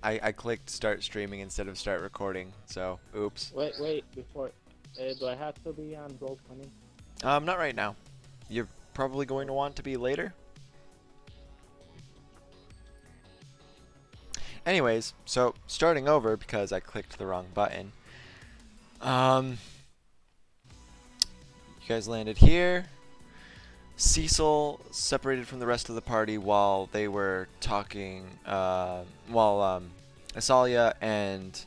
I clicked start streaming instead of start recording, so oops. Wait, before. Do I have to be on Roll20? Not right now. You're probably going to want to be later. Anyways, so starting over because I clicked the wrong button. Um, you guys landed here. Cecil separated from the rest of the party while they were talking, while Asalia and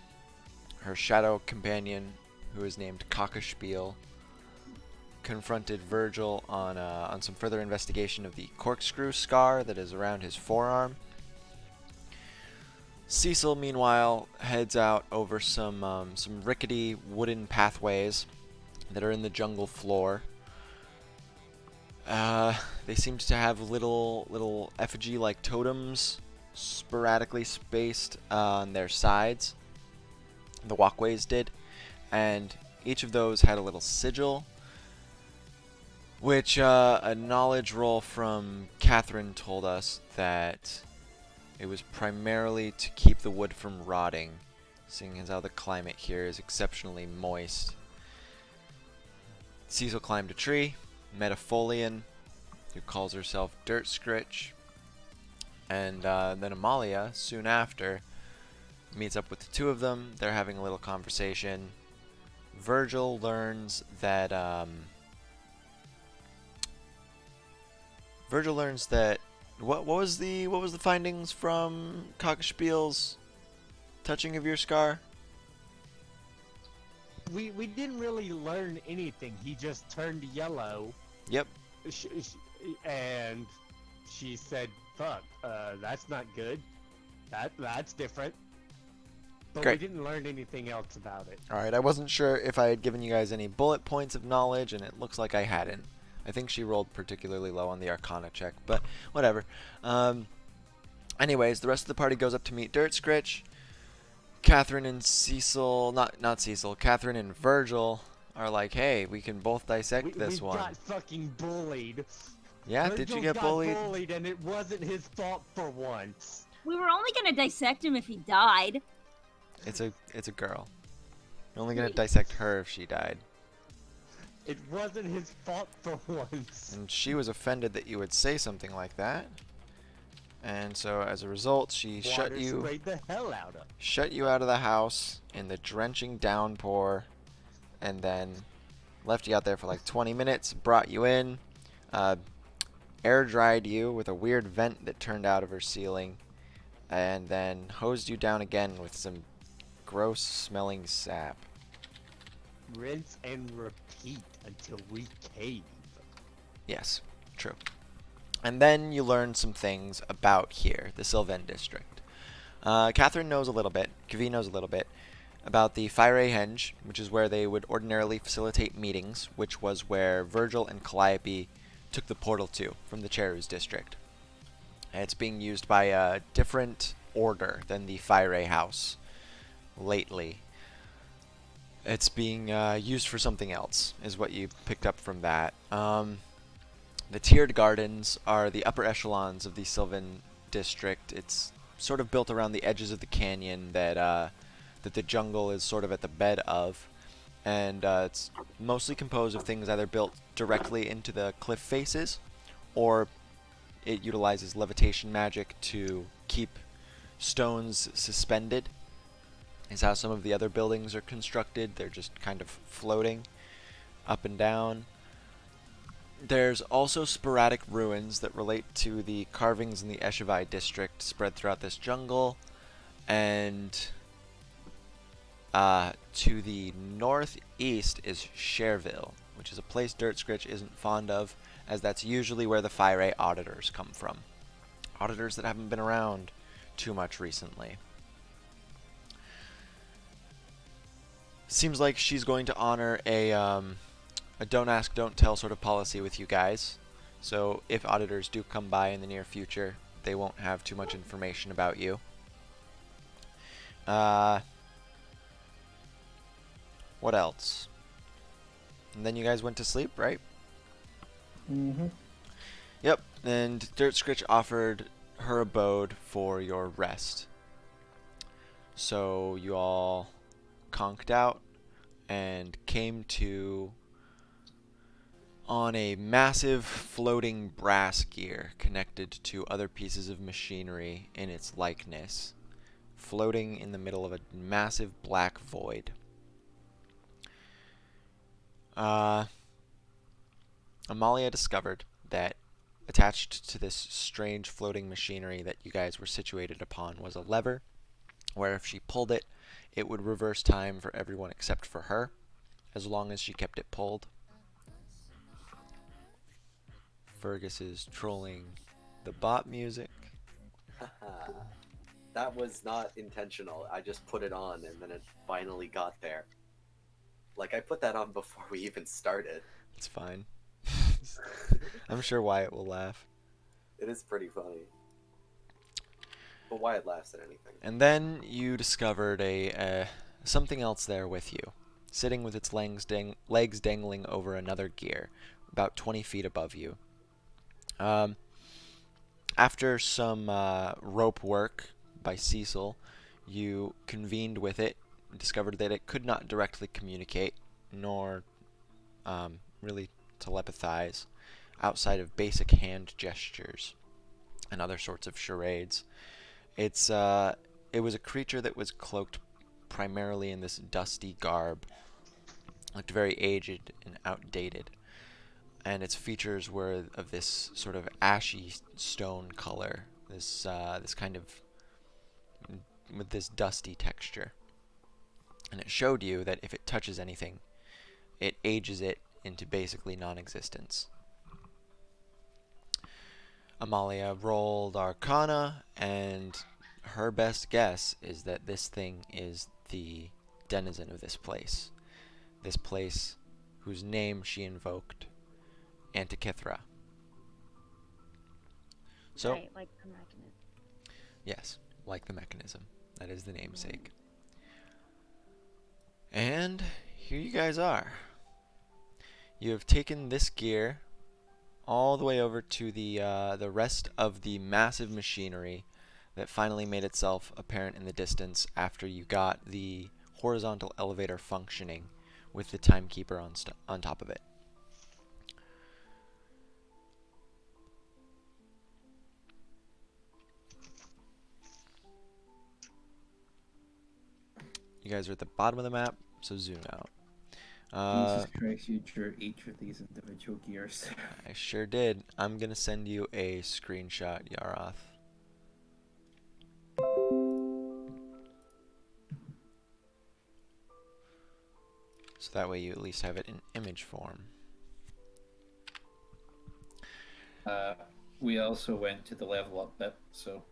her shadow companion, who is named Cockaspiel, confronted Virgil on some further investigation of the corkscrew scar that is around his forearm. Cecil, meanwhile, heads out over some rickety wooden pathways that are in the jungle floor. They seemed to have little effigy-like totems sporadically spaced on their sides. The walkways did, and each of those had a little sigil, which a knowledge roll from Catherine told us that it was primarily to keep the wood from rotting, seeing as how the climate here is exceptionally moist. Cecil climbed a tree, met a Folian, who calls herself Dirt Scritch, and then Amalia, soon after, meets up with the two of them. They're having a little conversation. Virgil learns that what was the findings from Cockaspiel's touching of your scar? We didn't really learn anything. He just turned yellow, Yep. sh- sh- and she said, "Fuck, that's not good. That's different." But we Great. didn't learn anything else about it. Alright, I wasn't sure if I had given you guys any bullet points of knowledge, and it looks like I hadn't. I think she rolled particularly low on the Arcana check, but whatever. Anyways, the rest of the party goes up to meet Dirt Scritch. Catherine and Cecil, not Cecil, Catherine and Virgil are like, hey, we can both dissect We this one. got fucking bullied. Yeah, did you get got bullied? bullied, and it wasn't his fault for once. We were only gonna dissect him if he died. It's a girl. You're only gonna dissect her if she died. It wasn't his fault for once. And she was offended that you would say something like that. And so as a result, she Water sprayed the hell out of. shut you out of the house in the drenching downpour, and then left you out there for like 20 minutes, brought you in, air dried you with a weird vent that turned out of her ceiling, and then hosed you down again with some gross smelling sap. Rinse and repeat until we cave. Yes, true. And then you learn some things about here, the Sylvan District. Catherine knows a little bit, Kavi knows a little bit, about the Fire Henge, which is where they would ordinarily facilitate meetings, which was where Virgil and Calliope took the portal to from the Cherus District. And it's being used by a different order than the Fire House lately. It's being used for something else, is what you picked up from that. The tiered gardens are the upper echelons of the Sylvan District. It's sort of built around the edges of the canyon that the jungle is sort of at the bed of, and it's mostly composed of things either built directly into the cliff faces, or it utilizes levitation magic to keep stones suspended. Is how some of the other buildings are constructed. They're just kind of floating up and down. There's also sporadic ruins that relate to the carvings in the Eshevai district spread throughout this jungle, and to the northeast is Cherville, which is a place Dirt Scritch isn't fond of, as that's usually where the Fire auditors come from. Auditors that haven't been around too much recently. Seems like she's going to honor a don't ask, don't tell sort of policy with you guys. So if auditors do come by in the near future, they won't have too much information about you. What else? And then you guys went to sleep, right? Mm-hmm. Yep, and Dirt Scritch offered her abode for your rest. So you all conked out and came to on a massive floating brass gear connected to other pieces of machinery in its likeness, floating in the middle of a massive black void. Amalia discovered that attached to this strange floating machinery that you guys were situated upon was a lever, where if she pulled it, it would reverse time for everyone except for her, as long as she kept it pulled. Fergus is trolling the bot music. That was not intentional. I just put it on and then it finally got there. Like, I put that on before we even started. It's fine. I'm sure Wyatt will laugh. It is pretty funny. But Wyatt laughs at anything. And then you discovered a something else there with you, sitting with its legs dangling over another gear, about 20 feet above you. After some rope work by Cecil, you convened with it, and discovered that it could not directly communicate, nor really telepathize, outside of basic hand gestures and other sorts of charades. It was a creature that was cloaked primarily in this dusty garb, looked very aged and outdated, and its features were of this sort of ashy stone color, this kind of with this dusty texture. And it showed you that if it touches anything, it ages it into basically non-existence. Amalia rolled Arcana, and her best guess is that this thing is the denizen of this place. This place whose name she invoked, Antikythera. So, Right, like the mechanism. yes, like the mechanism. That is the namesake. And here you guys are. You have taken this gear all the way over to the rest of the massive machinery that finally made itself apparent in the distance after you got the horizontal elevator functioning with the timekeeper on top of it. You guys are at the bottom of the map, so zoom out. Jesus Christ, you drew each of these individual gears. I sure did. I'm gonna send you a screenshot, Yaroth. So that way you at least have it in image form. We also went to the level up bit, so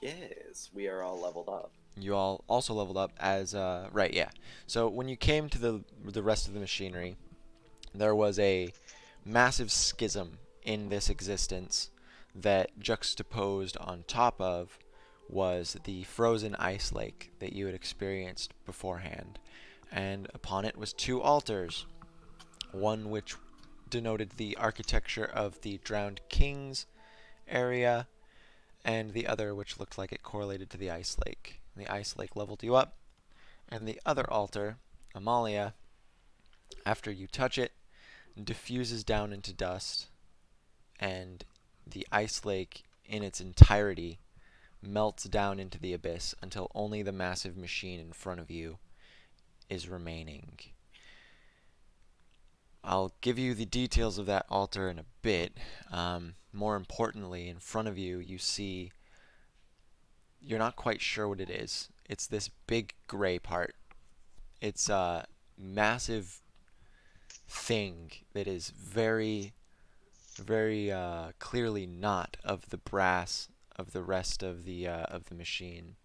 Yes, we are all leveled up. You all also leveled up as right, yeah. So when you came to the rest of the machinery, there was a massive schism in this existence that juxtaposed on top of was the frozen ice lake that you had experienced beforehand. And upon it was two altars, one which denoted the architecture of the drowned kings area, and the other which looked like it correlated to the ice lake. The ice lake leveled you up, and the other altar, Amalia, after you touch it, diffuses down into dust, and the ice lake in its entirety melts down into the abyss until only the massive machine in front of you is remaining. I'll give you the details of that altar in a bit. More importantly, in front of you, you see, you're not quite sure what it is. It's this big gray part. It's a massive thing that is very, very clearly not of the brass of the rest of the machine.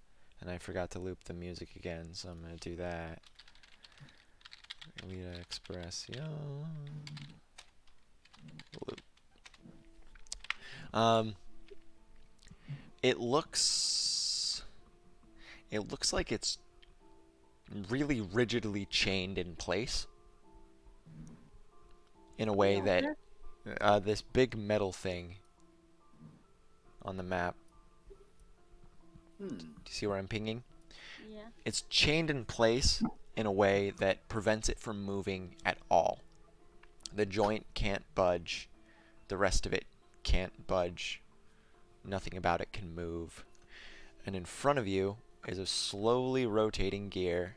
And I forgot to loop the music again, so I'm gonna do that. Lita Expressio. Loop. It looks like it's really rigidly chained in place in a way that this big metal thing on the map Hmm. Do you see where I'm pinging? Yeah. It's chained in place in a way that prevents it from moving at all. The joint can't budge. The rest of it can't budge. Nothing about it can move. And in front of you is a slowly rotating gear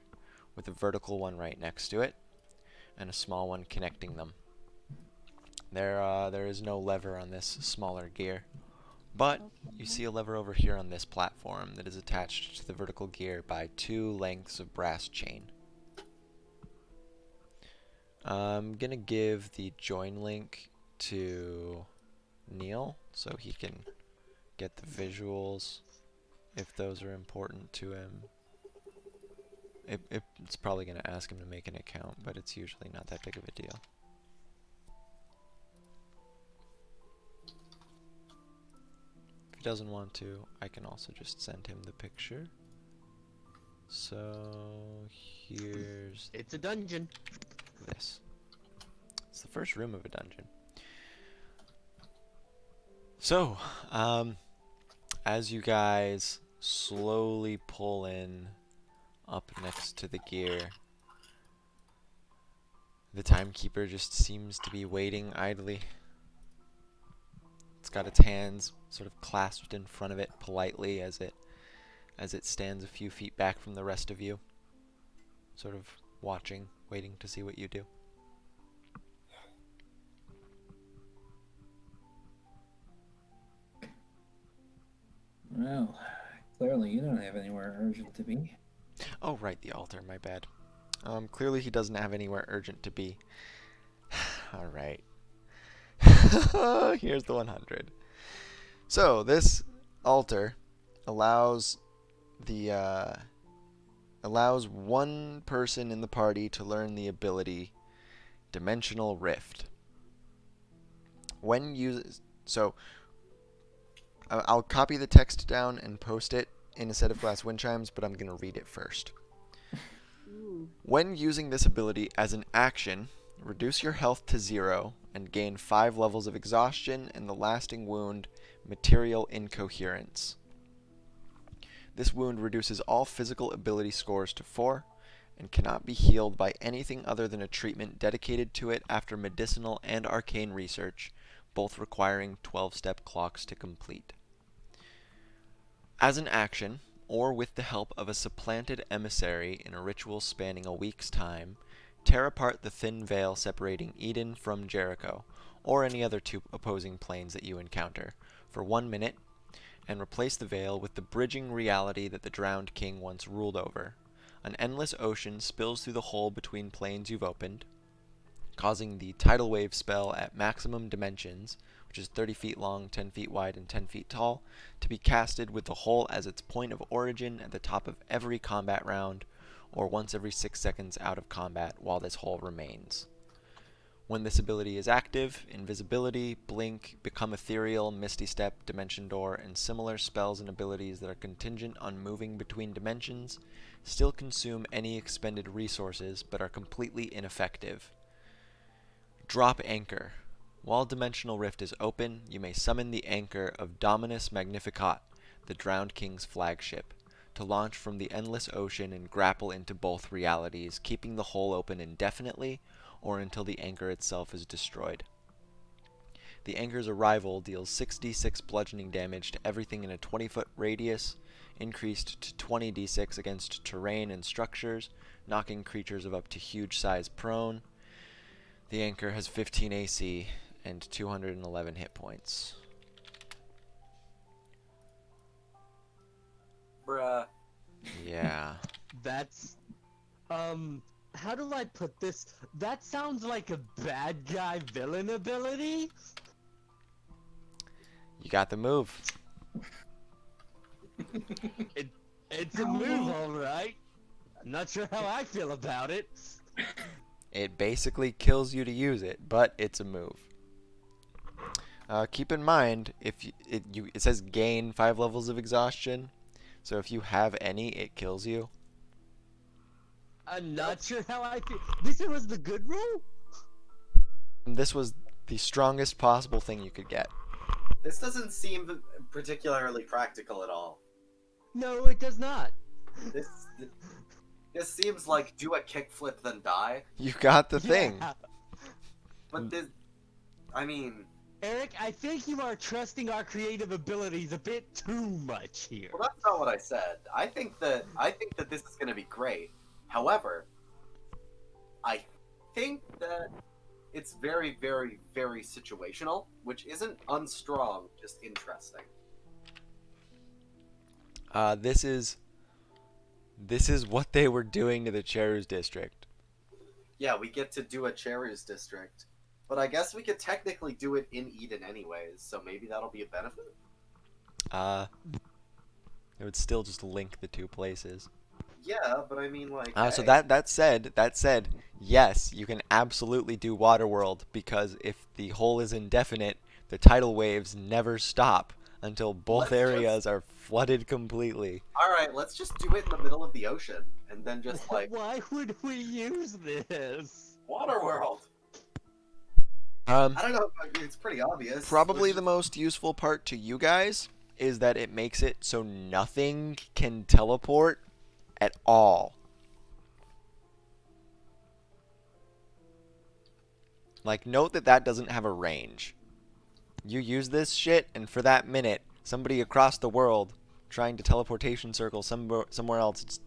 with a vertical one right next to it and a small one connecting them. There is no lever on this smaller gear, but you see a lever over here on this platform that is attached to the vertical gear by 2 lengths of brass chain. I'm gonna give the join link to Neil so he can get the visuals if those are important to him. It's probably gonna ask him to make an account, but it's usually not that big of a deal. If he doesn't want to, I can also just send him the picture. So here's It's a dungeon. this. It's the first room of a dungeon. So, as you guys slowly pull in up next to the gear, the timekeeper just seems to be waiting idly. It's got its hands sort of clasped in front of it politely as it stands a few feet back from the rest of you, sort of watching, waiting to see what you do. Well, clearly you don't have anywhere urgent to be. Oh, right, the altar, my bad. Clearly he doesn't have anywhere urgent to be. Alright. Here's the 100. So, this altar allows one person in the party to learn the ability Dimensional Rift. When used, so I'll copy the text down and post it in a set of glass Windchimes, but I'm going to read it first. Ooh. When using this ability as an action, reduce your health to 0 and gain 5 levels of exhaustion and the lasting wound Material Incoherence. This wound reduces all physical ability scores to 4 and cannot be healed by anything other than a treatment dedicated to it after medicinal and arcane research, both requiring 12-step clocks to complete. As an action, or with the help of a supplanted emissary in a ritual spanning a week's time, tear apart the thin veil separating Eden from Jericho, or any other 2 opposing planes that you encounter, for 1 minute, and replace the veil with the bridging reality that the drowned king once ruled over. An endless ocean spills through the hole between planes you've opened, causing the tidal wave spell at maximum dimensions, which is 30 feet long, 10 feet wide, and 10 feet tall, to be casted with the hole as its point of origin at the top of every combat round, or once every 6 seconds out of combat while this hole remains. When this ability is active, Invisibility, Blink, Become Ethereal, Misty Step, Dimension Door, and similar spells and abilities that are contingent on moving between dimensions still consume any expended resources but are completely ineffective. Drop Anchor. While Dimensional Rift is open, you may summon the Anchor of Dominus Magnificat, the Drowned King's flagship, to launch from the endless ocean and grapple into both realities, keeping the hole open indefinitely or until the anchor itself is destroyed. The anchor's arrival deals 6d6 bludgeoning damage to everything in a 20-foot radius, increased to 20d6 against terrain and structures, knocking creatures of up to huge size prone. The anchor has 15 AC and 211 hit points. Bruh. Yeah. That's, how do I put this? That sounds like a bad guy villain ability? You got the move. It's a move, alright. I'm not sure how I feel about it. It basically kills you to use it, but it's a move. Keep in mind, if it says gain 5 levels of exhaustion, so if you have any, it kills you. I'm not sure how I feel. This was the good rule? And this was the strongest possible thing you could get. This doesn't seem particularly practical at all. No, it does not. This this seems like do a kickflip then die. You got the thing. Yeah. But this, I mean, Eric, I think you are trusting our creative abilities a bit too much here. well, that's not what I said. I think that this is going to be great. However, I think that it's very, very, very situational, which isn't unstrong, just interesting. This is what they were doing to the Cherus district. Yeah, we get to do a Cherus district, but I guess we could technically do it in Eden anyways, so maybe that'll be a benefit. It would still just link the two places. Yeah, but I mean, like, So hey. that said, yes, you can absolutely do Waterworld, because if the hole is indefinite, the tidal waves never stop until both areas are flooded completely. All right, let's just do it in the middle of the ocean, and then just like Why would we use this? Waterworld. I don't know. It's pretty obvious. Probably the most useful part to you guys is that it makes it so nothing can teleport at all. Like, note that doesn't have a range. You use this shit, and for that minute, somebody across the world trying to teleportation circle somewhere else just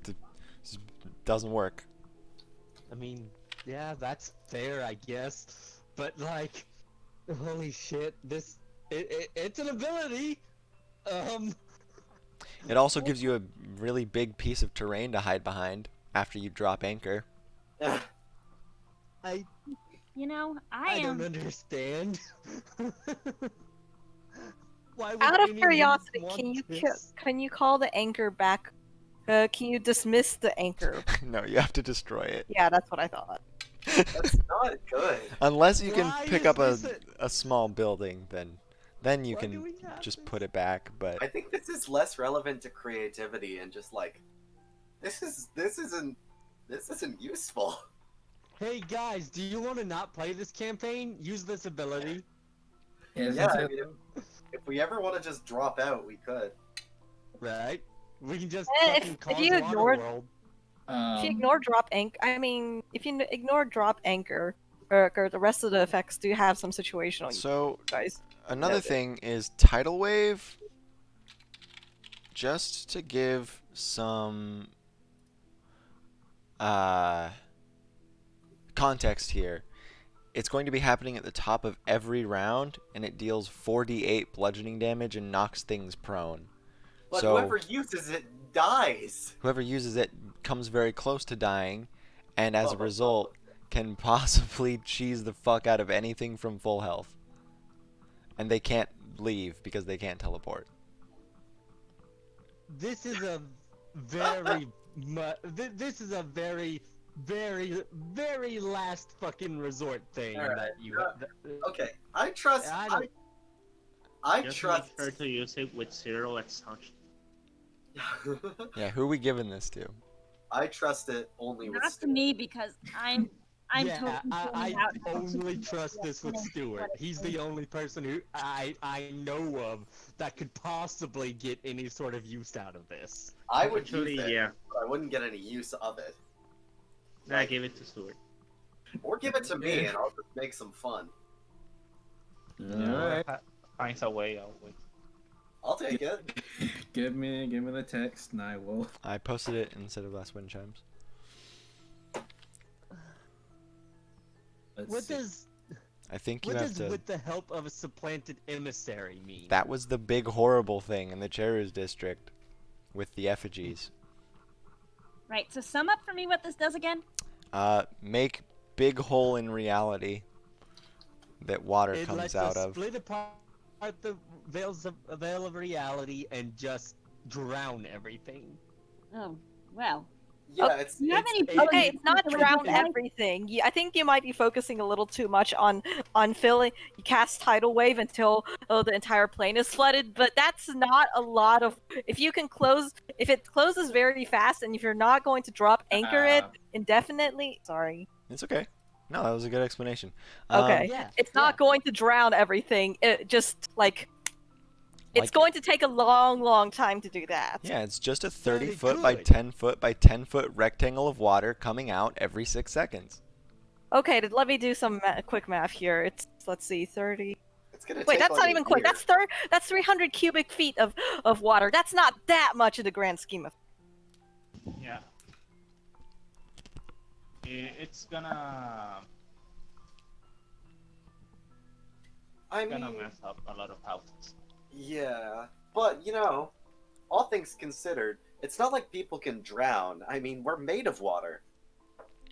doesn't work. I mean, yeah, that's fair, I guess. But like, holy shit, it's an ability. It also gives you a really big piece of terrain to hide behind after you drop anchor. I You know, I don't am. understand. Why would Out of any curiosity, want this? can you call the anchor back? Can you dismiss the anchor? No, you have to destroy it. Yeah, that's what I thought. That's not good. Unless you can Why pick is up this a small building, then you Why do can we have just this? put it back. But I think this is less relevant to creativity and just like this isn't useful. Hey guys, do you want to not play this campaign? Use this ability. Yeah, Yeah, I since mean, if we ever want to just drop out, we could. Right? We can just If fucking cause you ignored- Waterworld. If you ignore drop anchor, I mean, if you ignore drop anchor, or the rest of the effects do have some situational use, so guys. another Noted. thing is tidal wave. Just to give some context here, it's going to be happening at the top of every round, and it deals 4d8 bludgeoning damage and knocks things prone. But So whoever uses it dies. whoever uses it comes very close to dying, and as a result, can possibly cheese the fuck out of anything from full health. And they can't leave because they can't teleport. This is a very this is a very very last fucking resort thing Alright, that you Okay, I trust. I don't- I Just trust. make sure to use it with zero exhaustion. Yeah, who are we giving this to? I trust it only with. Not to Stuart. me because I'm yeah, totally I feeling out. only trust this with Stuart. He's the only person who I know of that could possibly get any sort of use out of this. I would Actually, use it, yeah. but I wouldn't get any use of it. I give it to Stuart. Or give it to me, and I'll just make some fun. Alright. Finds a way, I'll win. I'll take it. Give me the text and I will. I posted it instead of last Windchimes. Let's What see. does I think you what have does to. with the help of a supplanted emissary mean? That was the big horrible thing in the Cherus district with the effigies. Right, so sum up for me what this does again. Make big hole in reality that water It comes lets out us of. split apart the veil of reality and just drown everything. Oh, well. Yeah, it's. Do you have it's- any? Okay, it's not Wait, drown wait, wait. everything. I think you might be focusing a little too much on filling. You cast tidal wave until the entire plane is flooded, but that's not a lot of. If you can close, if it closes very fast, and if you're not going to drop anchor it indefinitely, sorry, It's okay. No, that was a good explanation. Okay. Yeah, it's not going to drown everything. It just like It's going to take a long time to do that. Yeah, it's just a Very 30-foot by good. 10-foot by 10-foot rectangle of water coming out every 6 seconds. Okay, let me do some quick math here. Let's see, 30. It's gonna Wait, take that's like not a even quick. year. That's 300 cubic feet of water. That's not that much in the grand scheme of. Yeah. It's gonna I mean, mess up a lot of houses. yeah, but you know, all things considered, it's not like people can drown. I mean, we're made of water.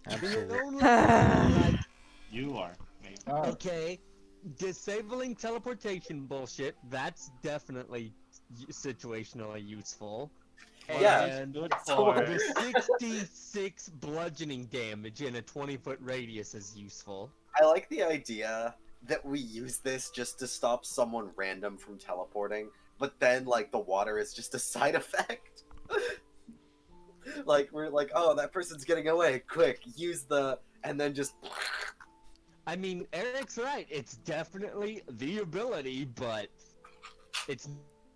Absolutely. The only like, You are, maybe. Oh, okay, disabling teleportation bullshit. That's definitely situationally useful. Yeah, And Good so for what- the 66 bludgeoning damage in a 20-foot radius is useful. I like the idea that we use this just to stop someone random from teleporting, but then like the water is just a side effect. Like we're like, oh, that person's getting away. Quick, use the, and then just. I mean, Eric's right. It's definitely the ability, but it's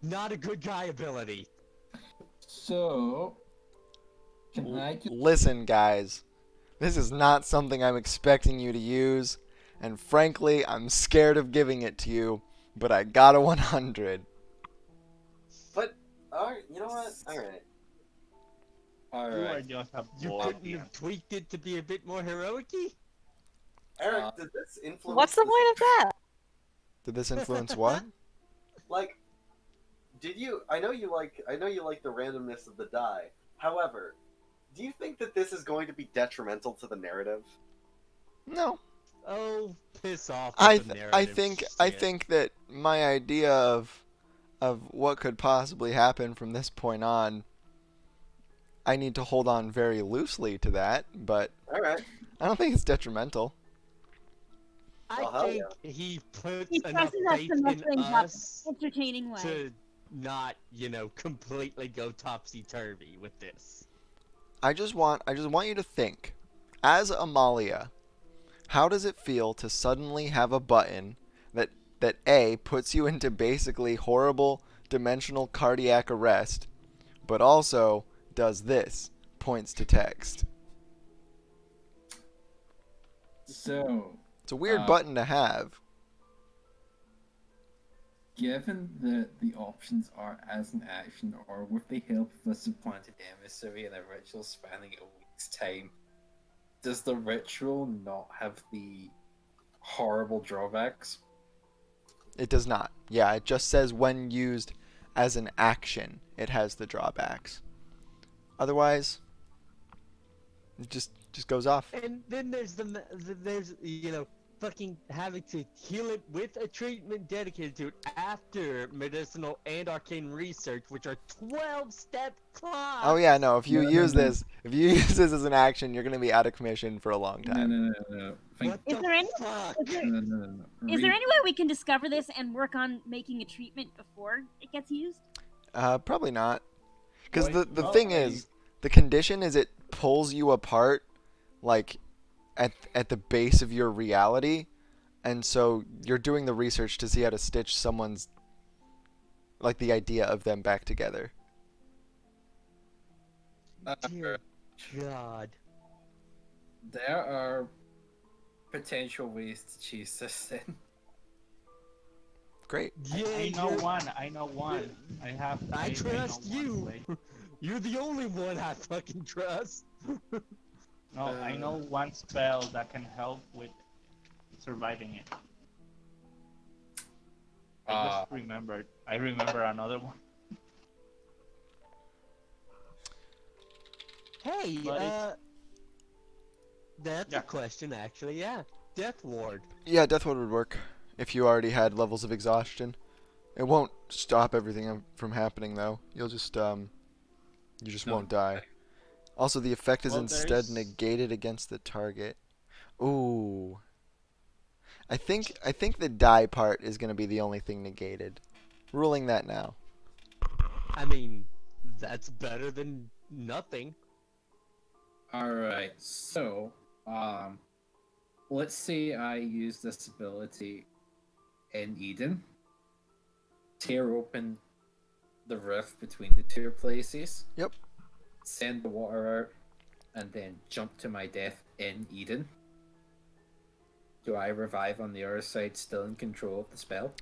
not a good guy ability. so can I just Listen, guys. This is not something I'm expecting you to use, and frankly, I'm scared of giving it to you, but I got a 100. But alright, you know what? Alright. You are Alright. just a You boy. couldn't have tweaked it to be a bit more heroic-y? Eric, did this influence What's the this- point of that? Did this influence what? Like, did you I know you like the randomness of the die. However, do you think that this is going to be detrimental to the narrative? No. Oh, piss off. I with the I narrative shit. think that my idea of what could possibly happen from this point on, I need to hold on very loosely to that, but Alright. I don't think it's detrimental. I Oh, hell think he puts He enough presses us faith to mess in things up us entertaining way. to not, completely go topsy-turvy with this. I just want you to think, as Amalia, how does it feel to suddenly have a button that A, puts you into basically horrible dimensional cardiac arrest, but also does this, points to text. So It's a weird Uh, button to have. given that the options are as an action or with the help of a supplanted emissary in a ritual spanning a week's time, does the ritual not have the horrible drawbacks? It does not. Yeah, it just says when used as an action, it has the drawbacks. Otherwise, it just goes off. And then there's there's fucking having to heal it with a treatment dedicated to it after medicinal and arcane research, which are 12-step clocks. Oh yeah, no. If you No, no, use no. this, if you use this as an action, you're gonna be out of commission for a long No, time. no. Think, What Is the there any- fuck? Is there, no. is there any way we can discover this and work on making a treatment before it gets used? Probably not. Because Wait, the no, thing is, the condition is it pulls you apart, like, at the base of your reality, and so you're doing the research to see how to stitch someone's, like, the idea of them back together. Dear God. There are potential ways to choose this then. Great. Yeah, I know you're- one. I know one. I know trust one you. way. You're the only one I fucking trust. No, I know one spell that can help with surviving it. I just remembered. I remember another one. Hey, But that's Yeah. a question actually. Yeah, Death Ward. Yeah, Death Ward would work if you already had levels of exhaustion. It won't stop everything from happening though. You'll just you just No. won't die. Also, the effect is Well, instead there's- negated against the target. Ooh. I think the die part is gonna be the only thing negated. Ruling that now. I mean, that's better than nothing. Alright, so, let's say I use this ability in Eden tear open the rift between the two places. Yep. Send the water out, and then jump to my death in Eden. Do I revive on the other side, still in control of the spell?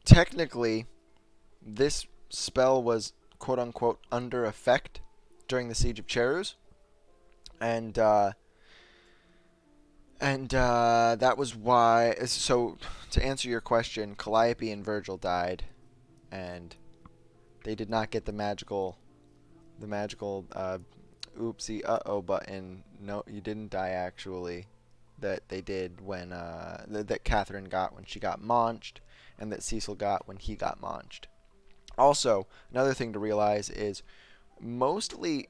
Technically, this spell was quote unquote under effect during the Siege of Cherus, and that was why. So, to answer your question, Calliope and Virgil died, and they did not get the magical oopsie uh-oh button. No, you didn't die actually. That they did when that Catherine got when she got maunched, and that Cecil got when he got maunched. Also, another thing to realize is mostly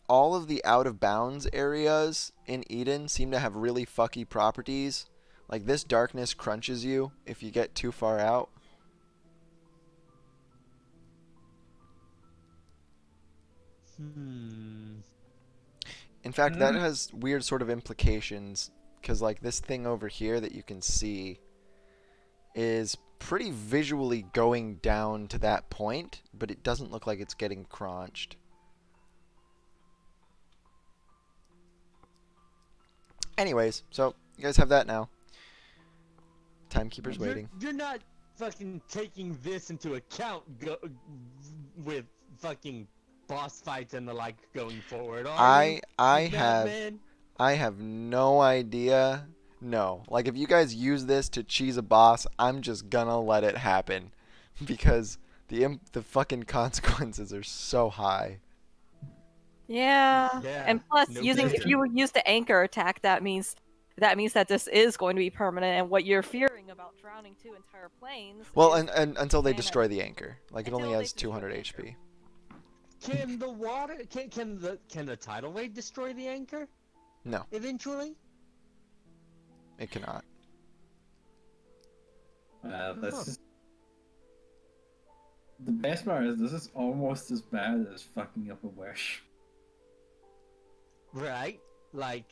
all of the out of bounds areas in Eden seem to have really fucky properties. Like this darkness crunches you if you get too far out. In fact, that has weird sort of implications because like this thing over here that you can see is pretty visually going down to that point, but it doesn't look like it's getting crunched. Anyways, so you guys have that now. Timekeeper's waiting. You're not fucking taking this into account with fucking boss fights and the like going forward, are you? I You have madman? I have no idea. No. Like if you guys use this to cheese a boss, I'm just gonna let it happen because the fucking consequences are so high. Yeah. Yeah, And plus, no if kidding. you use the anchor attack, that means that this is going to be permanent. And what you're fearing about drowning two entire planes. Well, is and until they mana. destroy the anchor. Like it only Until they has destroy 200 the anchor. HP. Can the water can the tidal wave destroy the anchor? No. Eventually? It cannot. This is... The best part is this is almost as bad as fucking up a wish. Right? Like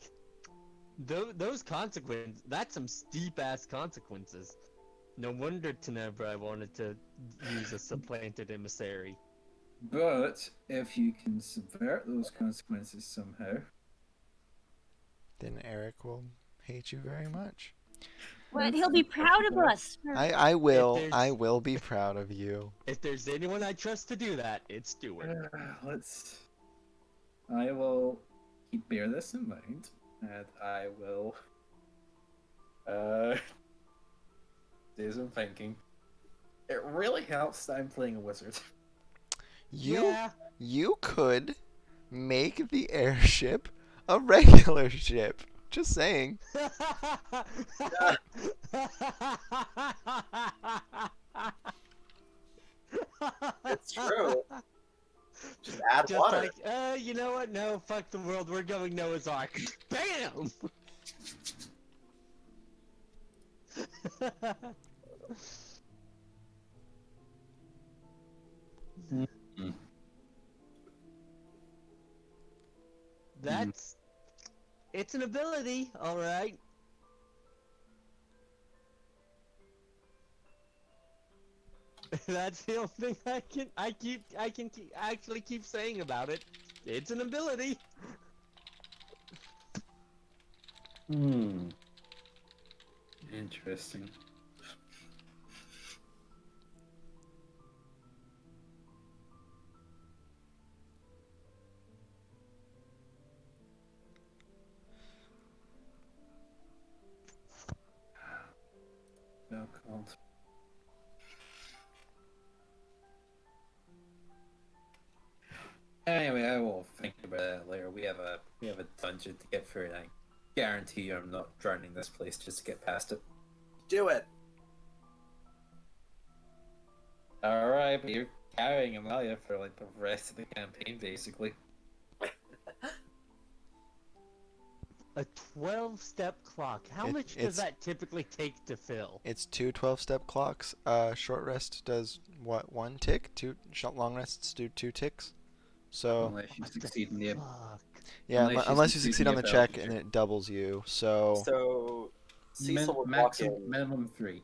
those consequences, that's some steep ass consequences. No wonder Tenebra wanted to use a supplanted emissary. But if you can subvert those consequences somehow, Then Eric will hate you very much. But he'll be proud of us. I will there's- be proud of you. If there's anyone I trust to do that, it's Stuart. I will bear this in mind, and I will do some thinking. It really helps that I'm playing a wizard. Yeah. You could make the airship a regular ship. Just saying. It's true. Just add Just water. like, you know what? No, fuck the world. We're going Noah's Ark. Bam! That's... It's an ability, alright. That's the only thing I can actually keep saying about it. It's an ability. Interesting. So cold. Anyway, I will think about it later. We have a dungeon to get through, and I guarantee you I'm not drowning this place just to get past it. Do it. Alright, but you're carrying Amalia for like the rest of the campaign, basically. A 12-step clock. How much it's- does that typically take to fill? It's two 12-step clocks. Short rest does what? 1 tick. Long rests do 2 ticks. So Unless you What the succeed in the fuck? yeah, unless you succeed succeed in on the the check ability and check. it doubles you. So So Cecil would walk in. minimum 3.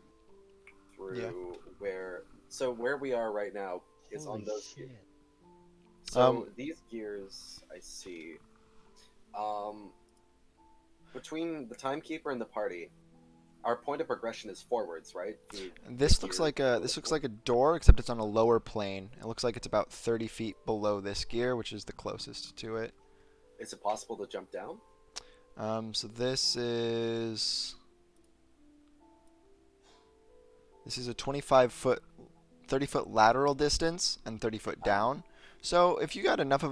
through where. So where we are right now is Holy on those. shit. So these gears, I see. Between the timekeeper and the party, our point of progression is forwards, right? This looks like a door, except it's on a lower plane. It looks like it's about 30 feet below this gear, which is the closest to it. Is it possible to jump down? So this is a 25-foot, 30-foot lateral distance and 30-foot down. So if you got enough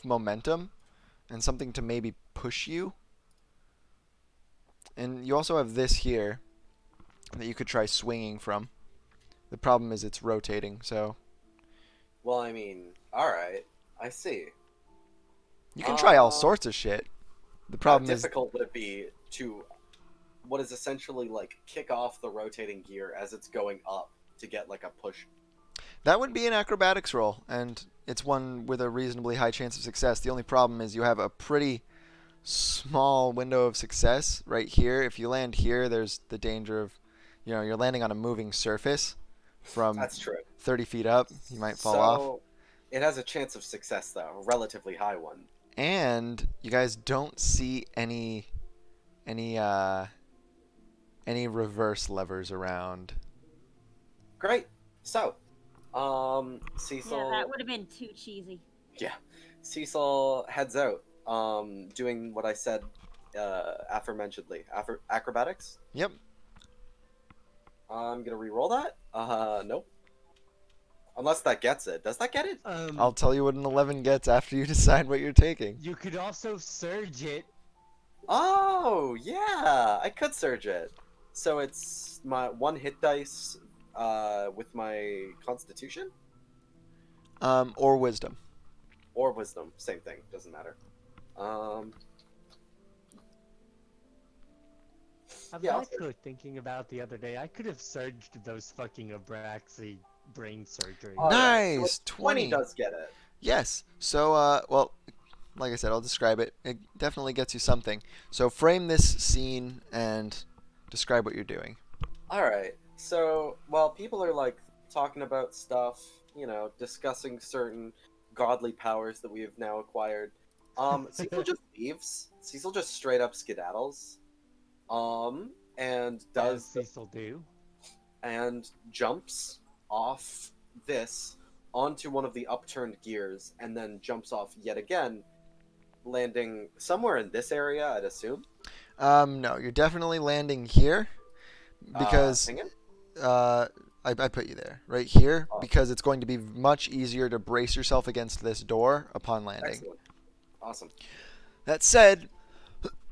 momentum and something to maybe push you, and you also have this here that you could try swinging from. The problem is it's rotating, so Well, I mean, all right, I see. you can try all sorts of shit. The How problem is difficult would it be to what is essentially like kick off the rotating gear as it's going up to get like a push? that would be an acrobatics roll, and it's one with a reasonably high chance of success. The only problem is you have a pretty small window of success right here. If you land here, there's the danger of, you're landing on a moving surface from That's true. 30 feet up. You might fall off. So it has a chance of success though, a relatively high one. And you guys don't see any reverse levers around. Great. So, Cecil. Yeah, that would have been too cheesy. Yeah, Cecil heads out, doing what I said, aforementionedly. Acrobatics. Yep. I'm gonna re-roll that. Nope. Unless that gets it. Does that get it? I'll tell you what an 11 gets after you decide what you're taking. You could also surge it. Oh, yeah, I could surge it. So it's my 1 hit dice, with my Constitution Or wisdom. or Wisdom, same thing, doesn't matter. Yeah, I'll surge. Good thinking about the other day. I could have surged those fucking Abraxi brain surgery. All right, so Nice, 20 20. does get it. Yes. So, well, like I said, I'll describe it. It definitely gets you something. So frame this scene and describe what you're doing. All right. So while people are like talking about stuff, discussing certain godly powers that we have now acquired, Cecil just leaves. Cecil just straight up skedaddles, and As does Cecil do. and jumps off this onto one of the upturned gears, and then jumps off yet again, landing somewhere in this area, I'd assume. No, you're definitely landing here because Hang on. I put you there, right here, Oh. because it's going to be much easier to brace yourself against this door upon landing. Excellent. Awesome. That said,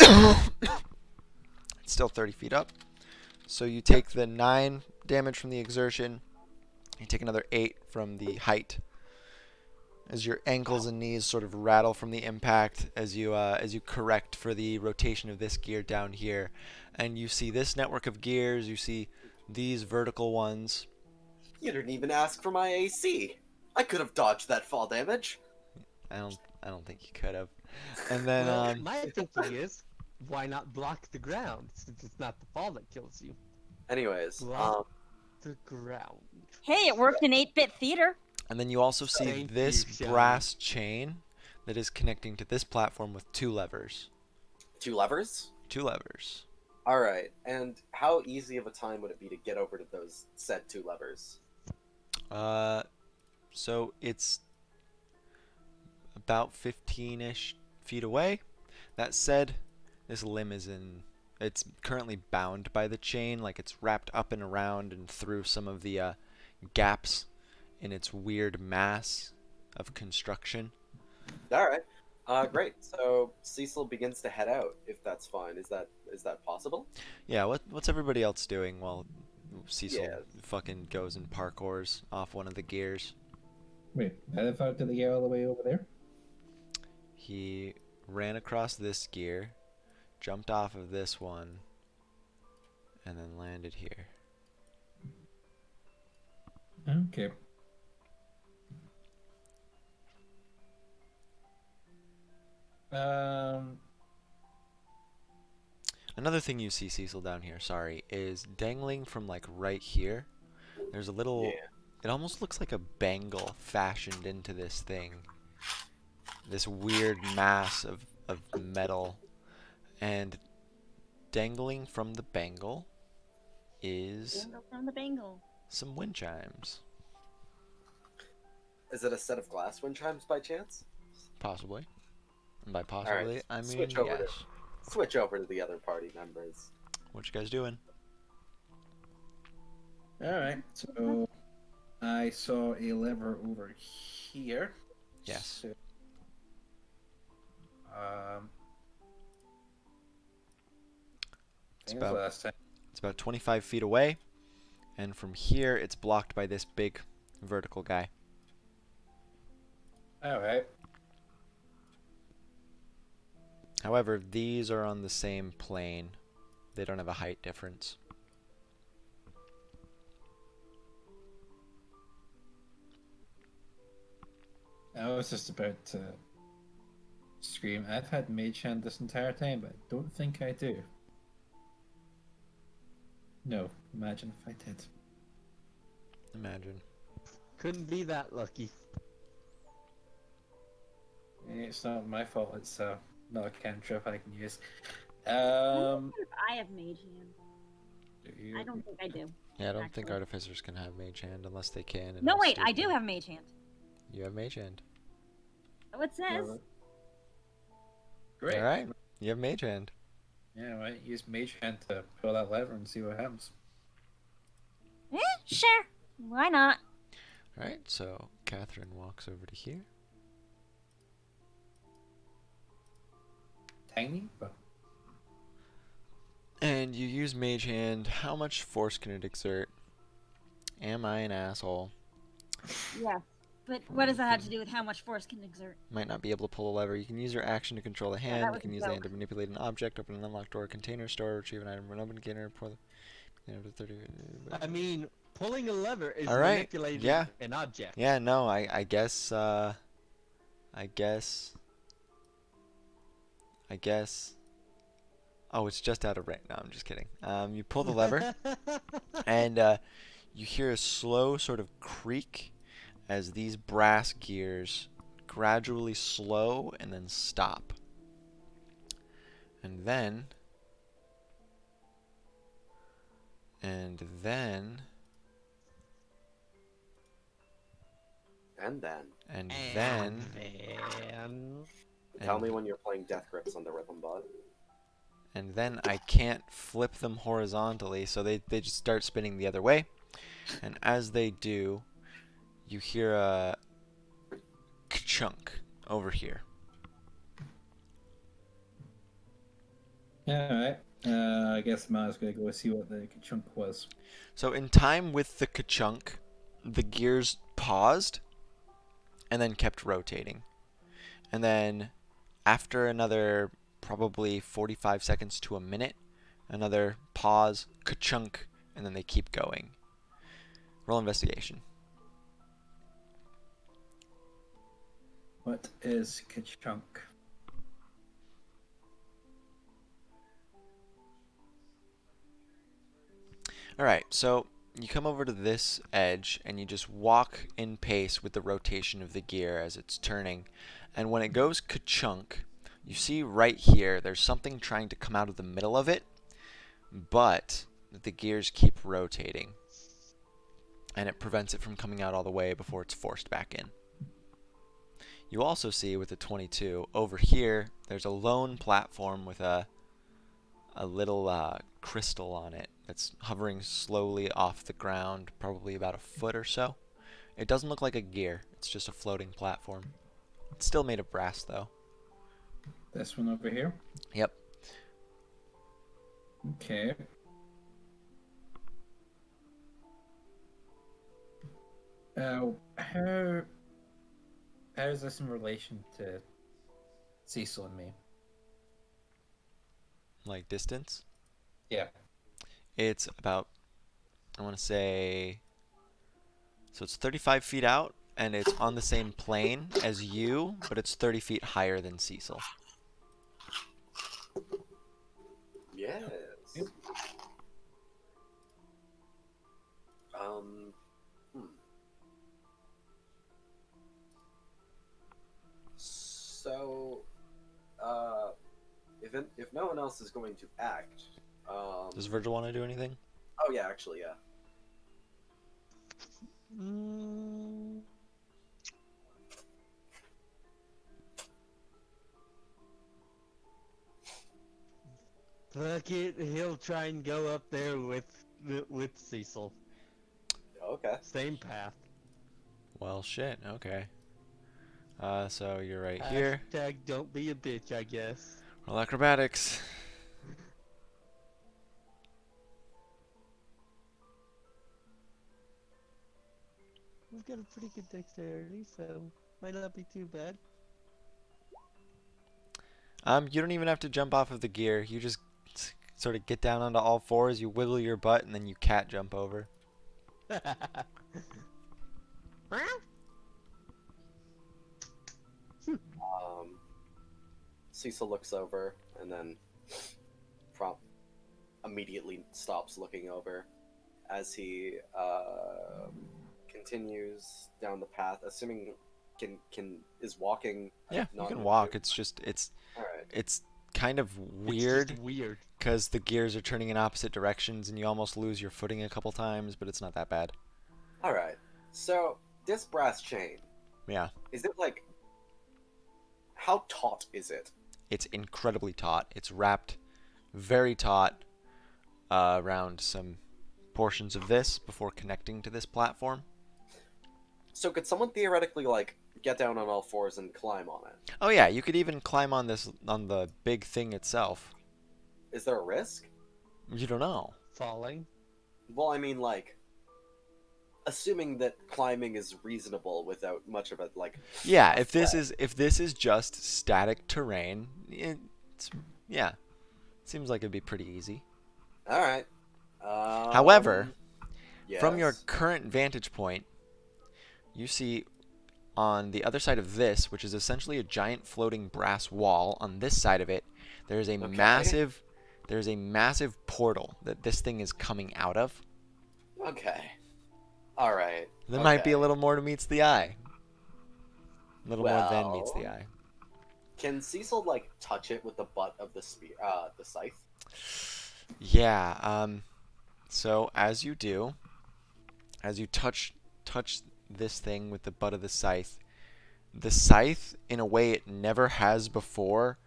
it's still 30 feet up. So you take the 9 damage from the exertion. You take another 8 from the height. As your ankles and knees sort of rattle from the impact as you correct for the rotation of this gear down here. And you see this network of gears. You see these vertical ones. You didn't even ask for my AC. I could have dodged that fall damage. I don't think you could have. And then Well, my thinking is, why not block the ground since it's not the fall that kills you? Anyways, Block the ground. Hey, it worked in 8-bit theater. And then you also see Thank this you, Sean. brass chain that is connecting to this platform with 2 levers. 2 levers? 2 levers. Alright, and how easy of a time would it be to get over to those said 2 levers? So it's about 15-ish feet away. That said, this limb it's currently bound by the chain, like it's wrapped up and around and through some of the gaps in its weird mass of construction. Alright, great. So Cecil begins to head out, if that's fine. Is that possible? Yeah, what's everybody else doing while Cecil Yeah. fucking goes and parkours off one of the gears? Wait, how the fuck did they get all the way over there? He ran across this gear, jumped off of this one, and then landed here. Okay. Another thing you see, Cecil, down here, sorry, is dangling from like right here. There's a little. Yeah. It almost looks like a bangle fashioned into this thing. This weird mass of metal. And dangling from the bangle is Bangle from the bangle. some wind chimes. Is it a set of glass wind chimes by chance? Possibly. And by All possibly, right, I mean switch over yes. switch over to the other party members. What you guys doing? Alright, so I saw a lever over here. Yes. So, It's same as about last time. It's about 25 feet away, and from here it's blocked by this big vertical guy. Alright. However, these are on the same plane. They don't have a height difference. I was just about to scream, I've had Mage Hand this entire time, but I don't think I do. No, imagine if I did. Imagine. Couldn't be that lucky. It's not my fault, it's not a cantrip I can use. I wonder if I have mage hand. Do you? I don't think I do. Yeah, I don't think Actually. artificers can have mage hand unless they can. and No, it's wait, I do stupid. have mage hand. You have mage hand. Oh, it says. Well, great. All right, you have mage hand. Yeah, right. Use Mage Hand to pull that lever and see what happens. Sure. Why not? All right, so Catherine walks over to here. Tiny, but And you use Mage Hand. How much force can it exert? Am I an asshole? Yeah. But what does that have to do with how much force can exert? Might not be able to pull a lever. You can use your action to control the that hand. You was can a use the hand joke. to manipulate an object, open an unlocked door, container, store, retrieve an item, run open container, pour the. I mean, pulling a lever is All right, manipulating yeah. an object. Yeah, no, I guess. I guess. Oh, it's just out of range. No, I'm just kidding. You pull the lever, and you hear a slow sort of creak as these brass gears gradually slow and then stop. And then. And then. And then, And then. And tell and- me when you're playing Death Grips on the Rhythm Bot. And then I can't flip them horizontally, so they just start spinning the other way. And as they do, you hear a chunk over here. yeah, alright. I guess Ma's gonna go see what the chunk was. So in time with the ka-chunk, the gears paused and then kept rotating. And then after another probably 45 seconds to a minute, another pause, ka-chunk, and then they keep going. Roll investigation. What is Kachunk? Alright, so you come over to this edge and you just walk in pace with the rotation of the gear as it's turning. And when it goes ka-chunk, you see right here there's something trying to come out of the middle of it, but the gears keep rotating. And it prevents it from coming out all the way before it's forced back in. You also see with the 22, over here, there's a lone platform with a little crystal on it that's hovering slowly off the ground, probably about a foot or so. It doesn't look like a gear, it's just a floating platform. It's still made of brass though. This one over here? Yep. Okay. How is this in relation to Cecil and me? Like distance. Yeah. It's about, I want to say, so it's 35 feet out, and it's on the same plane as you, but it's 30 feet higher than Cecil. Yes. Hmm. So, if no one else is going to act, Does Virgil want to do anything? oh yeah, actually, yeah. Mm, fuck it, he'll try and go up there with Cecil. Okay. Same path. Well, shit. Okay. So you're right here. Hashtag don't be a bitch, I guess. Roll acrobatics. We've got a pretty good dexterity, so might not be too bad. You don't even have to jump off of the gear. You just sort of get down onto all fours, you wiggle your butt, and then you cat jump over. Cecil looks over and then immediately stops looking over as he continues down the path, assuming can is walking. Yeah, you can non- walk. It's All right. it's kind of It's weird just weird. because the gears are turning in opposite directions and you almost lose your footing a couple times, but it's not that bad. All right. So this brass chain, Yeah, is it like? How taut is it? it's incredibly taut. It's wrapped very taut around some portions of this before connecting to this platform. So could someone theoretically like get down on all fours and climb on it? Oh yeah, you could even climb on the big thing itself. Is there a risk? You don't know. Falling. Well, I mean, like, assuming that climbing is reasonable without much of it, like. Yeah, a if this threat. is just static terrain, yeah, seems like it'd be pretty easy. All right. However, from your yes. current vantage point, you see on the other side of this, which is essentially a giant floating brass wall, on this side of it, there's a Okay. massive portal that this thing is coming out of. Okay. All right. There okay. might be a little more to meets the eye. A little more than meets the Well, eye. Can Cecil like touch it with the butt of the spear, the scythe? Yeah. So as you do, as you touch this thing with the butt of the scythe, in a way it never has before,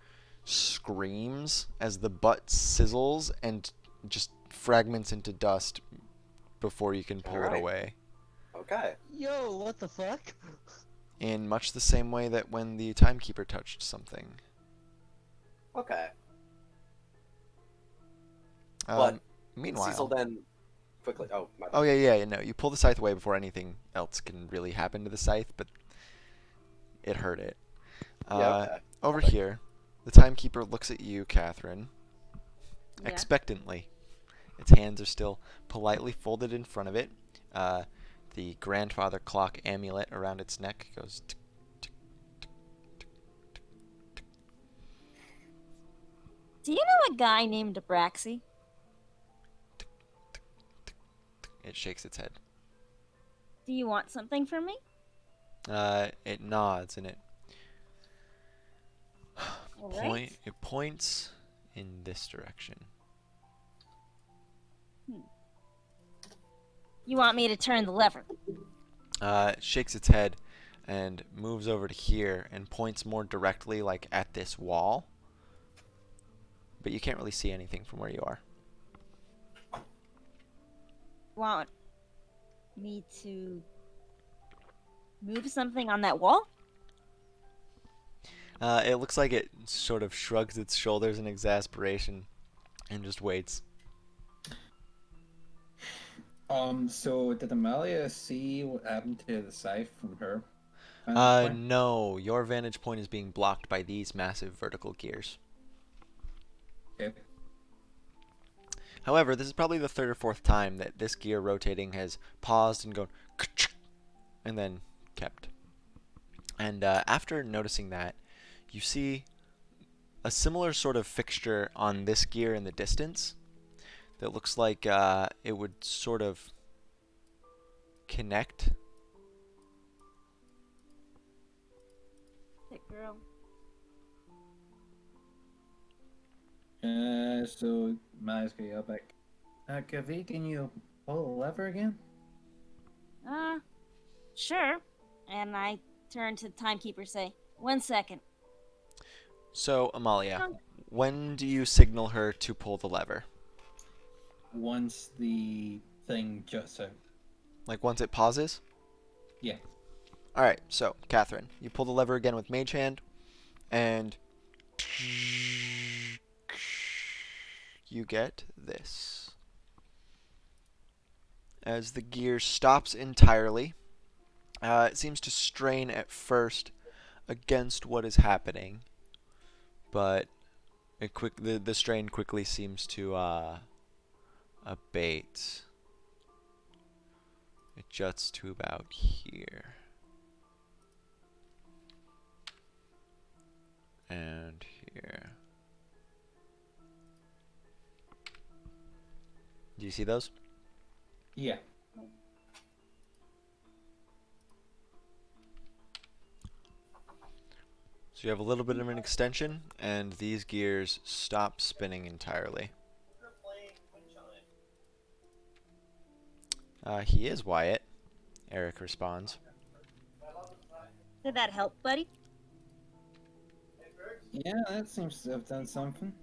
screams as the butt sizzles and just fragments into dust before you can pull it Alright. away. Okay. Yo, what the fuck? In much the same way that when the timekeeper touched something. Okay. Um, But meanwhile, Cecil then quickly. Oh, my bad. oh yeah, no, you pull the scythe away before anything else can really happen to the scythe, but it hurt it. Yeah. Okay. Over Perfect. here, the timekeeper looks at you, Catherine, Yeah. expectantly. Its hands are still politely folded in front of it. The grandfather clock amulet around its neck goes tick, tick, tick, tick, tick, tick. Do you know a guy named Abraxi? It shakes its head. Do you want something from me? It nods and All right. it points in this direction. You want me to turn the lever? It shakes its head and moves over to here and points more directly, like at this wall. But you can't really see anything from where you are. Want me to move something on that wall? It looks like it sort of shrugs its shoulders in exasperation and just waits. So did Amalia see what happened to the scythe from her vantage point? No, your vantage point is being blocked by these massive vertical gears. Okay. However, this is probably the third or fourth time that this gear rotating has paused and gone and then kept. And after noticing that, you see a similar sort of fixture on this gear in the distance that looks like it would sort of connect. That girl. So Maya's gonna yell back. Kavi, can you pull the lever again? Sure. And I turn to the timekeeper, say, 1 second. So, Amalia, Dunk. when do you signal her to pull the lever? Once the thing juts out. Like once it pauses? Yeah. Alright, so, Catherine, you pull the lever again with Mage Hand, and you get this. As the gear stops entirely, it seems to strain at first against what is happening, but the strain quickly seems to abate. It juts to about here. And here. Do you see those? Yeah. So you have a little bit of an extension, and these gears stop spinning entirely. He is Wyatt, Eric responds. Did that help, buddy? Yeah, that seems to have done something.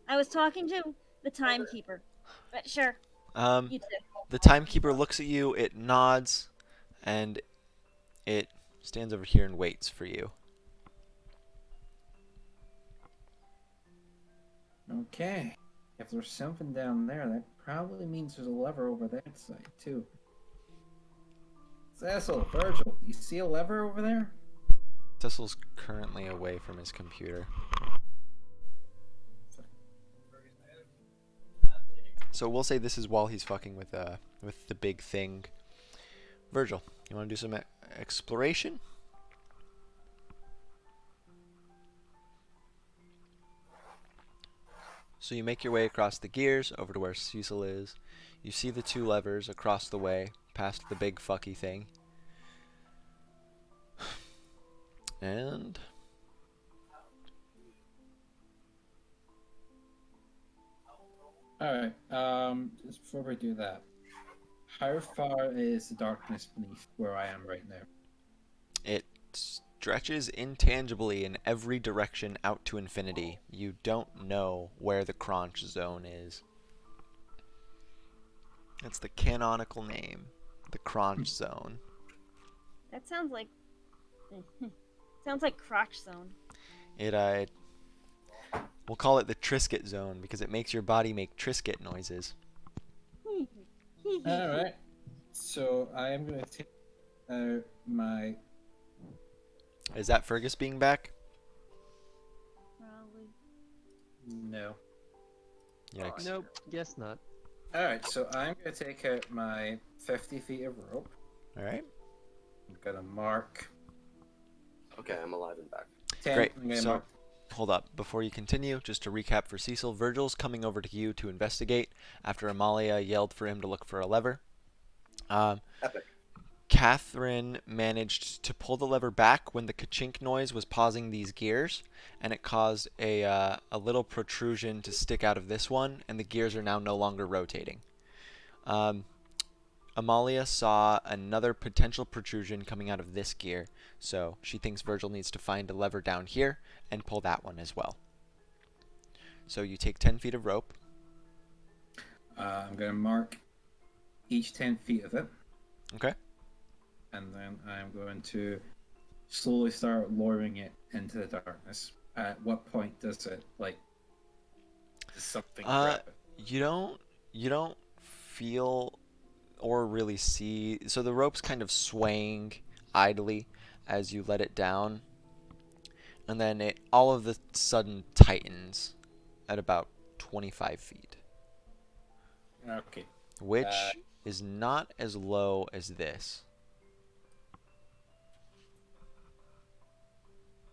I was talking to the timekeeper. But sure, you too. The timekeeper looks at you, it nods, and it stands over here and waits for you. Okay. If there's something down there, that probably means there's a lever over that side, too. Cecil, Virgil, do you see a lever over there? Cecil's currently away from his computer. So we'll say this is while he's fucking with the big thing. Virgil, you want to do some exploration? So you make your way across the gears over to where Cecil is. You see the two levers across the way, past the big fucky thing. And Alright, just before we do that, how far is the darkness beneath where I am right now? it stretches intangibly in every direction out to infinity. You don't know where the Crunch Zone is. That's the canonical name, the Crunch Zone. That sounds like. Sounds like crotch zone. We'll call it the Trisket Zone because it makes your body make Trisket noises. Alright, so I am going to take my... Is that Fergus being back? Probably. No. Yikes. Nope, guess not. Alright, so I'm going to take out my 50 feet of rope. Alright. I'm going to mark Okay, I'm alive and back. 10. Great. I'm gonna So, mark hold up. Before you continue, just to recap for Cecil, Virgil's coming over to you to investigate after Amalia yelled for him to look for a lever. Epic. Catherine managed to pull the lever back when the ka-chink noise was pausing these gears, and it caused a little protrusion to stick out of this one, and the gears are now no longer rotating. Amalia saw another potential protrusion coming out of this gear, so she thinks Virgil needs to find a lever down here and pull that one as well. So you take 10 feet of rope. I'm going to mark each 10 feet of it, Okay. and then I'm going to slowly start lowering it into the darkness. At what point does it, like, does something grab it? You don't feel or really see. So the rope's kind of swaying idly as you let it down, and then it all of a sudden tightens at about 25 feet, Okay. which is not as low as this.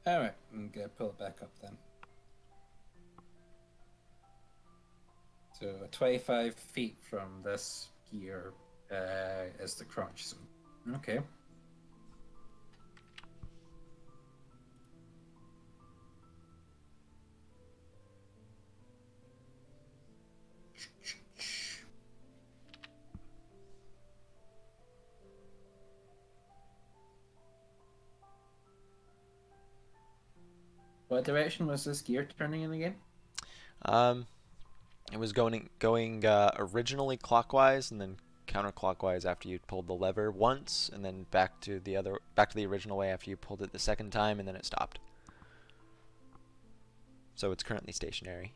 Alright, I'm going to pull it back up then. So 25 feet from this gear is the crunch zone. Okay. What direction was this gear turning in again? It was going originally clockwise and then counterclockwise after you pulled the lever once, and then back to the original way after you pulled it the second time, and then it stopped. So it's currently stationary.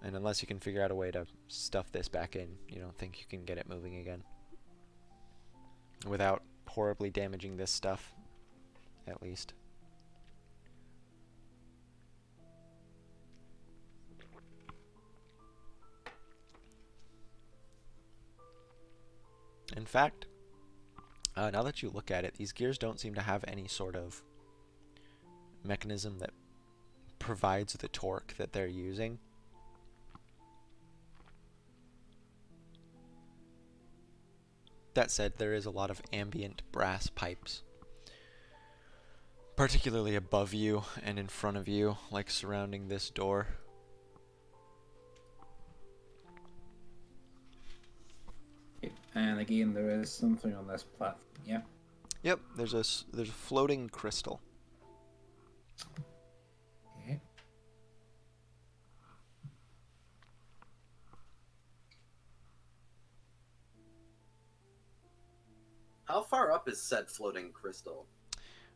And unless you can figure out a way to stuff this back in, you don't think you can get it moving again without horribly damaging this stuff, at least. In fact, now that you look at it, these gears don't seem to have any sort of mechanism that provides the torque that they're using. That said, there is a lot of ambient brass pipes, particularly above you and in front of you, like surrounding this door. And again, there is something on this platform. Yeah. Yep, there's a floating crystal. Okay. How far up is said floating crystal?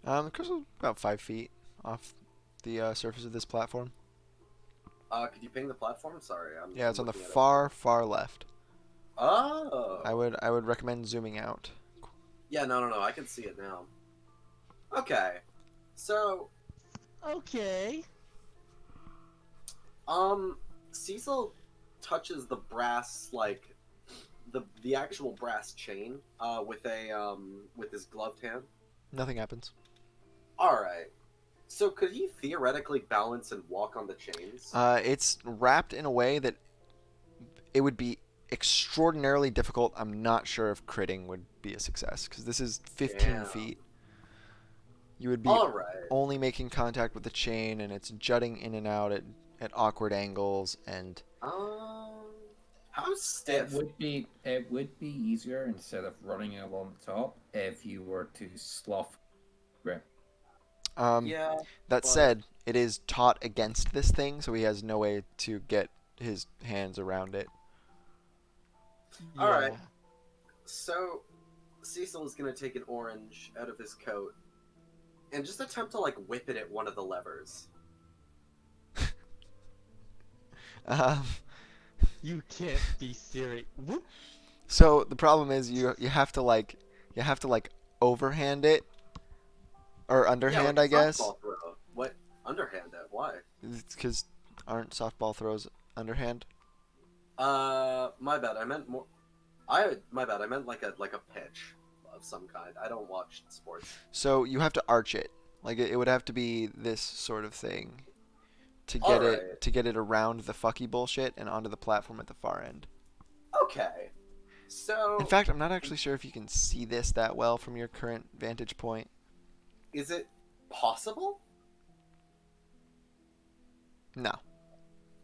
The crystal's about 5 feet off the surface of this platform. Could you ping the platform? Sorry, Yeah, it's on the looking at it. far left. Oh. I would recommend zooming out. Yeah, no, I can see it now. Okay. So, Okay. Cecil touches the brass, like the actual brass chain, with his gloved hand. Nothing happens. All right. So could he theoretically balance and walk on the chains? It's wrapped in a way that it would be extraordinarily difficult. I'm not sure if critting would be a success, because this is 15 Damn. feet. You would be All right. only making contact with the chain, and it's jutting in and out at awkward angles, and How stiff? It would be easier instead of running along the top if you were to slough grip. Yeah. That but- said, it is taut against this thing, so he has no way to get his hands around it. All right. So, Cecil is gonna take an orange out of his coat and just attempt to like whip it at one of the levers. Um, You can't be serious. Whoop. so the problem is you have to like overhand it or underhand, yeah, I like a guess. softball throw. What underhand at? Why? It's because aren't softball throws underhand? My bad. I meant more. My bad. I meant like a pitch of some kind. I don't watch sports. So you have to arch it. Like it would have to be this sort of thing to get Alright. it around the fucky bullshit and onto the platform at the far end. Okay. So In fact, I'm not actually sure if you can see this that well from your current vantage point. is it possible? No.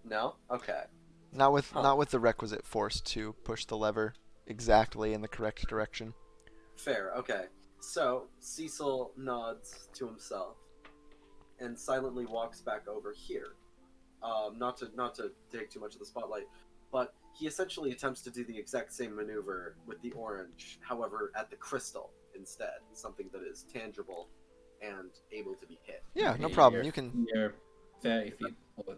No. Okay. Not with Huh. not with the requisite force to push the lever exactly in the correct direction. Fair. Okay. So Cecil nods to himself and silently walks back over here. Not to take too much of the spotlight, but he essentially attempts to do the exact same maneuver with the orange, however, at the crystal instead, something that is tangible and able to be hit. Yeah, no Okay, problem. you're- You can. You're 30 feet below.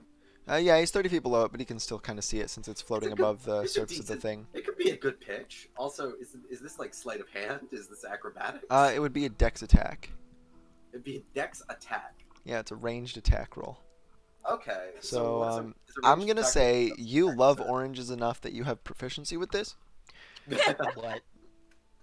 Yeah, he's 30 feet below it, but he can still kind of see it since it's floating It's a good- above the it's a surface of the decent- thing. It could be a good pitch. Also, is this like sleight of hand? Is this acrobatics? It would be a dex attack. It'd be a dex attack. Yeah, it's a ranged attack roll. Okay. So, what's a I'm ranged gonna attack say with a you dex love attack? oranges enough that you have proficiency with this. What?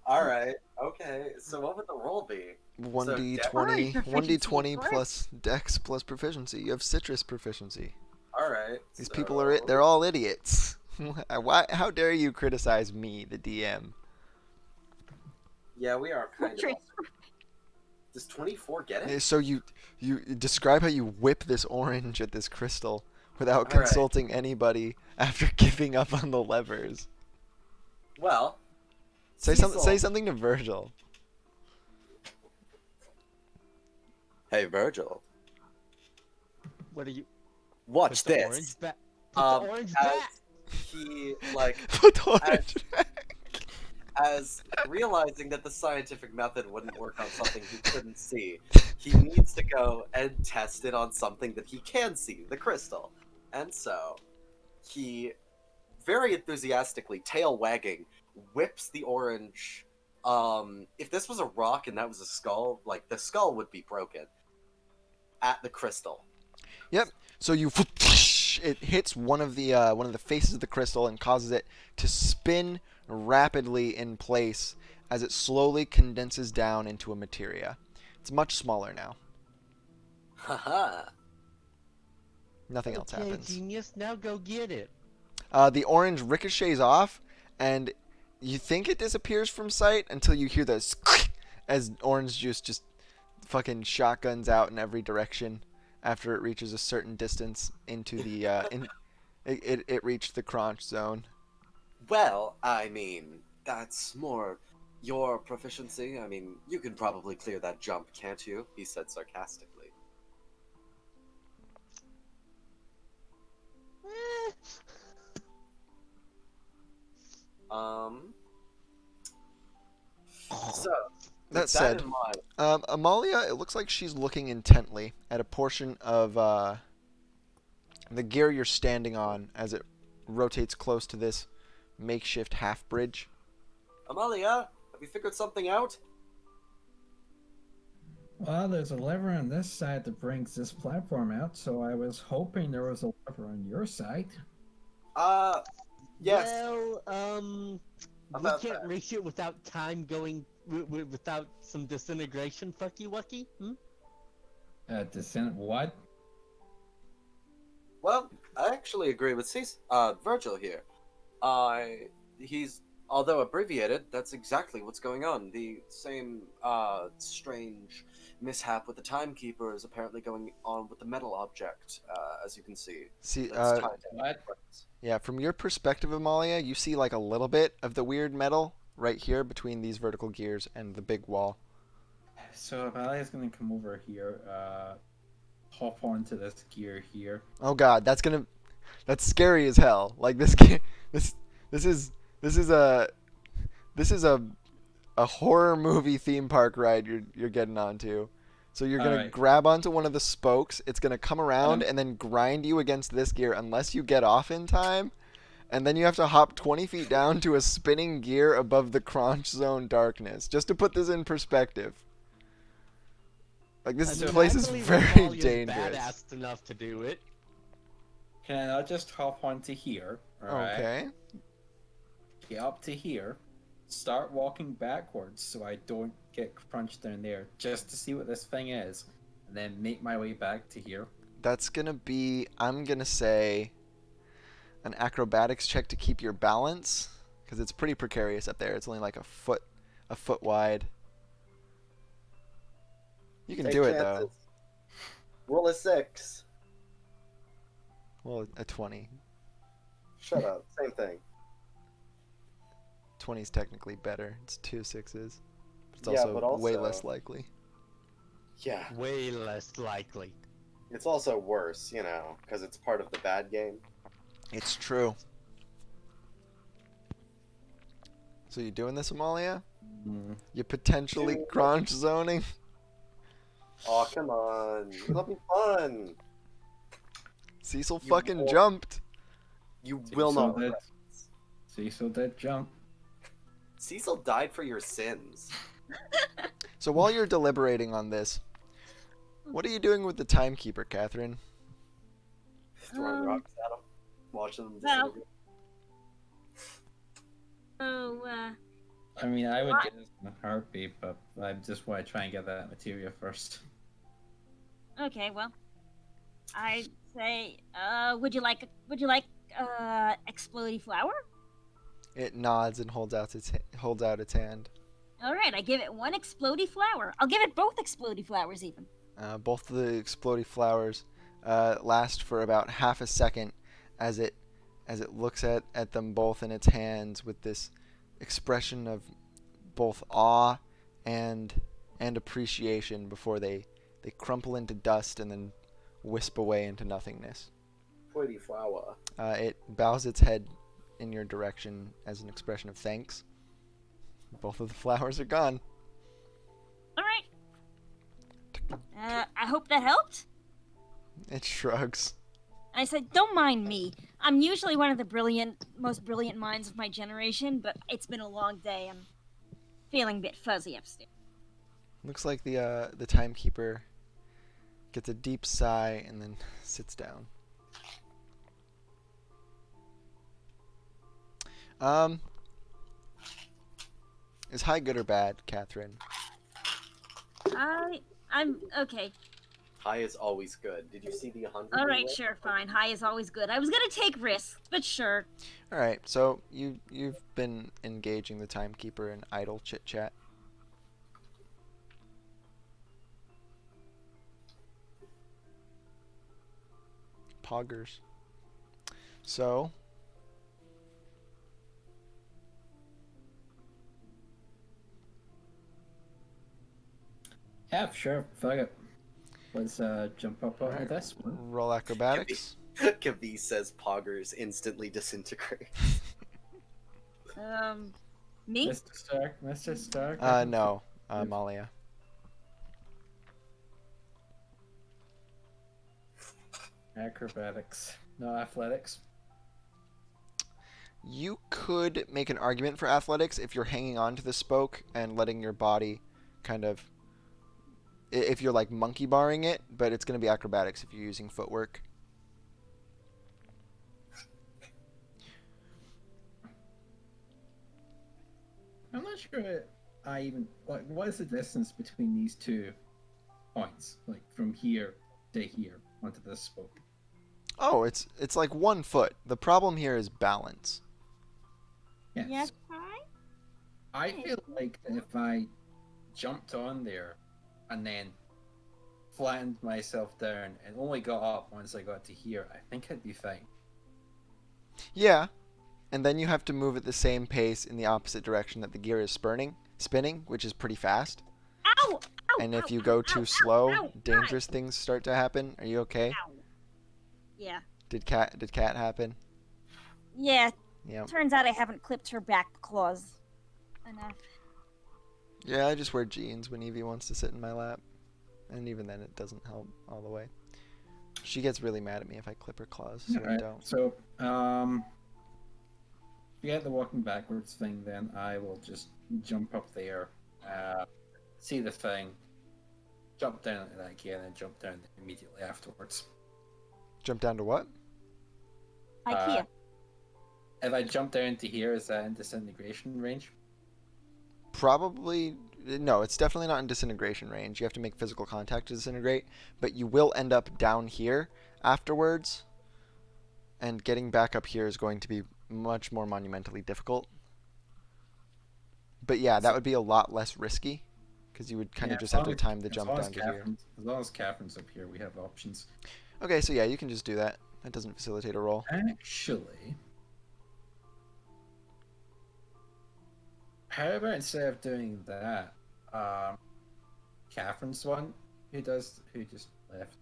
All right. Okay. So what would the roll be? 1d20, Alright, proficiency, 1d20 of course. plus dex plus proficiency. You have citrus proficiency. All All right. These people they're all idiots. Why? How dare you criticize me, the DM? Yeah, we are kind of. Trace. Does 24 get it? So you describe how you whip this orange at this crystal without All right. consulting anybody after giving up on the levers. Well, Say Cecil- something to Virgil. Hey, Virgil. What are you? Watch Put the this. orange back. Put the orange as back. he like Put the orange back. as realizing that the scientific method wouldn't work on something he couldn't see, he needs to go and test it on something that he can see, the crystal. And so he very enthusiastically, tail wagging, whips the orange. If this was a rock and that was a skull, like the skull would be broken at the crystal. Yep. So you it hits one of the faces of the crystal and causes it to spin rapidly in place as it slowly condenses down into a materia. It's much smaller now. Haha. Nothing else Okay, happens. genius. Now go get it. The orange ricochets off, and you think it disappears from sight until you hear this as orange juice just fucking shotguns out in every direction after it reaches a certain distance into the it reached the crunch zone. Well, I mean, that's more your proficiency. I mean, you can probably clear that jump, can't you? He said sarcastically. Eh. So, That with said, in mind, Amalia, it looks like she's looking intently at a portion of the gear you're standing on as it rotates close to this makeshift half bridge. Amalia, have you figured something out? Well, there's a lever on this side that brings this platform out, so I was hoping there was a lever on your side. Yes. Well, we About can't that. reach it without time going without some disintegration. Fucky wucky. What? Well, I actually agree with Virgil here. He's, although abbreviated, that's exactly what's going on. The same strange mishap with the timekeeper is apparently going on with the metal object, as you can see. See, That's tied to what? friends. yeah, from your perspective, Amalia, you see like a little bit of the weird metal right here between these vertical gears and the big wall. So Amalia's gonna come over here, hop onto this gear here. Oh God, that's scary as hell. Like this is a horror movie theme park ride you're getting onto. So you're gonna Alright. grab onto one of the spokes. It's gonna come around and then grind you against this gear unless you get off in time, and then you have to hop 20 feet down to a spinning gear above the crunch zone darkness. Just to put this in perspective, like this I mean, place I is believe very Amalia's dangerous. Badass enough to do it. Can I not just hop onto here? Alright. Okay. Get up to here. Start walking backwards so I don't get crunched down there, just to see what this thing is, and then make my way back to here. That's gonna be, I'm gonna say, an acrobatics check to keep your balance, because it's pretty precarious up there. It's only like a foot wide. You can Take do it chances. though. Roll a 6. Well, a 20. Shut up. Same thing. 20 is technically better. It's 2 6s. It's Yeah, also, but way also- less likely. Yeah. Way less likely. It's also worse, you know, because it's part of the bad game. It's true. So you doing this, Amalia? You potentially Dude. crunch zoning? Oh, come on. It'll be fun. Cecil You fucking will- jumped. You will not. Did, Cecil did jump. Cecil died for your sins. So while you're deliberating on this, what are you doing with the timekeeper, Catherine? Throwing rocks at him. Watching them well- disintegrate. Oh, I mean, I would What? get this in a heartbeat, but I just want to try and get that materia first. okay, well. I'd say, would you like explodey flower? It nods and holds out its hand. All right, I give it one explodey flower. I'll give it both explodey flowers even. Both of the explodey flowers last for about half a second as it looks at them both in its hands with this expression of both awe and appreciation before they crumple into dust and then wisp away into nothingness. For the flower. It bows its head in your direction as an expression of thanks. Both of the flowers are gone. All right. I hope that helped. It shrugs. I said, don't mind me. I'm usually one of the most brilliant minds of my generation, but it's been a long day. I'm feeling a bit fuzzy upstairs. Looks like the timekeeper gets a deep sigh and then sits down. Is high good or bad, Catherine? I'm okay. High is always good. Did you see the 100? All right, sure, fine. High is always good. I was gonna take risks, but sure. All right. So you've been engaging the timekeeper in idle chit chat. Poggers. So. Yeah, sure. Fuck it. Let's jump up on this one. Roll acrobatics. Kavi says poggers instantly disintegrate. Me? Mr. Stark. No, Malia. Acrobatics, no athletics. You could make an argument for athletics if you're hanging on to the spoke and letting your body kind of, if you're like monkey barring it, but it's going to be acrobatics if you're using footwork. I'm not sure I even, like, what is the distance between these 2 points? Like, from here to here onto this spoke? Oh, it's like 1 foot. The problem here is balance. Yes. I feel like that if I jumped on there and then flattened myself down and only got up once I got to here, I think I'd be fine. Yeah, and then you have to move at the same pace in the opposite direction that the gear is spinning, which is pretty fast. Ow! Ow! And if ow, you go ow, too ow, slow, ow, dangerous things start to happen. Are you okay? Ow. Yeah. Did cat happen? Yeah. Yeah. Turns out I haven't clipped her back claws enough. Yeah, I just wear jeans when Evie wants to sit in my lap. And even then it doesn't help all the way. She gets really mad at me if I clip her claws, so I don't. So, forget the walking backwards thing then. I will just jump up there, see the thing, jump down to that again, and jump down immediately afterwards. Jump down to what? IKEA. If I jump down to here, is that in disintegration range? Probably. No, it's definitely not in disintegration range. You have to make physical contact to disintegrate, but you will end up down here afterwards, and getting back up here is going to be much more monumentally difficult. But yeah, that would be a lot less risky, because you would kind of just have to time the jump down to here. As long as Catherine's up here, we have options. Okay, so yeah, you can just do that. That doesn't facilitate a roll. Actually, how about instead of doing that, Catherine's one who just left.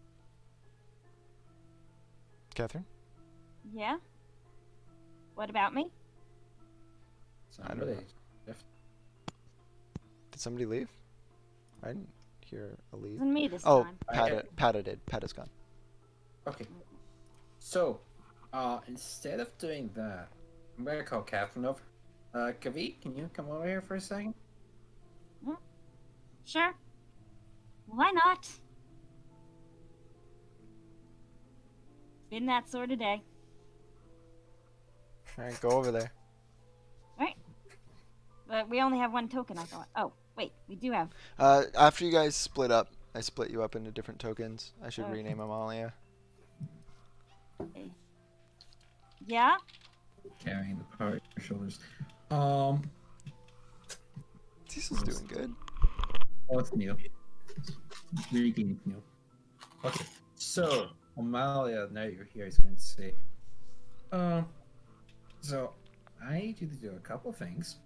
Catherine? Yeah? What about me? Somebody know. left. Did somebody leave? I didn't hear a It leave. wasn't me this Oh, time. Pata did. Pata's gone. Okay. So, instead of doing that, I'm gonna call Catherine over. Kavi, can you come over here for a second? Sure. Why not? Been that sort of day. Alright, go over there. Right. But we only have 1 token, I thought. Oh, wait, we do have. After you guys split up, I split you up into different tokens. I should Okay. rename Amalia. Yeah? Carrying the part on your shoulders. Cecil's doing good. Oh, it's new. Regain new. Okay, so Amalia, now you're here, is going to say, um, so I need you to do a couple things.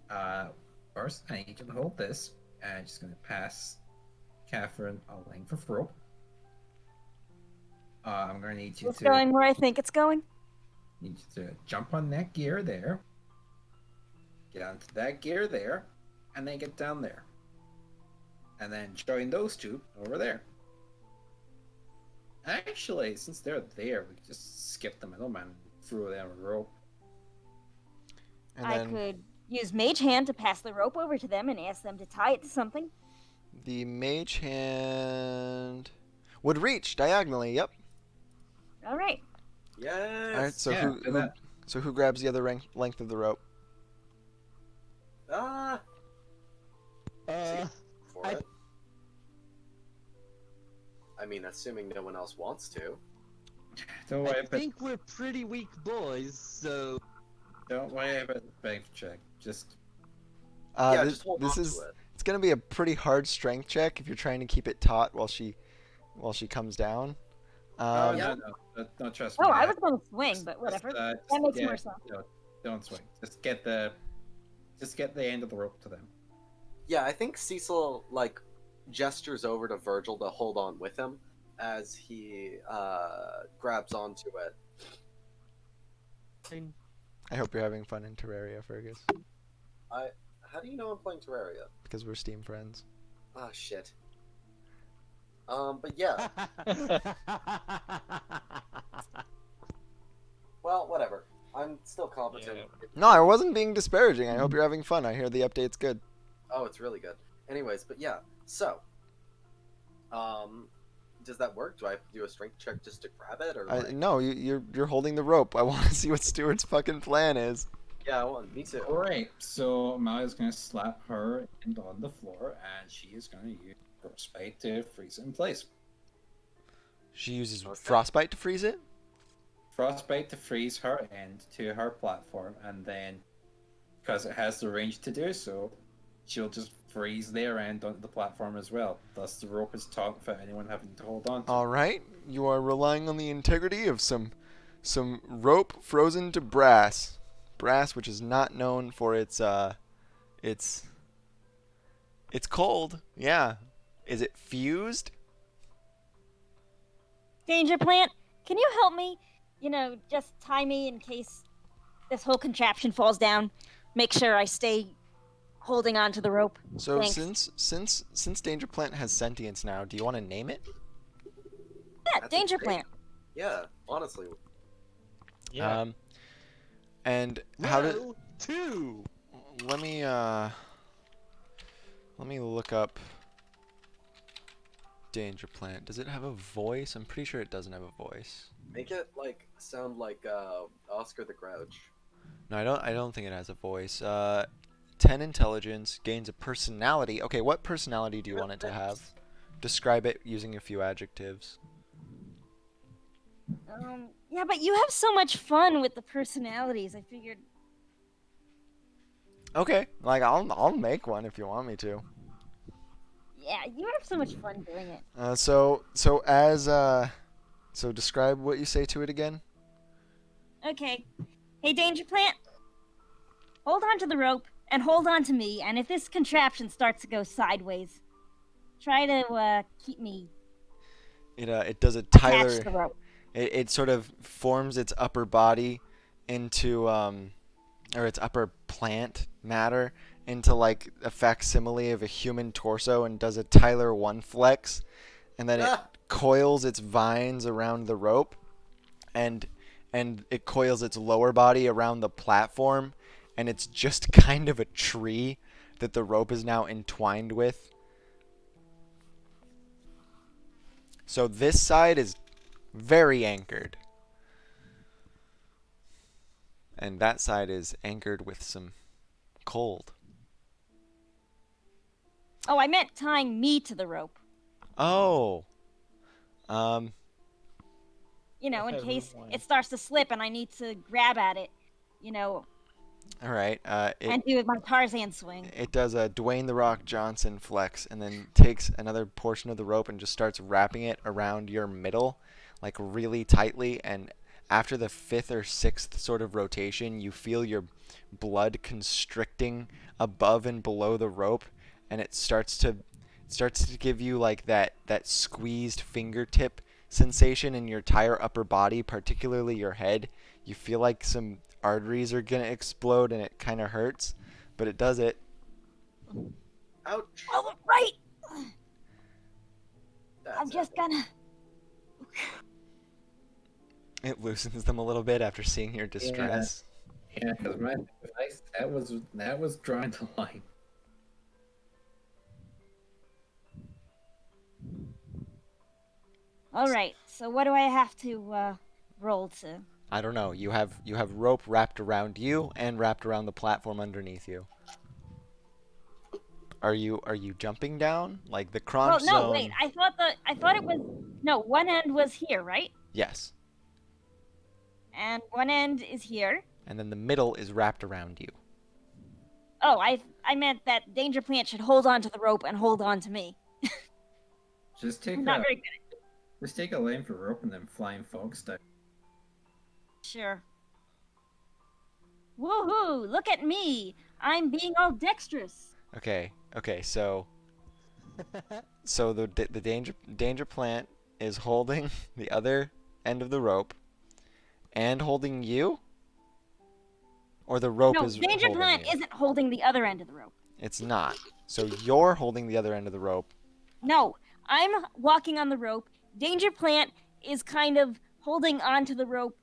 First, I need you to hold this. I'm just going to pass Catherine a length of rope. I'm going to need you It's to going where I think it's going. jump on that gear there, get onto that gear there, and then get down there. And then join those two over there. Actually, since they're there, we can just skip the middleman and throw them a rope. And I then could use Mage Hand to pass the rope over to them and ask them to tie it to something. the mage hand would reach diagonally. Yep. All right. Yes. All right. So Yeah, who grabs the other length of the rope? Ah. For I- it. I mean, assuming no one else wants to. Don't worry I about think we're pretty weak boys, so the strength check. Just Yeah, This, just hold this on is to it. it's gonna be a pretty hard strength check if you're trying to keep it taut while she comes down. Yeah. no, trust me. Oh, I was going to swing, but Just, whatever. just That makes get- more sense. No, don't swing. Just get the end of the rope to them. Yeah, I think Cecil like gestures over to Virgil to hold on with him as he grabs onto it. I hope you're having fun in Terraria, Fergus, How do you know I'm playing Terraria? because we're Steam friends. Ah, shit. But yeah, well, whatever. I'm still competent. No, I wasn't being disparaging. I hope you're having fun. I hear the update's good. Oh, it's really good. Anyways, but yeah, so, does that work? Do I have to do a strength check just to grab it, or like... No, you're holding the rope. I want to see what Stuart's fucking plan is. Yeah, well, me too. Alright, so Amalia's going to slap her hand on the floor, and she is going to use Frostbite to freeze it in place. She uses Okay. frostbite to freeze it. Frostbite to freeze her end to her platform, and then, because it has the range to do so, she'll just freeze their end onto the platform as well. Thus, the rope is taut without anyone having to hold on to it. All right, you are relying on the integrity of some rope frozen to brass. Brass, which is not known for its cold. Yeah. Is it fused? Danger Plant, can you help me? You know, just tie me in case this whole contraption falls down. Make sure I stay holding on to the rope. So Thanks. since Danger Plant has sentience now, do you want to name it? Yeah, That's a Danger great- Plant. Yeah, honestly. Yeah. And how did? No, two. Let me look up Danger Plant. Does it have a voice? I'm pretty sure it doesn't have a voice. Make it like sound like Oscar the Grouch. No, I don't think it has a voice. 10 intelligence, gains a personality. Okay, what personality do you want it to have? Describe it using a few adjectives. Yeah, but you have so much fun with the personalities. I figured. Okay, like I'll make one if you want me to. Yeah, you have so much fun doing it. So describe what you say to it again. Okay. Hey, Danger Plant. Hold on to the rope and hold on to me. And if this contraption starts to go sideways, try to keep me It does a attached Tyler. to the rope. It sort of forms its upper body into or its upper plant matter into like a facsimile of a human torso and does a Tyler 1 flex, and then it coils its vines around the rope, and it coils its lower body around the platform, and it's just kind of a tree that the rope is now entwined with. So this side is very anchored. And that side is anchored with some cold. Oh, I meant tying me to the rope. Oh. You know, in case Everyone. it starts to slip and I need to grab at it. You know, All right. and do my Tarzan swing. It does a Dwayne the Rock Johnson flex and then takes another portion of the rope and just starts wrapping it around your middle, like really tightly. And after the fifth or sixth sort of rotation, you feel your blood constricting above and below the rope, and it starts to give you like that squeezed fingertip sensation in your entire upper body, particularly your head. You feel like some arteries are gonna explode, and it kind of hurts, but it does it. Ouch. Oh, right. That's I'm just gonna. It loosens them a little bit after seeing your distress. Yeah, because my device, that was drawing the line. All right. So what do I have to roll to? I don't know. You have rope wrapped around you and wrapped around the platform underneath you. Are you jumping down like the crunch Well, no, zone? wait. I thought it was no. One end was here, right? Yes. And one end is here. And then the middle is wrapped around you. Oh, I meant that Danger Plant should hold on to the rope and hold on to me. Just take Not a very good. just take a lane for rope and then flying fog style. Sure. Woohoo! Look at me! I'm being all dexterous. Okay. So the danger plant is holding the other end of the rope and holding you, or the rope No, is Danger holding Plant you? isn't holding the other end of the rope. It's not. So you're holding the other end of the rope. No, I'm walking on the rope. Danger Plant is kind of holding onto the rope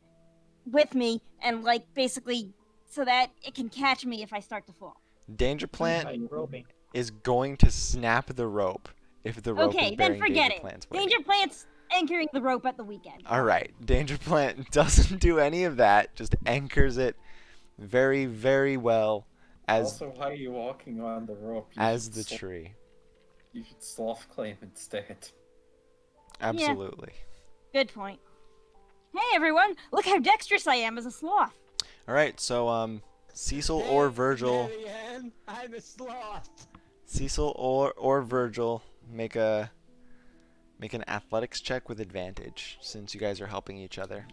with me and like basically so that it can catch me if I start to fall. Danger plant Like roping. is going to snap the rope if the rope is Okay, then bearing forget Danger it. Plant's weight. Danger Plant's anchoring the rope at the weekend. All right. Danger plant doesn't do any of that. Just anchors it very, very well as Also, why are you walking on the rope? as the tree. You should sloth climb instead. Absolutely. Good point. Hey everyone, look how dexterous I am as a sloth. All right. So Cecil or Virgil, Marianne, I'm a sloth. Cecil or Virgil, make an athletics check with advantage since you guys are helping each other.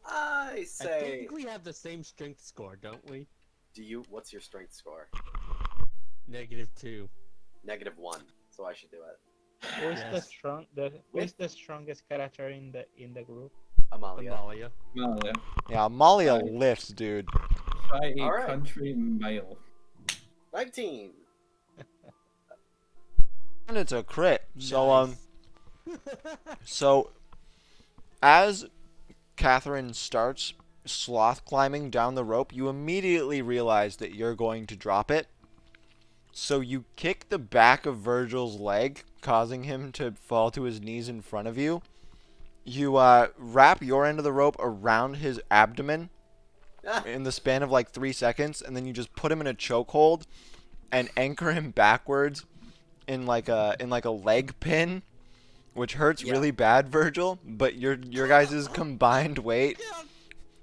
I I say. think we have the same strength score, don't we? Do you? What's your strength score? -2. -1. So I should do it. Who's Yes. who's the strongest character in the group? Amalia. Amalia. Malia, Yeah, Amalia Right. lifts, dude. by a Alright. country mile. 19. And it's a crit. So Nice. So as Catherine starts sloth climbing down the rope, you immediately realize that you're going to drop it. So you kick the back of Virgil's leg, causing him to fall to his knees in front of you. You wrap your end of the rope around his abdomen in the span of like 3 seconds, and then you just put him in a chokehold and anchor him backwards in like a leg pin, which hurts Yeah. really bad, Virgil. But your guys' combined weight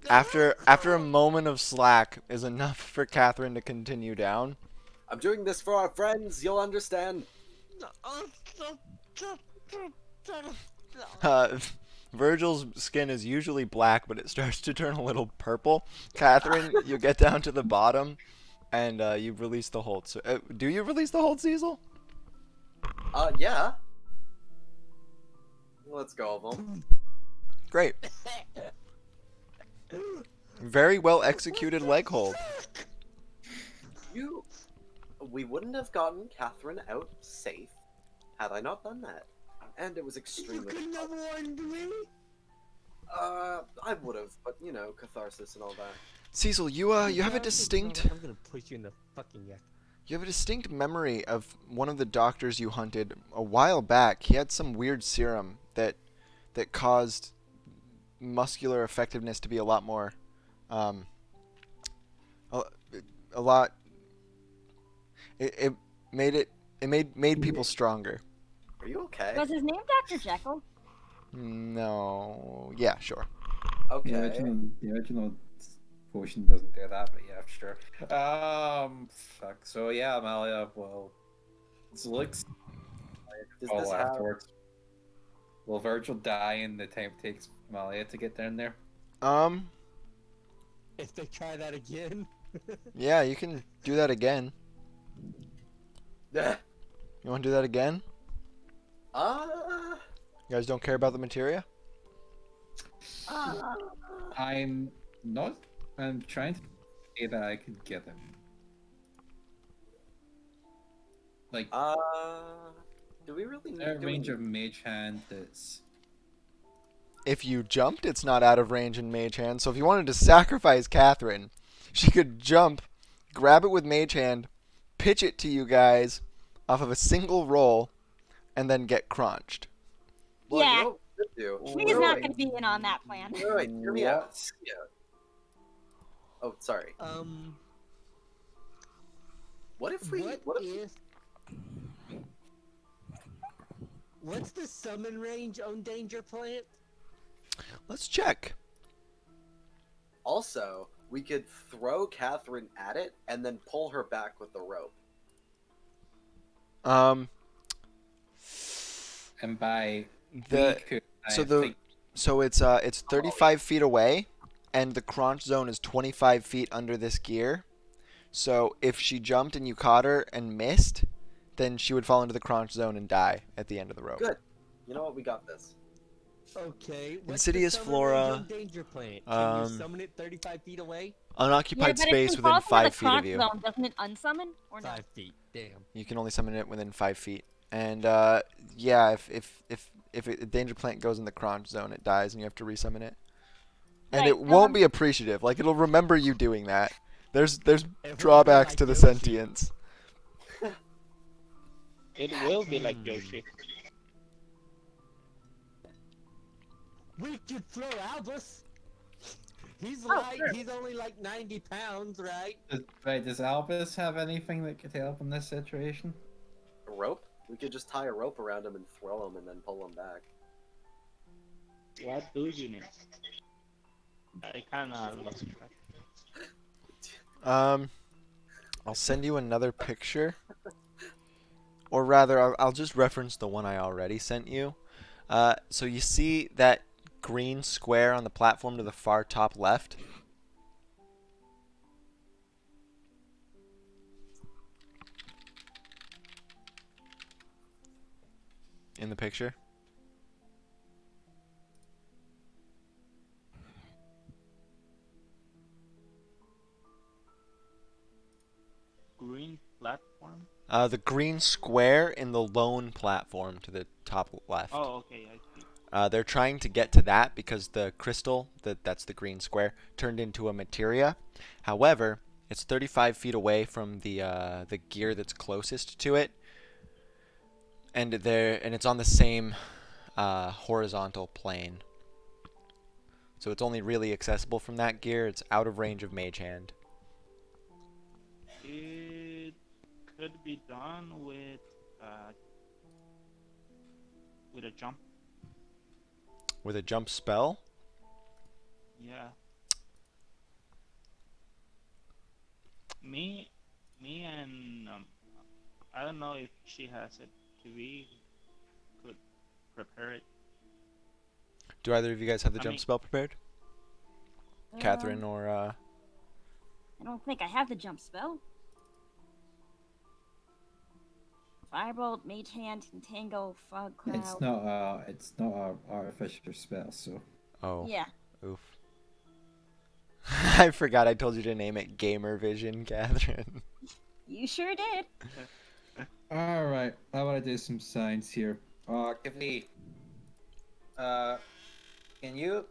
after a moment of slack is enough for Catherine to continue down. I'm doing this for our friends. You'll understand. Virgil's skin is usually black, but it starts to turn a little purple. Catherine, you get down to the bottom, and you release the hold. So, do you release the hold, Cecil? Yeah. Let's go of them. Great. Very well executed leg hold. We wouldn't have gotten Catherine out safe had I not done that. And it was You extremely couldn't have warned me. I would have, but you know, catharsis and all that. Cecil, you have a distinct I'm gonna push you in the fucking yak. you have a distinct memory of one of the doctors you hunted a while back. He had some weird serum that caused muscular effectiveness to be a lot more a lot it made people stronger. Are you okay? Was his name Dr. Jekyll? No. Yeah, sure. Okay. The original potion doesn't do that, but yeah, sure. Fuck. So yeah, Amalia. Well, it looks Does all this have? afterwards. Will Virgil die in the time it takes Amalia to get down there? If they try that again. Yeah, you can do that again. uh, You want to do that again? uh, You guys don't care about the materia? I'm not. I'm trying to say that I could get him. Like, do we really need? their Do we range need- of Mage Hand is. If you jumped, it's not out of range in Mage Hand. So if you wanted to sacrifice Catherine, she could jump, grab it with Mage Hand, pitch it to you guys off of a single roll, and then get crunched. Well, Yeah. You know what we could do? He's Wait, not wait, going to be in on that plan. wait, hear me out. What? Yeah. Oh, sorry. What if we? What if? What's the summon range on Danger Plant? Let's check. Also, we could throw Catherine at it and then pull her back with the rope. And by The we could, so I the think so it's 35 feet away, and the crunch zone is 25 feet under this gear. So if she jumped and you caught her and missed, then she would fall into the crunch zone and die at the end of the rope. Good. You know what? We got this. Okay. What's Insidious the summon Flora, range on Danger Plant? Can you um, summon it 35 feet away? Unoccupied but space if it within falls into 5 the feet of crunch you. zone, doesn't it unsummon or no? 5 feet. Damn. You can only summon it within 5 feet. And yeah, if a danger plant goes in the crunch zone, it dies, and you have to resummon it. And Right, it won't be appreciative. Like, it'll remember you doing that. There's It will drawbacks be to the like Yoshi. sentience. It will be like Yoshi. We could throw Albus. He's Oh, light. sure. He's only like 90 pounds, right? does Albus have anything that could help in this situation? A rope? We could just tie a rope around him and throw him and then pull him back. What do you need? I kind of lost track. I'll send you another picture. Or rather, I'll just reference the one I already sent you. So you see that green square on the platform to the far top left? In the picture? Green platform? The green square in the lone platform to the top left. Oh, okay, I see. They're trying to get to that because the crystal, that's the green square, turned into a materia. However, it's 35 feet away from the gear that's closest to it, and it's on the same horizontal plane. So it's only really accessible from that gear. It's out of range of Mage Hand. It could be done with a jump. With a jump spell? Yeah. Me and I don't know if she has it. We could prepare it. Do either of you guys have the I jump mean- spell prepared? Catherine or I don't think I have the jump spell. Firebolt, Mage Hand, Contango, Fog Cloud. It's not a artificial spell, so oh. Yeah. Oof. I forgot I told you to name it Gamer Vision, Catherine. You sure did. alright, I wanna do some science here. Give me can you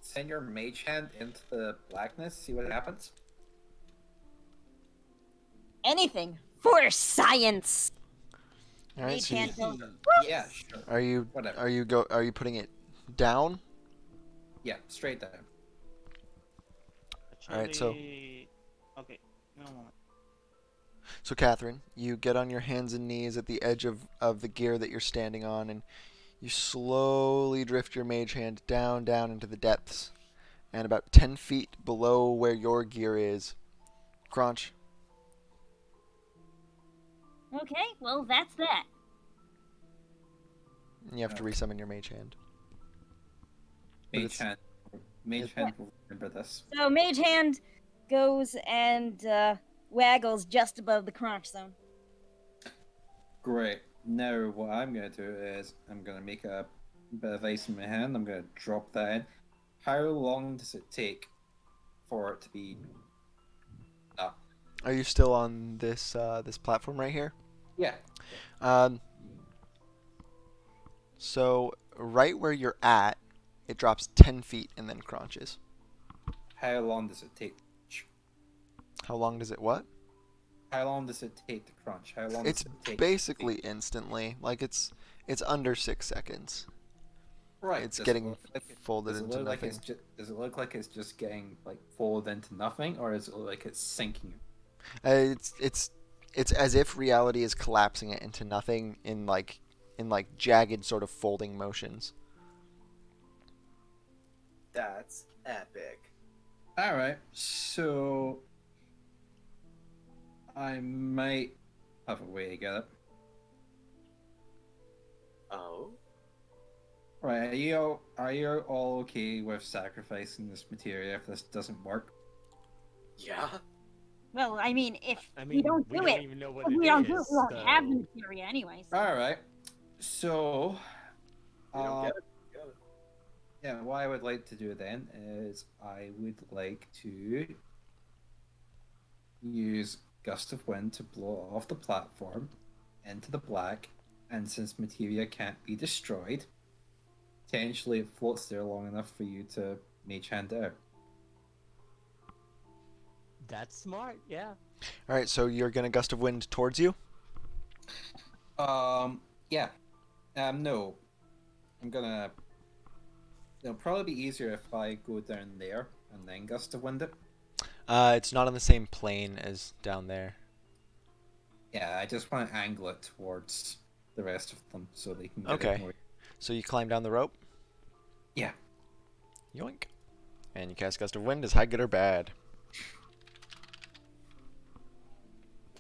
send your mage hand into the blackness, see what happens? Anything for science. Alright, Mage so Hand goes, Yeah, sure. are you Whatever. are you putting it down? Yeah, straight down. Alright, so- Okay, no moment. So Catherine, you get on your hands and knees at the edge of the gear that you're standing on, and You slowly drift your mage hand down into the depths, and about 10 feet below where your gear is, Crunch. Okay, well, that's that. You have to resummon your mage hand. But Mage it's- hand. Mage hand will remember this. So Mage Hand goes and waggles just above the crunch zone. Great. Now what I'm gonna do is I'm gonna make a bit of ice in my hand. I'm gonna drop that in. How long does it take for it to be? Are you still on this this platform right here? Yeah. So right where you're at, it drops 10 feet and then crunches. How long does it take? How long does it what? How long does it take to crunch? How long It's does it take? basically instantly. Like it's under 6 seconds. Right. It's does it getting look like folded does it into look like nothing. does it look like it's just getting like folded into nothing, or does it look like it's sinking? It's as if reality is collapsing it into nothing in like jagged sort of folding motions. That's epic. All right. So I might have a way to get it. Oh? Right, are you all okay with sacrificing this materia if this doesn't work? Yeah? Well, I mean, if I we mean, don't we do don't it, even know what if it we don't do it, is, we won't have the so- materia anyways. All right. So, We don't get it. Go. yeah, what I would like to do then is I would like to use Gust of Wind to blow off the platform into the black, and since materia can't be destroyed, potentially it floats there long enough for you to mage hand out. That's smart, yeah. All right, so you're gonna gust of wind towards you. Yeah. No. I'm gonna. It'll probably be easier if I go down there and then gust of wind it. It's not on the same plane as down there. Yeah, I just want to angle it towards the rest of them so they can get Okay. it more. So you climb down the rope. Yeah. Yoink. And you cast gust of wind. Is high good or bad?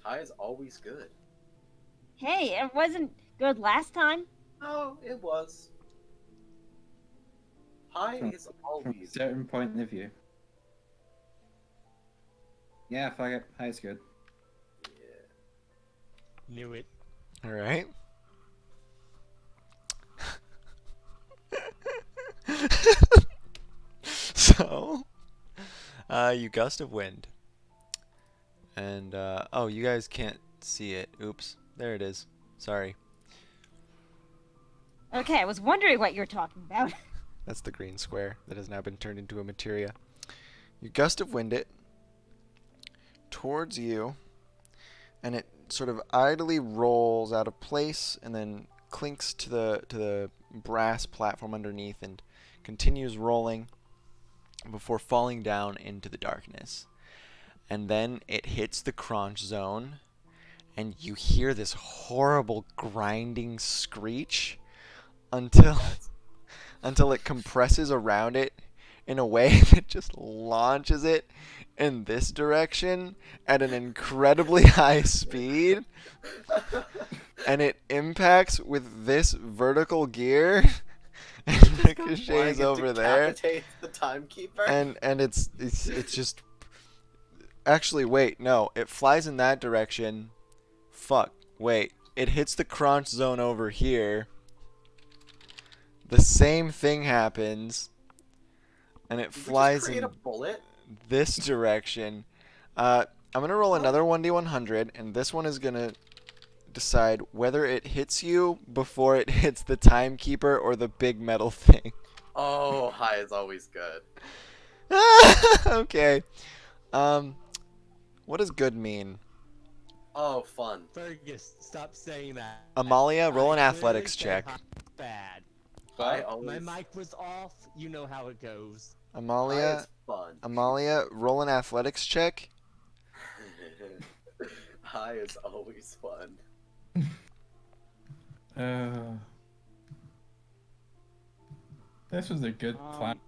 High is always good. Hey, it wasn't good last time. No, it was. High From- is From a always certain point of view. Yeah, fuck it. High's good. Yeah. Knew it. All right. So, you gust of wind. And, oh, you guys can't see it. Oops. There it is. Sorry. Okay, I was wondering what you were talking about. That's the green square that has now been turned into a materia. You gust of wind it towards you, and it sort of idly rolls out of place and then clinks to the brass platform underneath and continues rolling before falling down into the darkness. And then it hits the crunch zone, and you hear this horrible grinding screech until it compresses around it in a way that just launches it in this direction at an incredibly high speed, and it impacts with this vertical gear and ricochets over there, Decapitates the timekeeper. and it's just actually wait, no, it flies in that direction. Fuck, wait, it hits the crunch zone over here. The same thing happens, and it Did we just flies create in a bullet? this direction. I'm gonna roll another 1d100, and this one is gonna decide whether it hits you before it hits the timekeeper or the big metal thing. Oh, high is always good. Okay. What does good mean? Oh, fun. Fergus, stop saying that. Amalia, roll an I athletics clearly said check. high is bad. High My always. mic was off. You know how it goes. High Amalia, is fun. roll an athletics check. High is always fun. This was a good plan.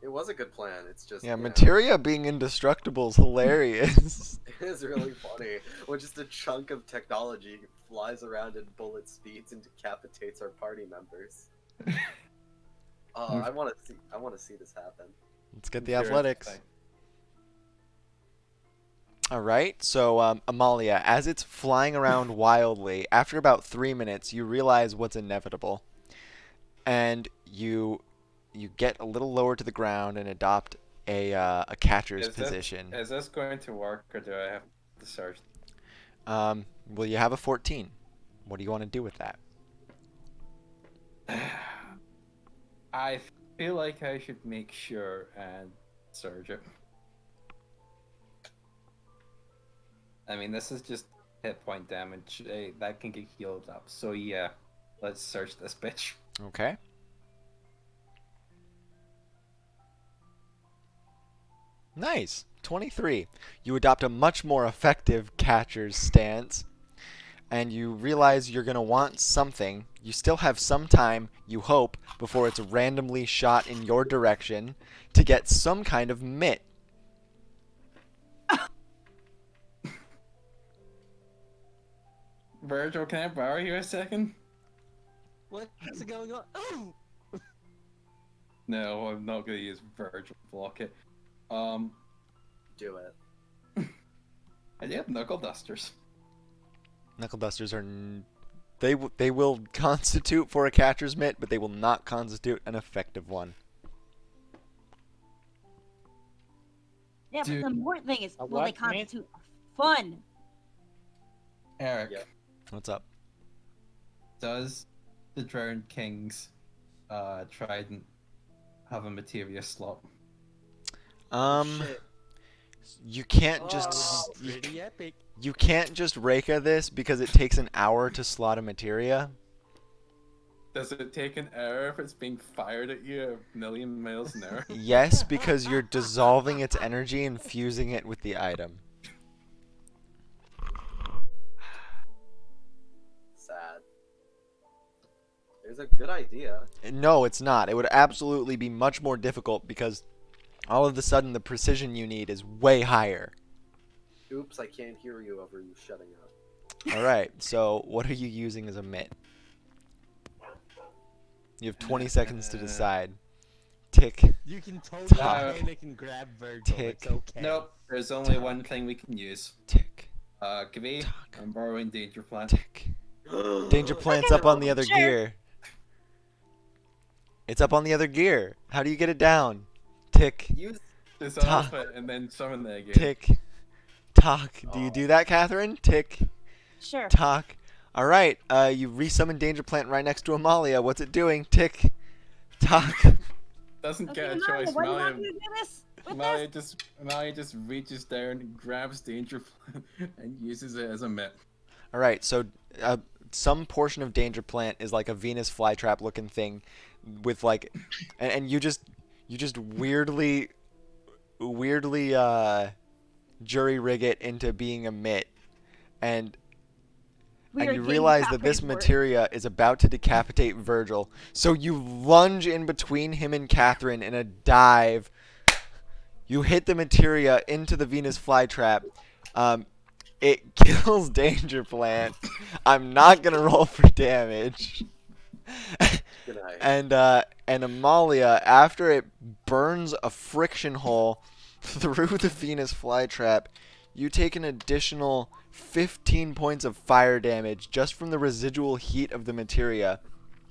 It was a good plan. It's just Yeah, you know, materia being indestructible is hilarious. it is really funny when just a chunk of technology flies around at bullet speeds and decapitates our party members. I want to see this happen. Let's get the Sure, it's athletics. fine. All right, so Amalia, as it's flying around wildly, after about 3 minutes, you realize what's inevitable, and you get a little lower to the ground and adopt a catcher's position. Is this going to work, or do I have to search? Well, you have a 14. What do you want to do with that? I feel like I should make sure and surge it. I mean, this is just hit point damage. That can get healed up. So yeah, let's search this bitch. Okay. Nice. 23. You adopt a much more effective catcher's stance, and you realize you're going to want something. You still have some time, you hope, before it's randomly shot in your direction to get some kind of mitt. Virgil, can I borrow you a second? What's going on? Oh! No, I'm not gonna use Virgil to block it. Do it. I do have knuckle dusters. Knuckle dusters are they will constitute for a catcher's mitt, but they will not constitute an effective one. Yeah, but Dude. the important thing is, A will they what, mate? constitute fun? Eric, Yeah. What's up? does the Drowned King's trident have a materia slot? Shit. You can't Oh. just Pretty epic. you can't just Reika this because it takes an hour to slot a materia. Does it take an hour if it's being fired at you a million miles an hour? Yes, because you're dissolving its energy and fusing it with the item. Sad. There's a good idea. No, it's not. It would absolutely be much more difficult because all of a sudden the precision you need is way higher. Oops, I can't hear you over you shutting up. All right, so what are you using as a mitt? You have 20 seconds to decide. Tick. You can totally Talk. panic and grab Virgil. Tick. It's okay. Nope, there's only Talk. one thing we can use. Tick. Kavi, Talk. I'm borrowing Danger Plant. Tick. Danger plant's up on the other Sure. gear. It's up on the other gear. How do you get it down? Tick. Use Dissolve Talk. it and then summon it again. Tick. Talk. Do you do that, Catherine? Tick. Sure. Talk. All right. You resummon Danger Plant right next to Amalia. What's it doing? Tick. Talk. Doesn't Okay, get a Amalia, choice. what do you want me to do this? With this? Amalia just reaches down, grabs Danger Plant, and uses it as a mitt. All right. So some portion of Danger Plant is like a Venus flytrap looking thing, with like, and you just weirdly jury rig it into being a mitt, and We are you getting realize that top this paid for it. materia is about to decapitate Virgil. So you lunge in between him and Catherine in a dive. You hit the materia into the Venus flytrap. It kills Danger Plant. I'm not gonna roll for damage. good night. And Amalia, after it burns a friction hole through the Venus flytrap, you take an additional 15 points of fire damage just from the residual heat of the materia.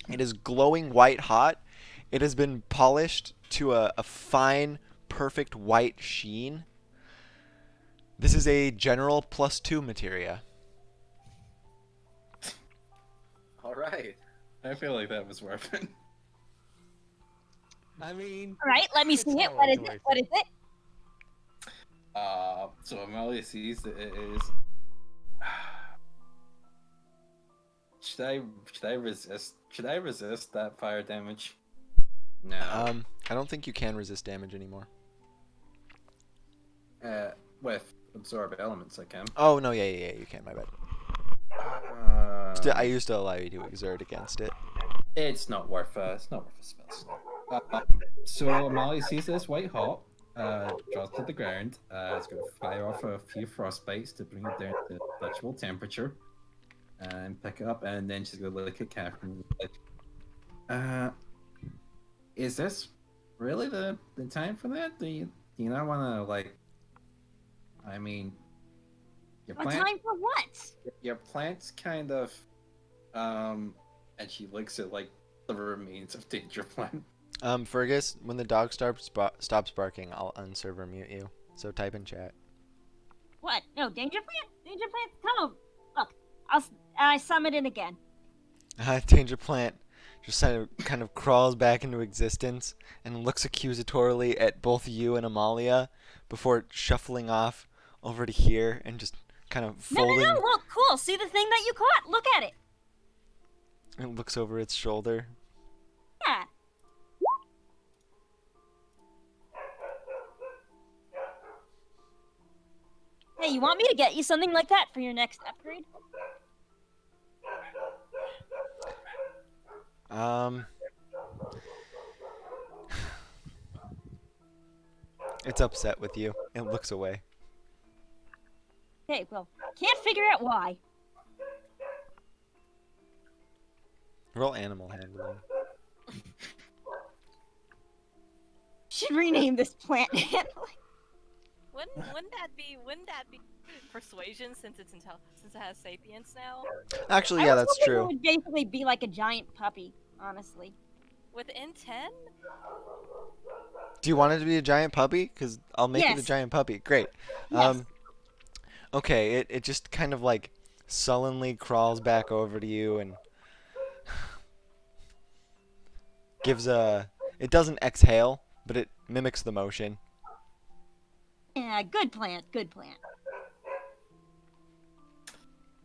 It is glowing white hot. It has been polished to a fine, perfect white sheen. This is a general +2 materia. All right. I feel like that was worth it. I mean, All right, let me It's see it. always What is worth it? What it. is it? So Amalia sees that it is. Should I resist? Should I resist that fire damage? No. I don't think you can resist damage anymore. With absorb elements, I can. Oh no, yeah, you can. My bad. Uh, I used to allow you to exert against it. It's not worth a spell slot. So Amalia sees this white hot, drops to the ground. It's going to fire off a few frostbites to bring it down to touchable temperature, and pick it up. And then she's going to look at Catherine and be like, is this really the time for that? Do you not want to like? I mean, your A plant time for what? your plant's kind of and she looks at like the remains of Danger Plant. Fergus, when the dog stops barking, I'll unserver mute you. So type in chat. What? No, Danger Plant? Danger Plant, come over. Look, I summon it again. Danger Plant just kind of crawls back into existence and looks accusatorily at both you and Amalia before shuffling off over to here and just kind of folding. No, look, cool. See the thing that you caught? Look at it. It looks over its shoulder. Yeah. Hey, you want me to get you something like that for your next upgrade? It's upset with you. It looks away. Okay, well, can't figure out why. Roll animal handling. Should rename this plant. Wouldn't that be persuasion since it has sapience now? Actually, yeah, that's It true. would basically be like a giant puppy, honestly. Within 10? Do you want it to be a giant puppy? Because I'll make it a Yes. giant puppy. Great. Yes. Okay, it just kind of like sullenly crawls back over to you and gives a... It doesn't exhale, but it mimics the motion. Yeah, good plant, good plant.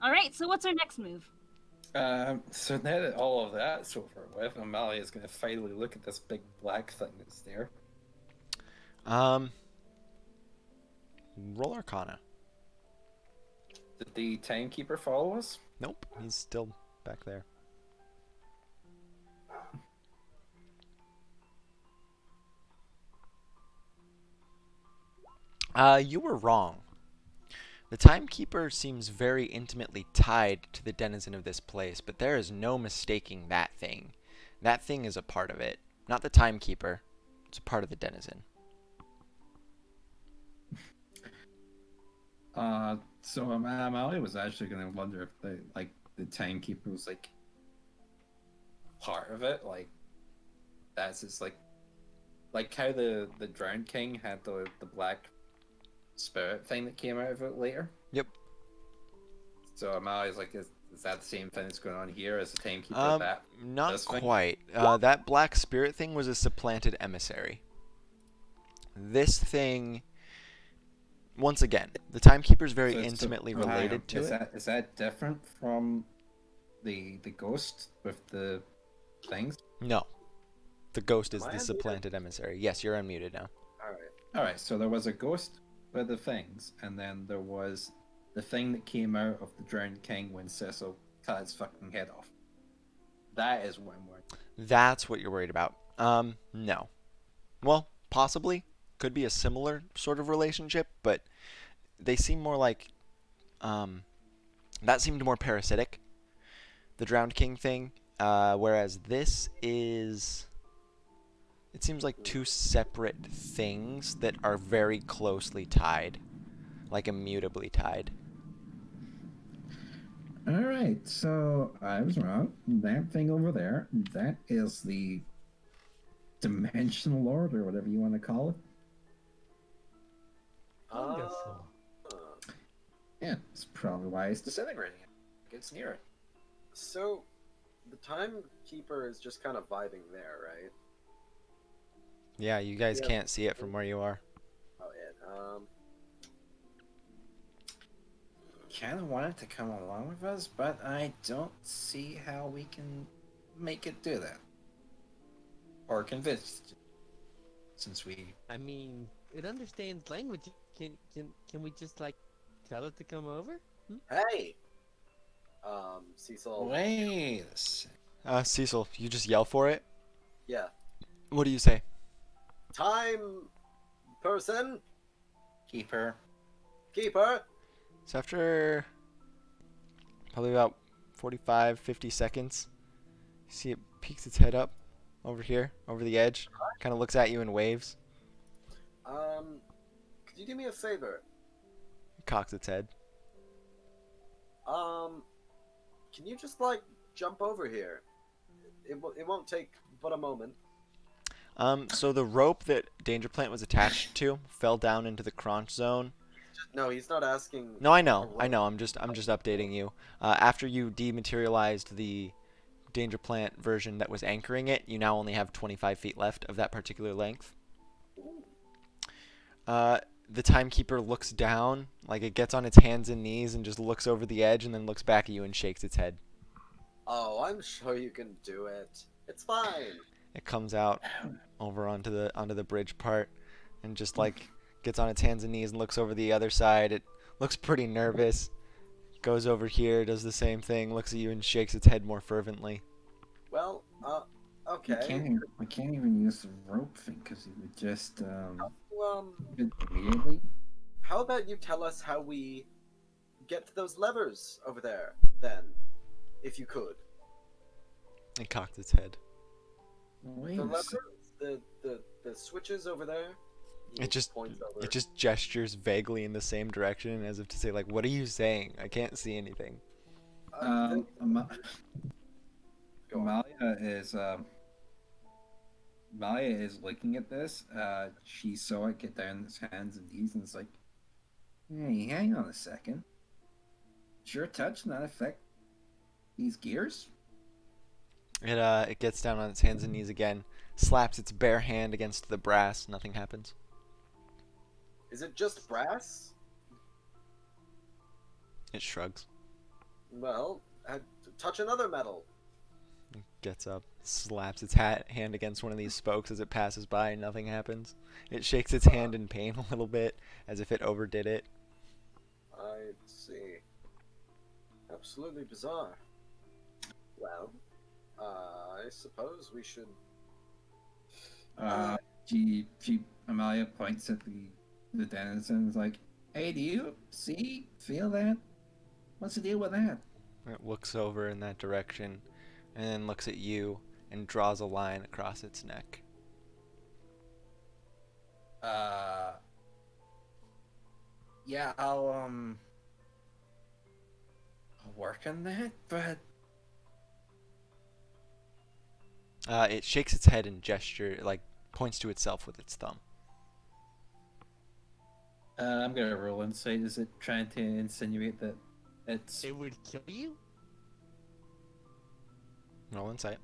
Alright, so what's our next move? So now that all of that's over with, Amalia is going to finally look at this big black thing that's there. Roll Arcana. Did the timekeeper follow us? Nope, he's still back there. You were wrong. The timekeeper seems very intimately tied to the denizen of this place, but there is no mistaking that thing. That thing is a part of it. Not the timekeeper. It's a part of the denizen. So Amalia was actually going to wonder if the timekeeper was like part of it, like that's just like how the drowned king had the black spirit thing that came out of it later. Yep. So Amalia's like, is that the same thing that's going on here as the timekeeper? Not quite. That black spirit thing was a supplanted emissary. This thing, once again, the timekeeper is very intimately related to it. Is that different from the ghost with the things? No. The ghost is the supplanted emissary. Yes, you're unmuted now. Alright, so there was a ghost with the things, and then there was the thing that came out of the drowned king when Cecil cut his fucking head off. That is what I'm worried about. That's what you're worried about. No. Well, possibly. Could be a similar sort of relationship, but they seem more like, that seemed more parasitic, the drowned king thing, whereas this is... It seems like two separate things that are very closely tied. Like immutably tied. Alright, so I was wrong. That thing over there, that is the dimensional lord, or whatever you want to call it. I guess so. Yeah, it's probably why it's disintegrating. It gets near it. So, the timekeeper is just kind of vibing there, right? Yeah, you guys can't see it from where you are. Oh, yeah. Kind of want it to come along with us, but I don't see how we can make it do that. Or convince it, since we... I mean, it understands language. Can we just like tell it to come over? Hey! Cecil. Wait a second. Cecil, you just yell for it. Yeah. What do you say? Time person, Keeper. keeper. So after probably about 45, 50 seconds, you see it peeks its head up over here, over the edge, kind of looks at you and waves. Could you do me a favor? It cocks its head. Can you just like jump over here? It won't take but a moment. So the rope that Danger Plant was attached to fell down into the crunch zone. No, he's not asking. No, I a know. rope. I know. I'm just updating you. After you dematerialized the Danger Plant version that was anchoring it, you now only have 25 feet left of that particular length. The timekeeper looks down, like it gets on its hands and knees and just looks over the edge and then looks back at you and shakes its head. Oh, I'm sure you can do it. It's fine. It comes out over onto the bridge part and just like gets on its hands and knees and looks over the other side. It looks pretty nervous. Goes over here, does the same thing, looks at you and shakes its head more fervently. Well, okay. We can't even use the rope thing because it would just Um, do it immediately. how about you tell us how we get to those levers over there, then, if you could. It cocked its head. Wait The a levers, second. the switches over there. He It just points over. it just gestures vaguely in the same direction as if to say like, "What are you saying? I can't see anything." Um, Ama- Go on. Amalia is looking at this. She saw it get down its hands and knees, and it's like, "Hey, hang on a second. Does your touch not affect these gears?" It gets down on its hands and knees again, slaps its bare hand against the brass. Nothing happens. Is it just brass? It shrugs. Well, touch another metal. It gets up, slaps its hand against one of these spokes as it passes by, and nothing happens. It shakes its hand in pain a little bit, as if it overdid it. I see. Absolutely bizarre. Well, I suppose we should. Amalia points at the denizens like, "Hey, do you feel that? What's the deal with that?" It looks over in that direction, and then looks at you and draws a line across its neck. Yeah, I'll work on that, but It shakes its head and gesture, like points to itself with its thumb. I'm gonna roll insight. Is it trying to insinuate that it's? It would kill you? Roll insight.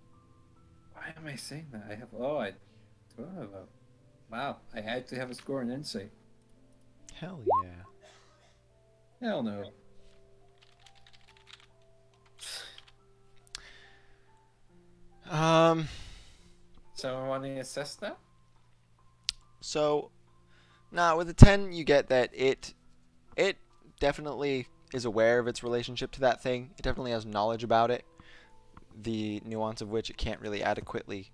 Why am I saying that? I have. Oh, I don't have a. Wow, I actually have a score in insight. Hell yeah. Hell no. Someone want to assess that? So, with a 10, you get that it definitely is aware of its relationship to that thing. It definitely has knowledge about it, the nuance of which it can't really adequately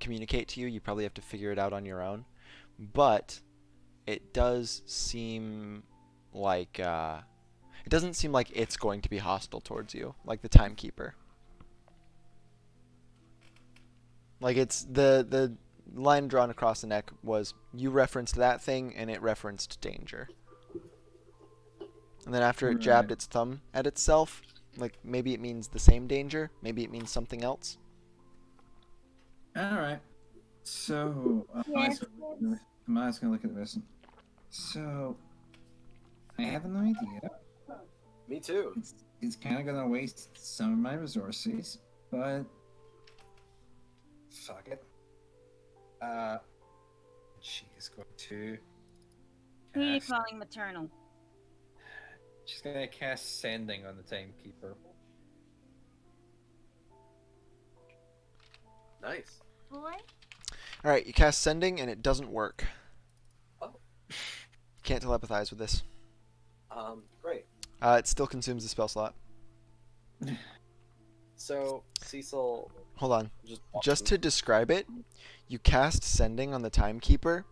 communicate to you. You probably have to figure it out on your own. But it does seem like it doesn't seem like it's going to be hostile towards you, like the timekeeper. Like it's the line drawn across the neck was you referenced that thing and it referenced danger. And then after it jabbed its thumb at itself, like maybe it means the same danger, maybe it means something else. All right. So Yes. Amaya's gonna look at this. So I have an idea. Me too. It's kind of gonna waste some of my resources, but fuck it. She is going to. Who are you cast- calling maternal? She's gonna cast Sending on the Timekeeper. Nice. Boy? Alright, you cast sending and it doesn't work. Oh. Can't telepathize with this. Great. It still consumes the spell slot. So Cecil Hold on. just Just to describe it, you cast Sending on the Timekeeper,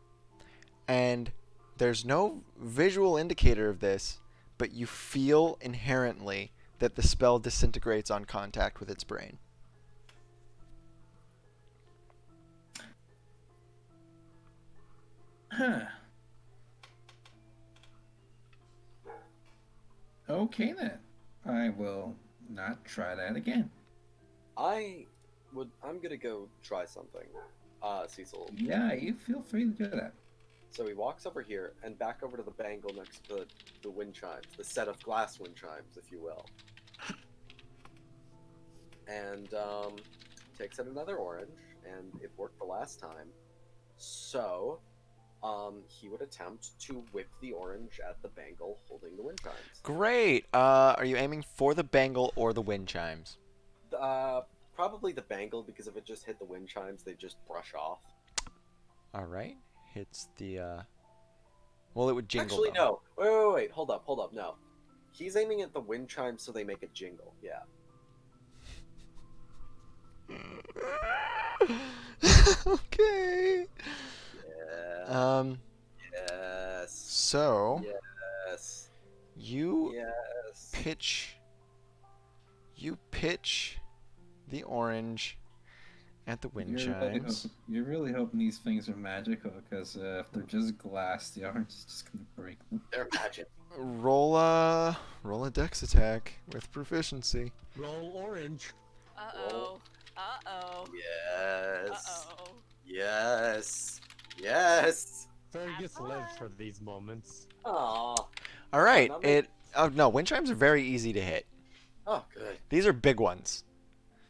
and there's no visual indicator of this, but you feel inherently that the spell disintegrates on contact with its brain. Huh. Okay then. I will not try that again. I'm gonna go try something. Cecil. Yeah, you feel free to do that. So he walks over here and back over to the bangle next to the wind chimes, the set of glass wind chimes, if you will. And takes out another orange, and it worked the last time. So he would attempt to whip the orange at the bangle holding the wind chimes. Great. Are you aiming for the bangle or the wind chimes? Probably the bangle, because if it just hit the wind chimes, they just brush off. All right. Hits the. Well, it would jingle. Actually, though. no. Wait. Hold up. No. He's aiming at the wind chimes so they make a jingle. Yeah. Okay. Yeah. Yes. So Yes. you Yes. pitch. You pitch the orange at the wind chimes. You're really hoping these things are magical, because if they're just glass, the orange is just gonna break them. They're magic. Roll a dex attack with proficiency. Roll orange. Uh-oh. Uh-oh. Yes. Uh-oh. Yes. Yes. Fergus lives for these moments. Aw. All right. Not many- Oh no, wind chimes are very easy to hit. Oh, good. These are big ones.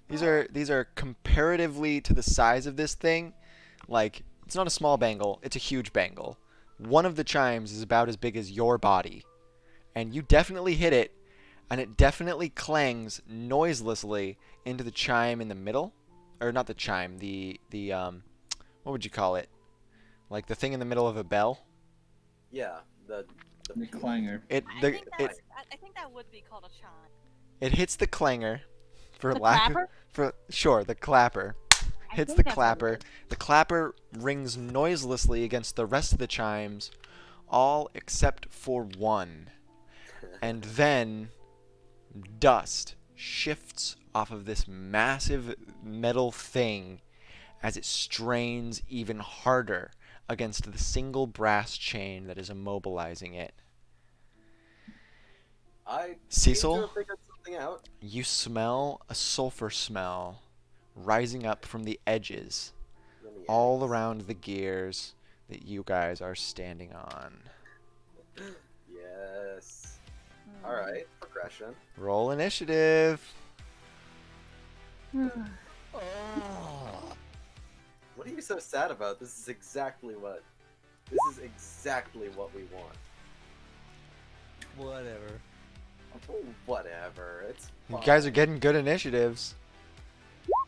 These are comparatively to the size of this thing, like it's not a small bangle, it's a huge bangle. One of the chimes is about as big as your body, and you definitely hit it, and it definitely clangs noiselessly into the chime in the middle, or not the chime, the what would you call it? Like the thing in the middle of a bell. Yeah. The The clanger. I think that would be called a chime. It hits the clanger, for The lack clapper? the clapper. I Hits think the that's what it clapper. is. The clapper rings noiselessly against the rest of the chimes, all except for one. And then dust shifts off of this massive metal thing as it strains even harder against the single brass chain that is immobilizing it. I Cecil? seem to have figured something out. You smell a sulfur smell rising up from the edges Yummy all eggs. around the gears that you guys are standing on. Yes. All right. Progression. Roll initiative. Oh. What are you so sad about? This is exactly what we want. Whatever. Whatever. It's You fine. guys are getting good initiatives.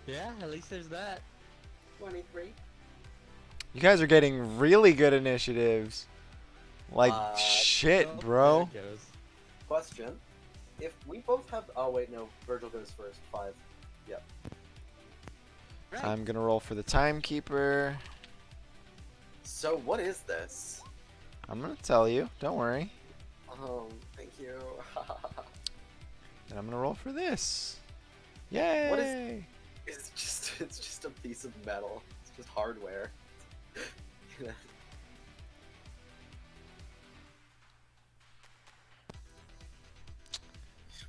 Yeah, at least there's that. 23. You guys are getting really good initiatives. Like shit, Oh, bro. there it goes. Question: if we both have, oh wait, no, Virgil goes first. 5. Yep. Right. I'm gonna roll for the timekeeper. So what is this? I'm gonna tell you. Don't worry. Thank you. And I'm gonna roll for this. Yay! What is- it's just a piece of metal. It's just hardware.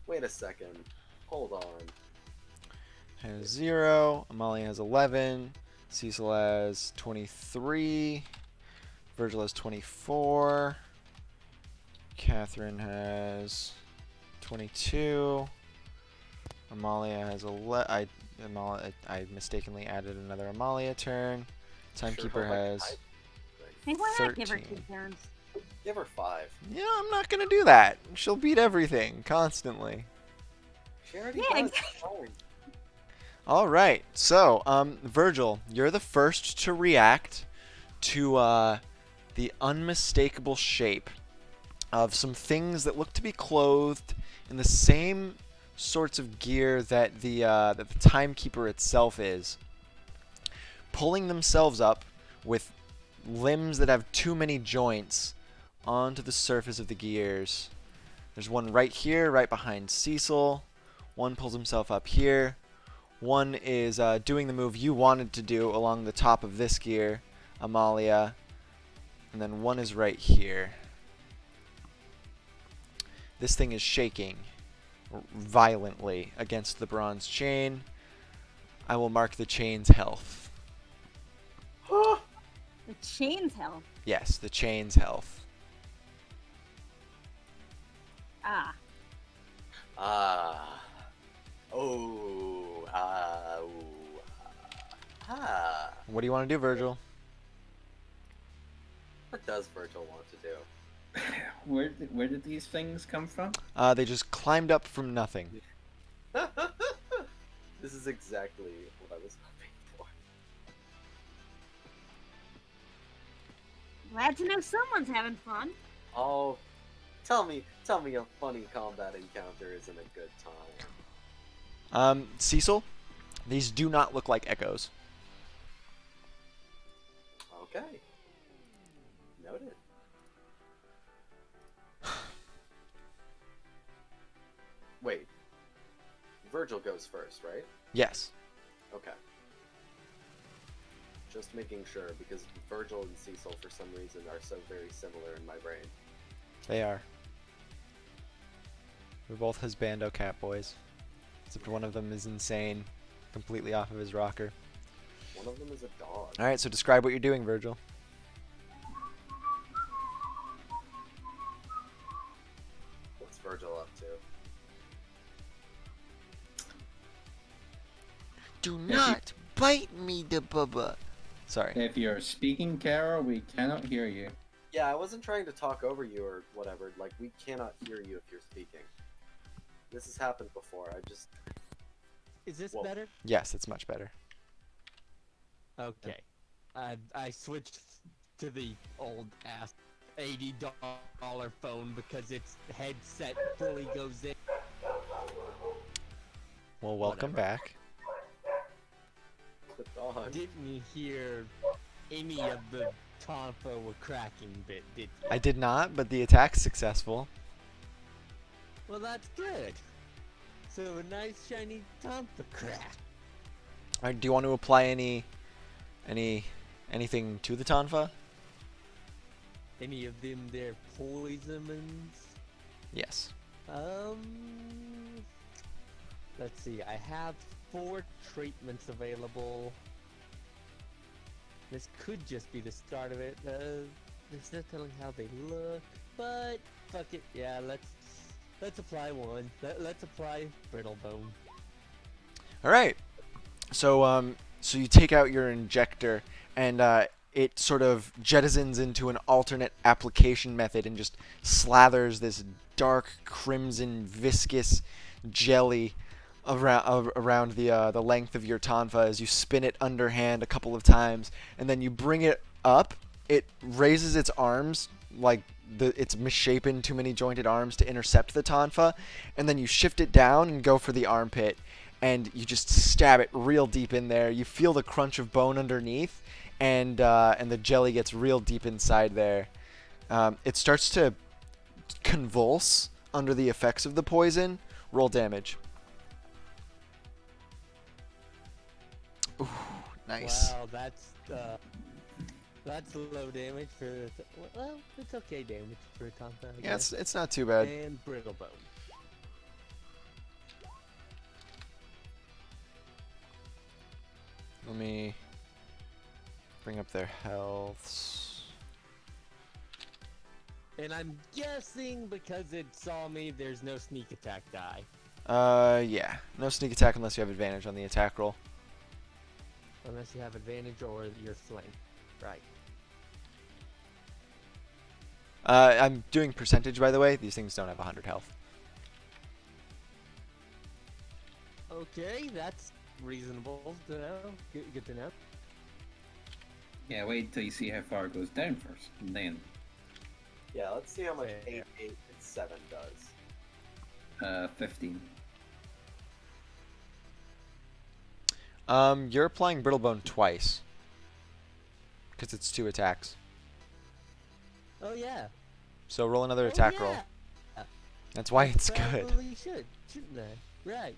Wait a second. Hold on. Has 0. Amalia has 11. Cecil has 23. Virgil has 24. Catherine has 22. Amalia has 11. I mistakenly added another Amalia turn. Timekeeper has Hey, why not give her 2 13. turns? Give her 5. Yeah, I'm not gonna do that. She'll beat everything constantly. She already Yeah, does. Fine. All right. So, Virgil, you're the first to react to the unmistakable shape of some things that look to be clothed in the same sorts of gear that the timekeeper itself is, pulling themselves up with limbs that have too many joints onto the surface of the gears. There's one right here, right behind Cecil. One pulls himself up here. One is doing the move you wanted to do along the top of this gear, Amalia. And then one is right here. This thing is shaking violently against the bronze chain. I will mark the chain's health. The chain's health. Yes, the chain's health. Ah. Ooh. What do you want to do, Virgil? What does Virgil want to do? Where did these things come from? They just climbed up from nothing. This is exactly what I was hoping for. Glad to know someone's having fun. Oh, tell me a funny combat encounter isn't a good time. Cecil, these do not look like echoes. Okay. Noted. Wait. Virgil goes first, right? Yes. Okay. Just making sure, because Virgil and Cecil, for some reason, are so very similar in my brain. They are. We're both husbando cat boys. Except one of them is insane. Completely off of his rocker. One of them is a dog. Alright, so describe what you're doing, Virgil. What's Virgil up to? Do not bite me, the bubba. Sorry. If you're speaking, Carol, we cannot hear you. Yeah, I wasn't trying to talk over you or whatever. Like, we cannot hear you if you're speaking. This has happened before. I just... Is this Whoa. better? Yes, it's much better. Okay. I switched to the old ass $80 phone because its headset fully goes in. Well, welcome Whatever. back. The dog. Didn't hear any of the Tonfa were cracking bit, did you? I did not, but the attack's successful. Well, that's good. So a nice shiny Tonfa crack. Alright, do you want to apply anything to the Tonfa? Any of them their poisons? Yes. Let's see. I have 4 treatments available. This could just be the start of it. There's no telling how they look, but fuck it. Yeah, let's apply one. Let's apply brittle bone. All right. So so you take out your injector and it sort of jettisons into an alternate application method and just slathers this dark crimson viscous jelly around the length of your tonfa as you spin it underhand a couple of times, and then you bring it up. It raises its arms like its misshapen, too many jointed arms to intercept the tonfa, and then you shift it down and go for the armpit, and you just stab it real deep in there. You feel the crunch of bone underneath, and the jelly gets real deep inside there. It starts to convulse under the effects of the poison. Roll damage. Ooh, nice. Wow, that's low damage for. Well, it's okay damage for a Tonfa. I Yeah, guess. it's not too bad. And brittle bone. Let me bring up their healths. And I'm guessing because it saw me, there's no sneak attack die. Yeah. No sneak attack unless you have advantage on the attack roll. Unless you have advantage or you're flanked. Right. I'm doing percentage, by the way. These things don't have 100 health. Okay, that's reasonable to know. Good to know. Yeah, wait till you see how far it goes down first, and then Yeah, let's see how much Fair. 8, 8, and 7 does. 15. You're applying Brittle Bone twice. Because it's 2 attacks. Oh yeah. So roll another Oh, attack yeah. roll. That's why it's good. Probably shouldn't I? Right.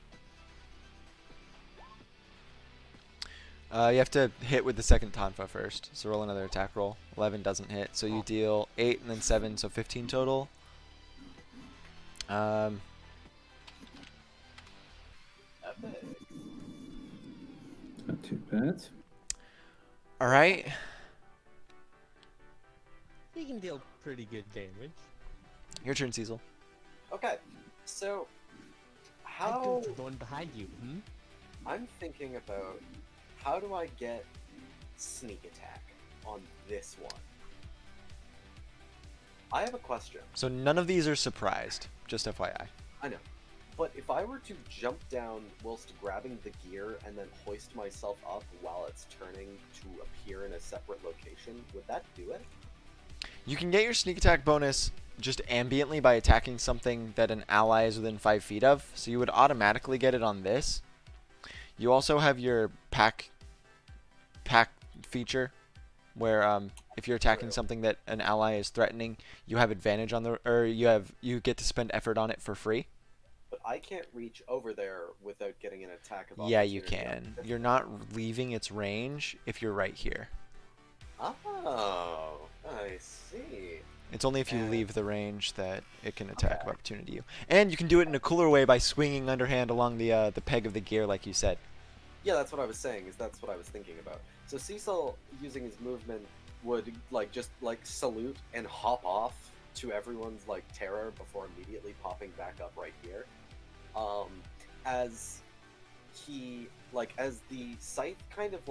You have to hit with the second Tonfa first. So roll another attack roll. 11 doesn't hit. So you deal 8 and then 7, so 15 total. Epic. Not too bad. Alright. You can deal pretty good damage. Your turn, Cecil. Okay, so I how do the one behind you. Hmm? I'm thinking about how do I get sneak attack on this one? I have a question. So none of these are surprised. Just FYI. I know. But if I were to jump down whilst grabbing the gear and then hoist myself up while it's turning to appear in a separate location, would that do it? You can get your sneak attack bonus just ambiently by attacking something that an ally is within 5 feet of. So you would automatically get it on this. You also have your pack feature, where if you're attacking something that an ally is threatening, you have advantage on the, or you get to spend effort on it for free. But I can't reach over there without getting an attack of Yeah, you opportunity. can. You're not leaving its range if you're right here. Oh, I see. It's only if you And- leave the range that it can attack of Okay. opportunity you. And you can do it in a cooler way by swinging underhand along the peg of the gear, like you said. Yeah, that's what I was saying. That's what I was thinking about. So Cecil, using his movement, would just salute and hop off to everyone's terror before immediately popping back up right here. As he as the scythe kind of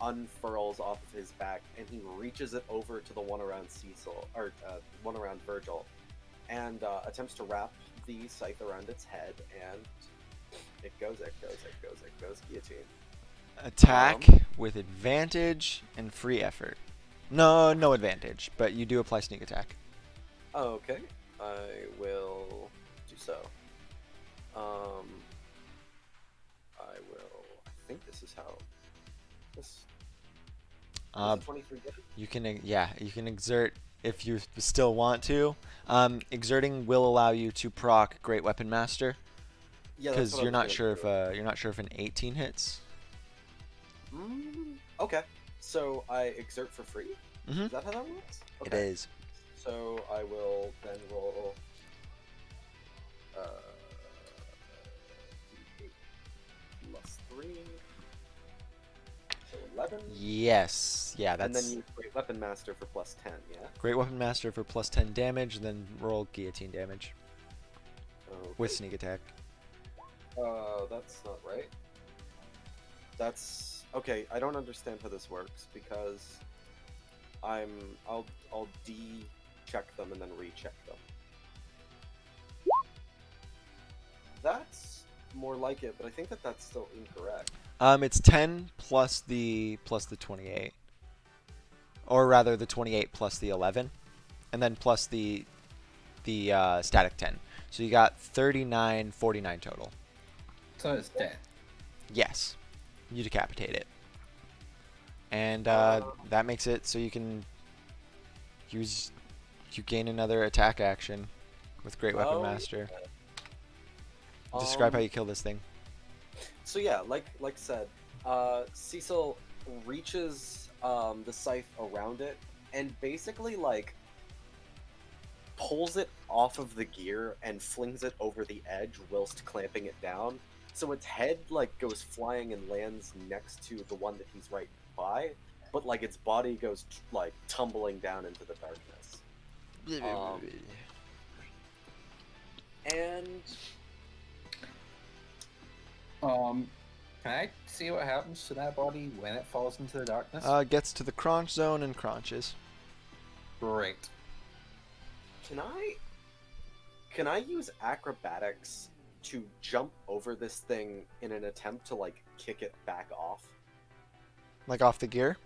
unfurls off of his back, and he reaches it over to the one around Cecil, or one around Virgil, and attempts to wrap the scythe around its head, and it goes, guillotine. Attack with advantage and free effort. No advantage, but you do apply sneak attack. Okay, I will do so. I think this is how. This. Uh, 23 good? you can exert if you still want to. Exerting will allow you to proc Great Weapon Master, Yeah, that's because what I you're was not gonna sure do. if you're not sure if an 18 hits. Okay, so I exert for free. Mhm. Is that how that works? It Okay. is. So I will then roll. D8 plus 3. So 11. Yes. Yeah, And then that's use Great Weapon Master for plus 10, yeah? Great Weapon Master for plus 10 damage, then roll guillotine damage with Okay. sneak attack. That's not right. That's okay. I don't understand how this works because I'll de-check them and then recheck them. That's more like it, but I think that's still incorrect. It's 10 plus the 28, or rather the 28 plus the 11, and then plus the static 10. So you got 39, 49 total. So it's dead. Yes, you decapitate it, and that makes it so you can you gain another attack action with Great Weapon Oh, Master. Describe how Um, you kill this thing. So yeah, like said, Cecil reaches the scythe around it and basically pulls it off of the gear and flings it over the edge whilst clamping it down. So its head goes flying and lands next to the one that he's right by, but its body goes tumbling down into the darkness. And Can I see what happens to that body when it falls into the darkness? Gets to the crunch zone and crunches. Great. can I use acrobatics to jump over this thing in an attempt to kick it back off? Like off the gear?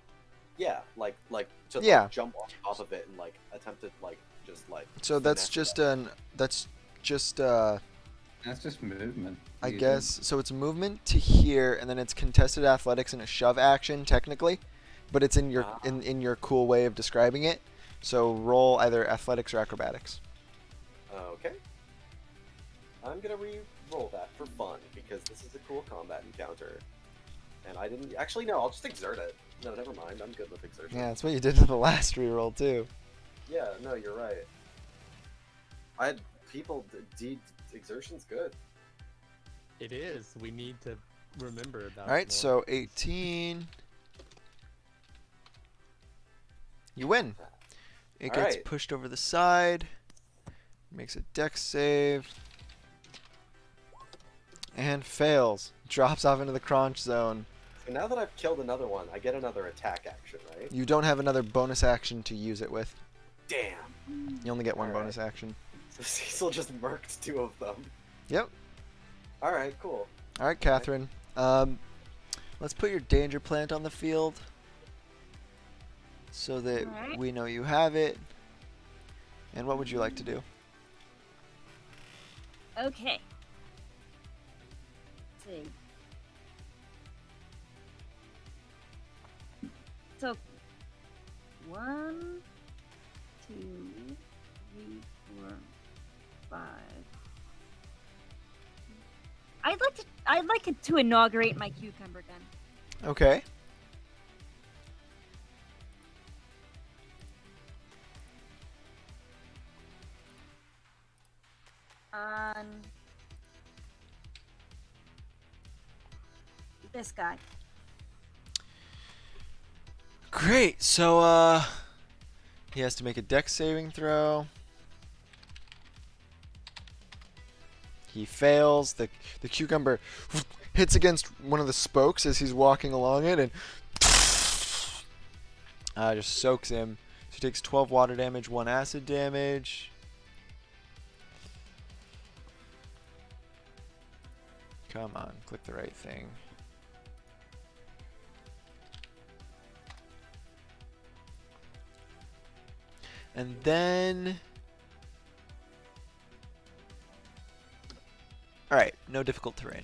Yeah, to Yeah. jump on top of it and attempt to just So that's finesse just it. That's just movement. I You guess. So it's movement to here, and then it's contested athletics and a shove action, technically. But it's in your in your cool way of describing it. So roll either athletics or acrobatics. Okay. I'm gonna re-roll that for fun because this is a cool combat encounter. And I didn't actually no. I'll just exert it. No, never mind. I'm good with exertion. Yeah, that's what you did to the last reroll too. Yeah. No, you're right. I had people. Exertion's good. It is. We need to remember about. All right, more. so 18. You win. It All gets right. pushed over the side. Makes a dex save. And fails. Drops off into the crunch zone. So now that I've killed another one, I get another attack action, right? You don't have another bonus action to use it with. Damn. You only get one All right. bonus action. So Cecil just murked 2 of them. Yep. All right, cool. All right, Catherine. Let's put your danger plant on the field so that Alright. we know you have it. And what would you like to do? Okay. Let's see. So, 1, 2, 3, 4, 5. I'd like it to inaugurate my cucumber gun. Okay. On this guy. Great. So, he has to make a dex saving throw. He fails. The cucumber hits against one of the spokes as he's walking along it and just soaks him. So he takes 12 water damage, 1 acid damage. Come on, click the right thing. And then... Alright, no difficult terrain.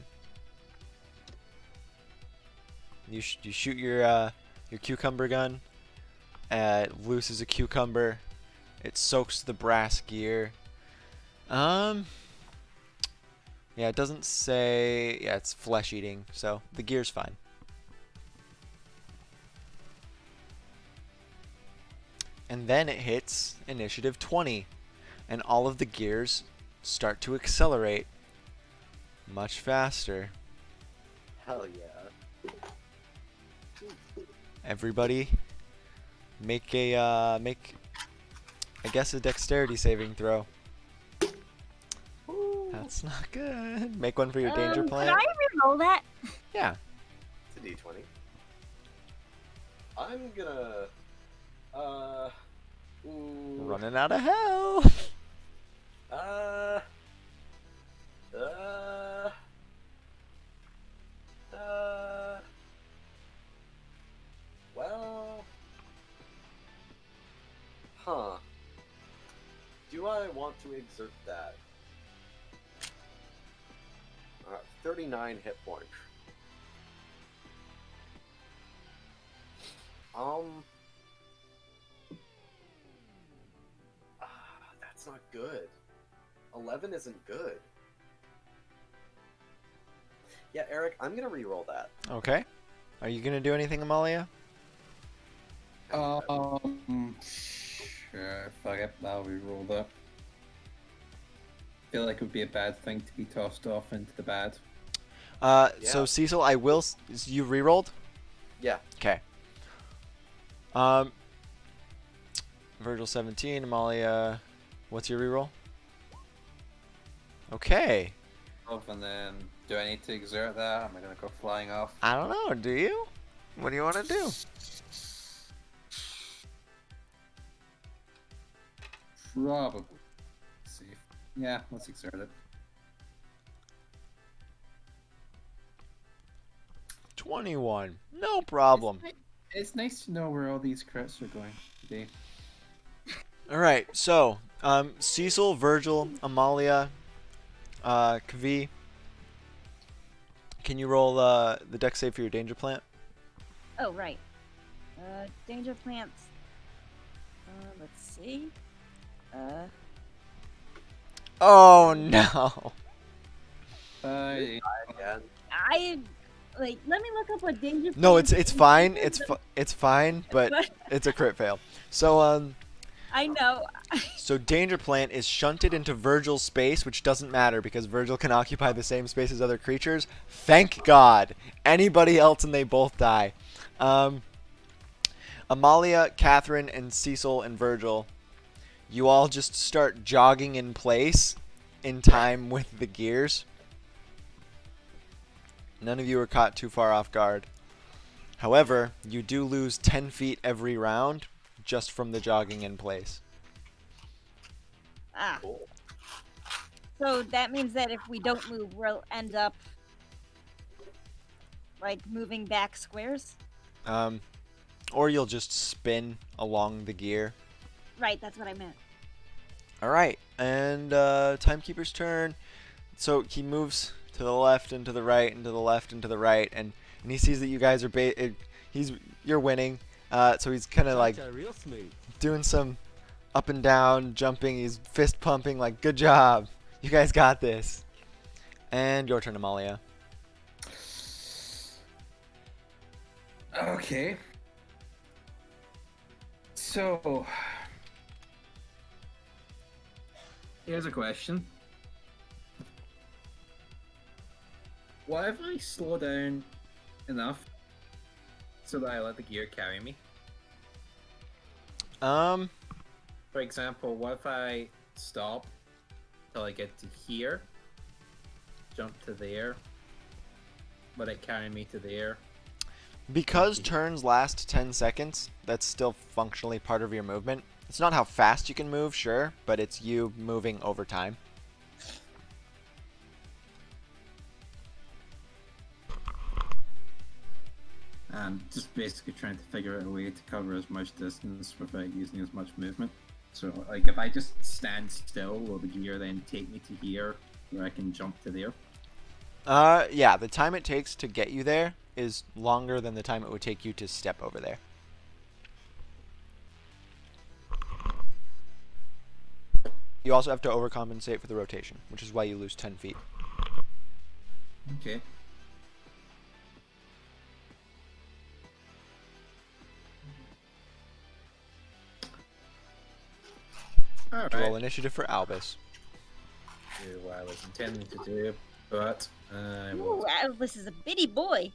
You shoot your cucumber gun. It looses a cucumber. It soaks the brass gear. Yeah, it doesn't say... Yeah, it's flesh eating, so the gear's fine. And then it hits initiative 20. And all of the gears start to accelerate much faster. Hell yeah. Everybody make a I guess a dexterity saving throw. That's not good. Make one for your danger Could plant. I re-roll that? Yeah. It's a d20. I'm gonna... Running out of hell. Well... Huh. Do I want to exert that? 39 hit points. That's not good. 11 isn't good. Yeah, Eric, I'm gonna re-roll that. Okay. Are you gonna do anything, Amalia? Sure, fuck it, I'll re-roll that. Feel like it would be a bad thing to be tossed off into the bad. So Yeah. Cecil, I will. You re-rolled? Yeah. Okay. Virgil 17, Amalia. What's your re-roll? Okay. Off, and then do I need to exert that? Am I gonna go flying off? I don't know. Do you? What do you want to do? Probably. Let's see. Yeah, let's exert it. 21. No problem. It's nice to know where all these crits are going today. All right. So, Cecil, Virgil, Amalia, Kvi, can you roll the dex save for your danger plant? Oh, right. Danger plants. Let's see. Oh no. I Again. I like. Let me look up what danger. No, plants it's is. fine. It's fine, but it's a crit fail. So I know. so danger plant is shunted into Virgil's space, which doesn't matter because Virgil can occupy the same space as other creatures. Thank God. Anybody else and they both die. Amalia, Catherine, and Cecil and Virgil, you all just start jogging in place in time with the gears. None of you are caught too far off guard. However, you do lose 10 feet every round just from the jogging in place. Ah. Cool. So that means that if we don't move, we'll end up like moving back squares. Or you'll just spin along the gear. Right. That's what I meant. All right, and Timekeeper's turn. So he moves to the left and to the right and to the left and to the right, and he sees that you guys are you're winning. So he's kind of like Real smooth. doing some up and down jumping. He's fist pumping like, good job, you guys got this. And your turn, Amalia. Okay. So, here's a question. What if I slow down enough so that I let the gear carry me? For example, what if I stop till I get to here, jump to there, let it carry me to there? Because turns last 10 seconds, that's still functionally part of your movement. It's not how fast you can move, sure, but it's you moving over time. I'm just basically trying to figure out a way to cover as much distance without using as much movement. So, like, if I just stand still, will the gear then take me to here, where I can jump to there? Yeah, the time it takes to get you there is longer than the time it would take you to step over there. You also have to overcompensate for the rotation, which is why you lose 10 feet. Okay. Alright. Roll initiative for Albus. Do what I was intending to do, but I Ooh, will. Albus is a bitty boy.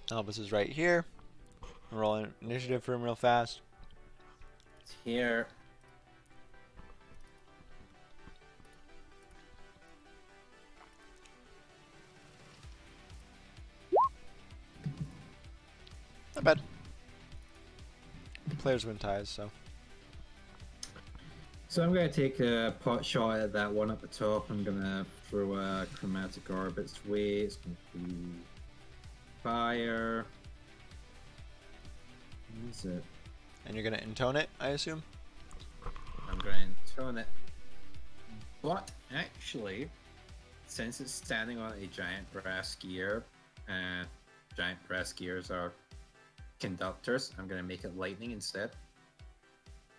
Albus is right here. Roll initiative for him real fast. Here. Not bad. Players win ties, so. So I'm going to take a pot shot at that one at the top. I'm going to throw a chromatic orb its way. It's going to be fire. What is it? And you're going to intone it, I assume? I'm going to tone it. But actually, since it's standing on a giant brass gear, and giant brass gears are conductors, I'm going to make it lightning instead.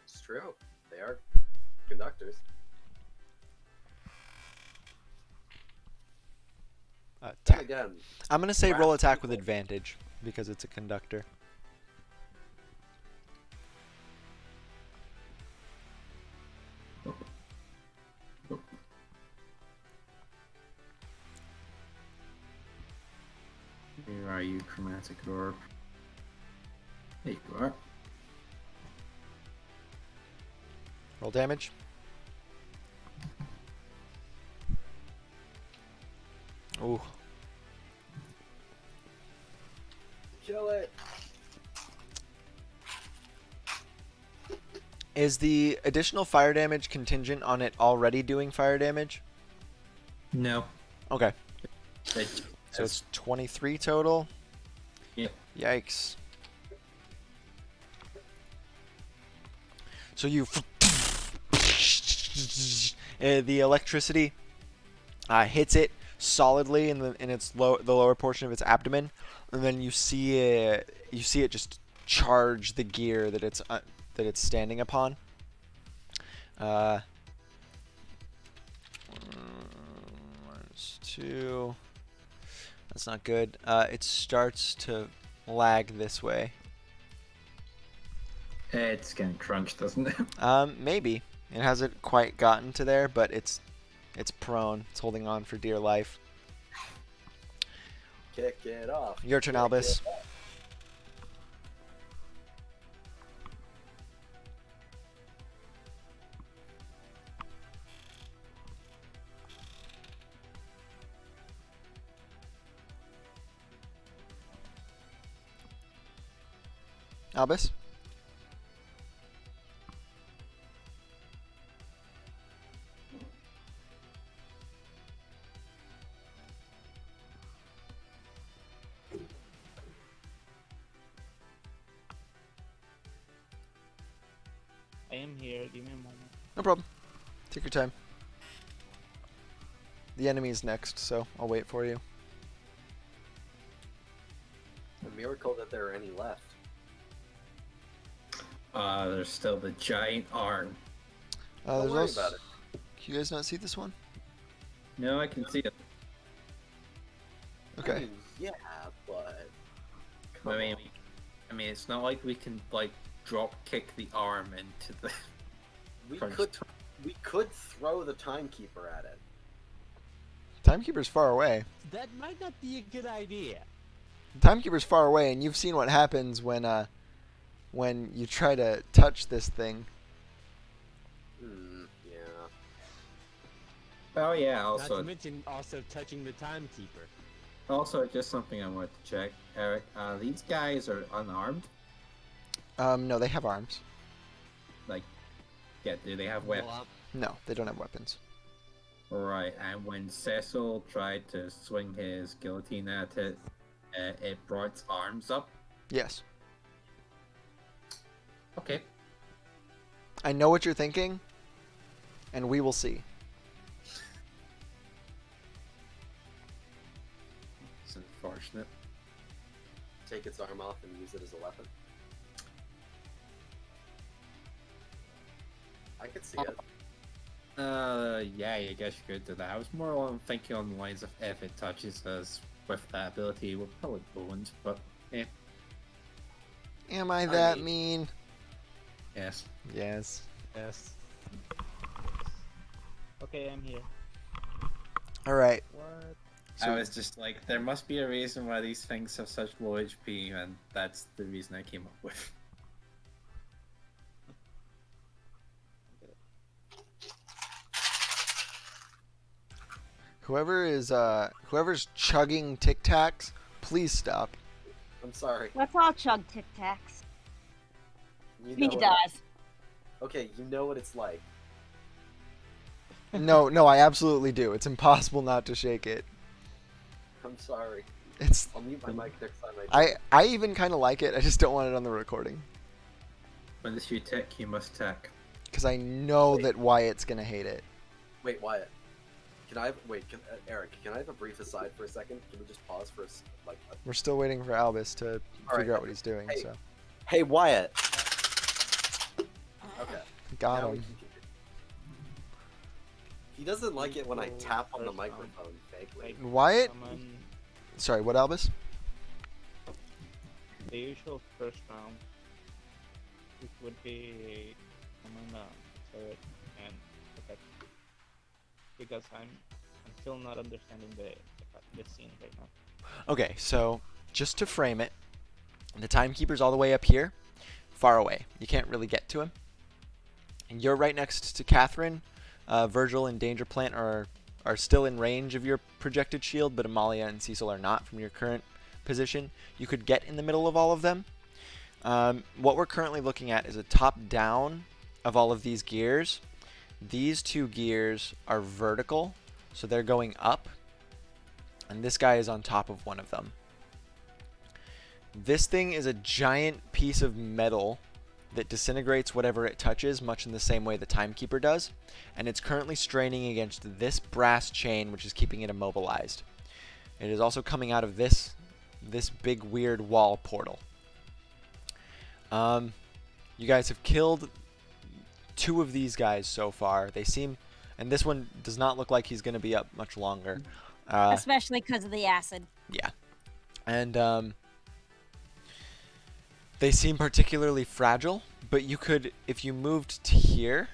It's true. They are conductors. Then Attack. again, I'm going to say roll brass attack with people. advantage because it's a conductor. Where are you, chromatic orb? There you are. Roll damage. Ooh. kill it. Is the additional fire damage contingent on it already doing fire damage? No. Okay. That- So it's 23 total? Yep. Yikes. So you... the electricity hits it solidly in the lower portion of its abdomen, and then you see it just charge the gear that it's standing upon. Two. That's not good. It starts to lag this way. It's getting crunched, doesn't it? Maybe. It hasn't quite gotten to there, but it's prone. It's holding on for dear life. Kick it off. Your turn, Kick Albus. it off. Albus? I am here. Give me a moment. No problem. Take your time. The enemy's next, so I'll wait for you. A miracle that there are any left. There's still the giant arm. Don't There's worry also... about it. Can you guys not see this one? No, I can see it. I Okay. mean, yeah, but I mean, it's not like we can like drop kick the arm into the. we crunch could throw the timekeeper at it. Timekeeper's far away. That might not be a good idea. Timekeeper's far away, and you've seen what happens when you try to touch this thing. Yeah. Oh yeah. Not to Also, mention also touching the timekeeper. just something I wanted to check, Eric. These guys are unarmed. No, they have arms. Like, yeah, do they have weapons? No, they don't have weapons. Right, and when Cecil tried to swing his guillotine at it, it brought its arms up. Yes. Okay. I know what you're thinking, and we will see. It's unfortunate. Take its arm off and use it as a weapon. I could see it. Yeah, I guess you could do that. I was more on thinking on the lines of if it touches us with that ability, we're probably boned, but yeah, Am I that mean- mean? yes. Yes. Yes. Okay, I'm here. All right. What? So I was just like, there must be a reason why these things have such low HP, and that's the reason I came up with. whoever's chugging Tic Tacs, please stop. I'm sorry. Let's all chug Tic Tacs. You Me know what- does. Okay, you know what it's like. No, I absolutely do. It's impossible not to shake it. I'm sorry. It's I'll mute my mic next time I I even kind of like it. I just don't want it on the recording When this you tick, you must tack. because I know Wait. that Wyatt's gonna hate it. Wait, Wyatt. Eric, can I have a brief aside for a second? Can we just pause for We're still waiting for Albus to All figure right. out what he's doing. Hey. So Hey, Wyatt. Okay. got now we him. can continue. He doesn't like it when I tap on the microphone vaguely. Wyatt. Summon Sorry, what, Albus? the usual first round. It would be summon turret and protect. Because I'm still not understanding the scene right now. Okay, so just to frame it, the timekeeper's all the way up here, far away. You can't really get to him. And you're right next to Catherine. Virgil and Danger Plant are still in range of your projected shield, but Amalia and Cecil are not from your current position. You could get in the middle of all of them. What we're currently looking at is a top-down of all of these gears. These two gears are vertical, so they're going up, and this guy is on top of one of them. This thing is a giant piece of metal that disintegrates whatever it touches, much in the same way the Timekeeper does, and it's currently straining against this brass chain, which is keeping it immobilized. It is also coming out of this big weird wall portal. You guys have killed 2 of these guys so far. They seem, and this one does not look like he's going to be up much longer. Especially because of the acid. Yeah. And they seem particularly fragile, but you could, if you moved to here,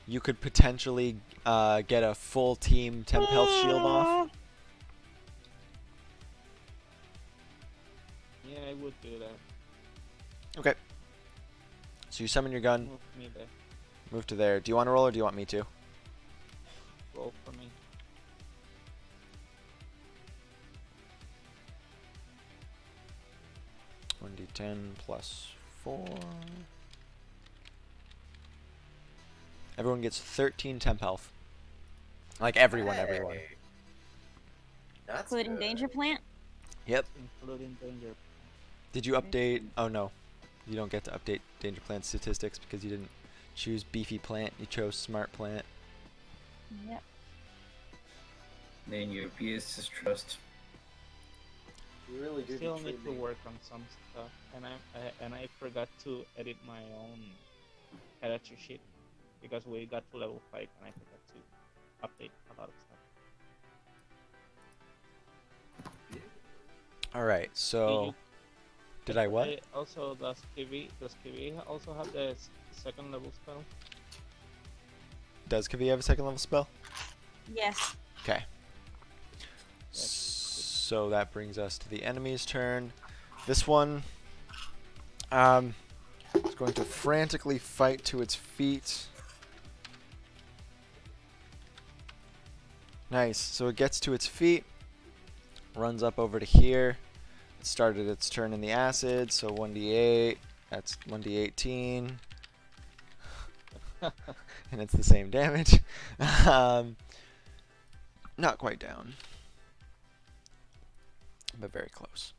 you could potentially get a full team temp health shield off. Yeah, I would do that. Okay. So you summon your gun, Move me there. move to there. Do you want to roll or do you want me to? Roll for me. One d10 plus 4. Everyone gets 13 temp health. Like everyone. Hey. That's Including good. Danger Plant. Yep. Including danger. Did you update? Oh no, you don't get to update Danger Plant statistics because you didn't choose Beefy Plant. You chose Smart Plant. Yep. Then you abuse his trust. You really do Still betray need to me. work on some stuff, and I forgot to edit my own character sheet because we got to level 5 and I forgot to update a lot of stuff. All right. So, did I what? Also, does Kiwi also have the second level spell? Does Kavi have a second level spell? Yes. Okay. So that brings us to the enemy's turn. This one is going to frantically fight to its feet. Nice. So it gets to its feet, runs up over to here. It started its turn in the acid, so 1d8. That's 1d18. And it's the same damage. Not quite down, but very close.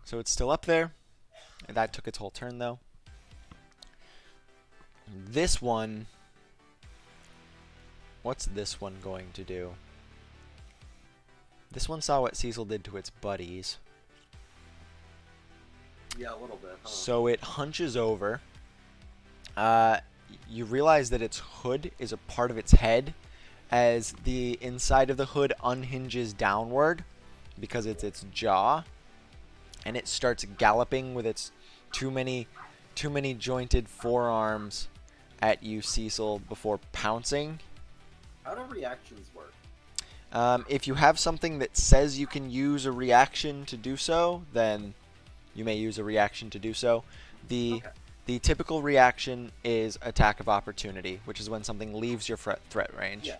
So it's still up there. And that took its whole turn, though. This one... What's this one going to do? This one saw what Cecil did to its buddies. Yeah, a little bit. Huh? So it hunches over. You realize that its hood is a part of its head, as the inside of the hood unhinges downward because it's its jaw, and it starts galloping with its too many jointed forearms at you, Cecil, before pouncing. How do reactions work? If you have something that says you can use a reaction to do so, then you may use a reaction to do so. The typical reaction is attack of opportunity, which is when something leaves your threat range. Yeah.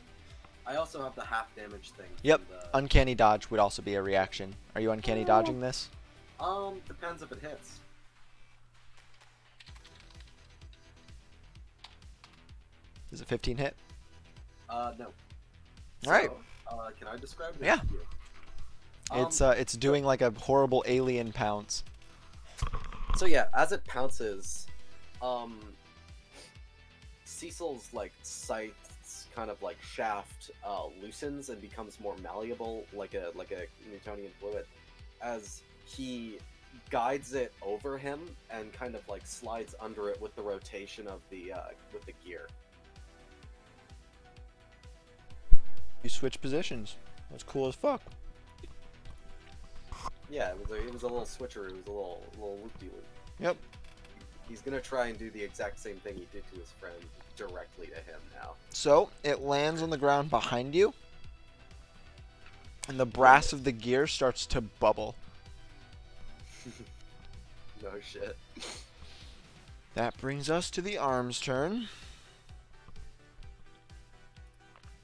I also have the half damage thing. Yep. and, Uncanny dodge would also be a reaction. Are you uncanny dodging this? Depends if it hits. Does a 15 hit? No. Alright. Can I describe it? Yeah. To you? It's doing like a horrible alien pounce. So yeah, as it pounces, Cecil's like scythe's kind of like shaft loosens and becomes more malleable, like a Newtonian fluid, as he guides it over him and kind of like slides under it with the rotation of the gear. You switch positions. That's cool as fuck. Yeah, it was a little switcher. It was a little loop-de-loop. Yep. He's gonna try and do the exact same thing he did to his friend directly to him now. So it lands on the ground behind you, and the brass of the gear starts to bubble. No shit. That brings us to the arm's turn.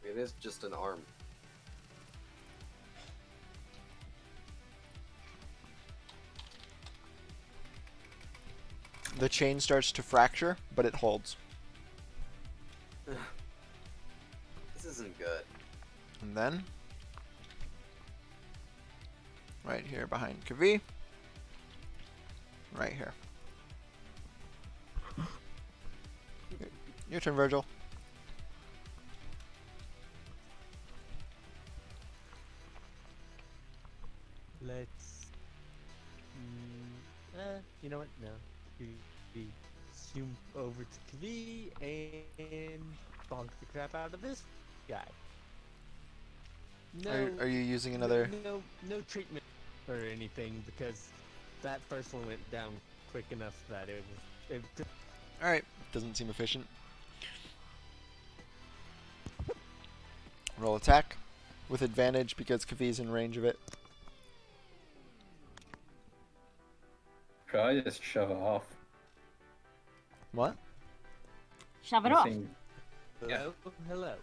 It is just an arm. The chain starts to fracture, but it holds. This isn't good. And then, right here behind Kavi, right here. Your turn, Virgil. Let's. You know what? No. We zoom over to Kvi and bonk the crap out of this guy. No. Are you using another? No treatment or anything because that first one went down quick enough that it was. All right. Doesn't seem efficient. Roll attack with advantage because Kavi's in range of it. Probably just shove it off. What? Shove it You off. think- Hello. Hello.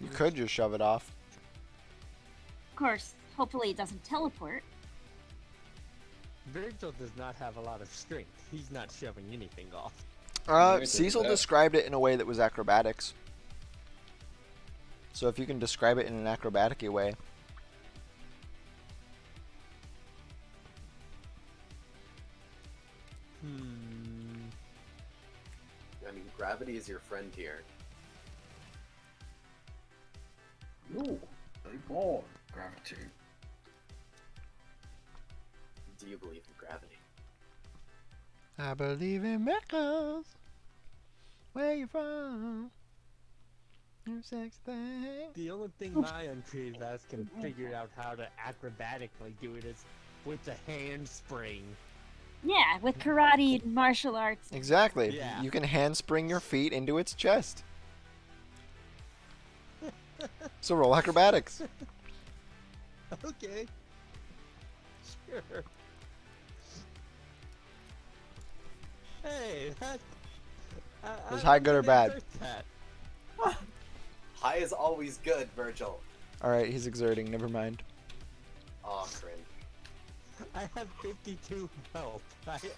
You could just shove it off. Of course, hopefully it doesn't teleport. Virgil does not have a lot of strength. He's not shoving anything off. Neither does Cecil that. described it in a way that was acrobatics. So if you can describe it in an acrobatic-y way. I mean, gravity is your friend here. Ooh, they bought gravity. Do you believe in gravity? I believe in miracles. Where you from? You sex thing. The only thing my uncreative ass can figure out how to acrobatically do it is with the handspring. Yeah, with karate and martial arts. Exactly. Yeah. You can handspring your feet into its chest. So roll acrobatics. Okay. Sure. Hey, that. Was high good or bad? That. High is always good, Virgil. All right, he's exerting. Never mind. Aw, cringe. I have 52 health.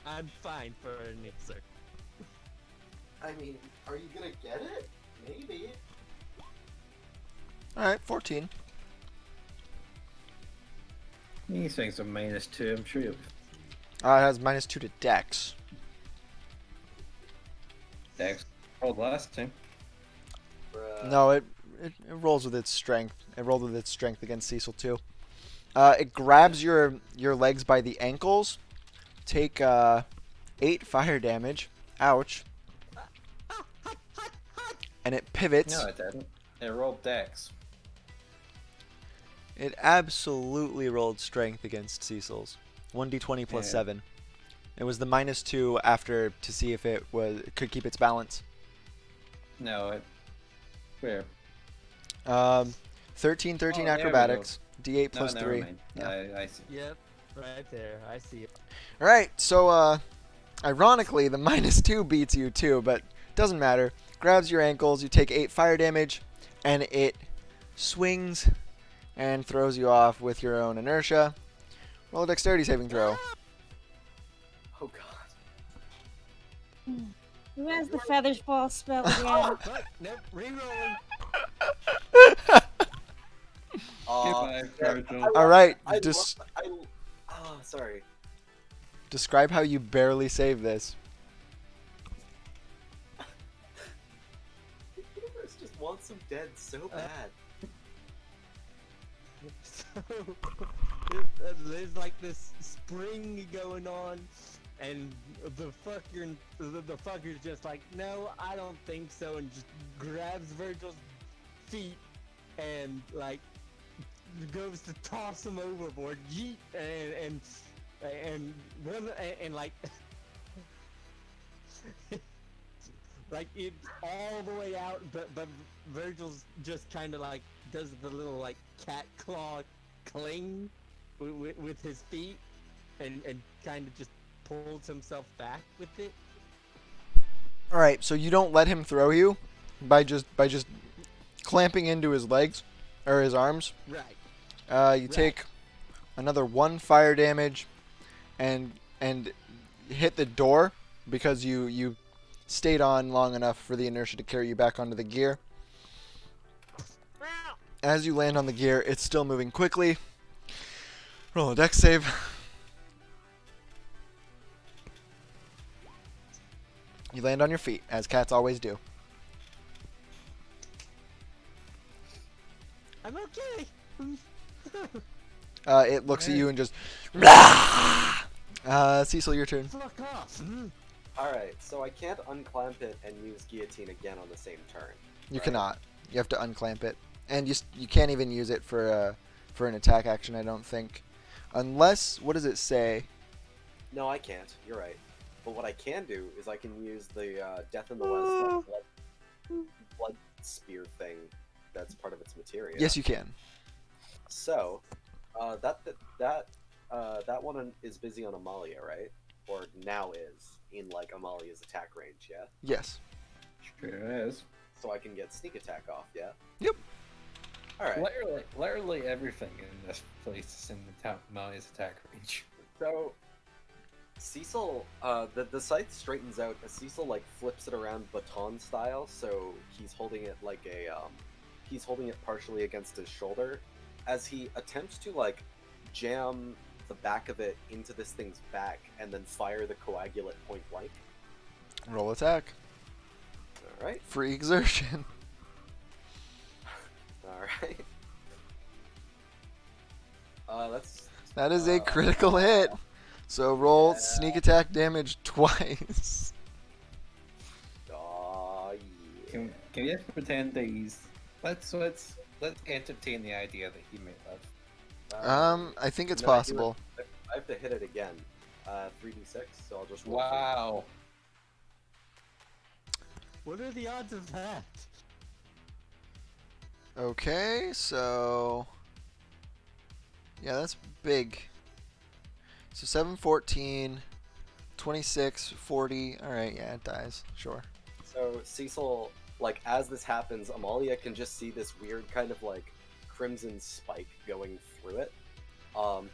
I'm fine for an exert. I mean, are you gonna get it? Maybe. All right, 14. These things are -2, I'm sure you'll be It has -2 to Dex. Dex. Rolled last time. Bruh. No, it rolls with its strength. It rolled with its strength against Cecil too. It grabs your legs by the ankles. Take 8 fire damage. Ouch. And it pivots. No, it didn't. It rolled Dex. It absolutely rolled strength against Cecil's. 1d20 plus Yeah. 7. It was the -2 after to see if it could keep its balance. No, it. Where? 13 Oh, there we go. acrobatics. D8 No, plus never 3. mind. Yeah. I see. Yep, right there. I see it. Alright, so ironically the -2 beats you too, but doesn't matter. Grabs your ankles, you take 8 fire damage, and it swings and throws you off with your own inertia. Roll a dexterity saving throw. Oh god. Who has the feathers fall spell again? But, nope, rerolling. Aw, Virgil. Alright, sorry. describe how you barely save this. The universe just wants them dead so bad. So, there's like this spring going on, and the fucker's just like, no, I don't think so, and just grabs Virgil's feet and like goes to toss him overboard, yeet, and run, and like like it's all the way out, but Virgil's just kind of like does the little like cat claw cling with his feet, and kind of just pulls himself back with it. Alright, so you don't let him throw you by just clamping into his legs or his arms. Right. You take another 1 fire damage and hit the door because you stayed on long enough for the inertia to carry you back onto the gear. As you land on the gear, it's still moving quickly. Roll a dex save. You land on your feet, as cats always do. I'm okay. It looks at you and just. Cecil, your turn. Fuck off. Alright, so I can't unclamp it and use guillotine again on the same turn. You right? cannot. You have to unclamp it, and you can't even use it for an attack action. I don't think, unless what does it say? No, I can't. You're right. But what I can do is I can use the Death in the West blood spear thing that's part of its materia. Yes, you can. So, that one is busy on Amalia, right? Or now is in like Amalia's attack range, yeah. Yes. Sure is. So I can get sneak attack off, yeah. Yep. All right. Literally everything in this place is in the Malia's attack range. So Cecil, the scythe straightens out as Cecil like flips it around baton style, so he's holding it like he's holding it partially against his shoulder, as he attempts to like jam the back of it into this thing's back and then fire the coagulate point blank. Roll attack. All right. Free exertion. All right. That is a critical hit. So roll Yeah. sneak attack damage twice. Oh yeah. Can we just pretend that he's let's entertain the idea that he may have. I think it's No, I do possible. I have to hit it again. 3d6, so I'll just roll. Wow. What are the odds of that? Okay, so yeah, that's big. So 7, 14, 26, 40. All right, yeah, it dies. Sure. So Cecil, like as this happens, Amalia can just see this weird kind of like crimson spike going through it,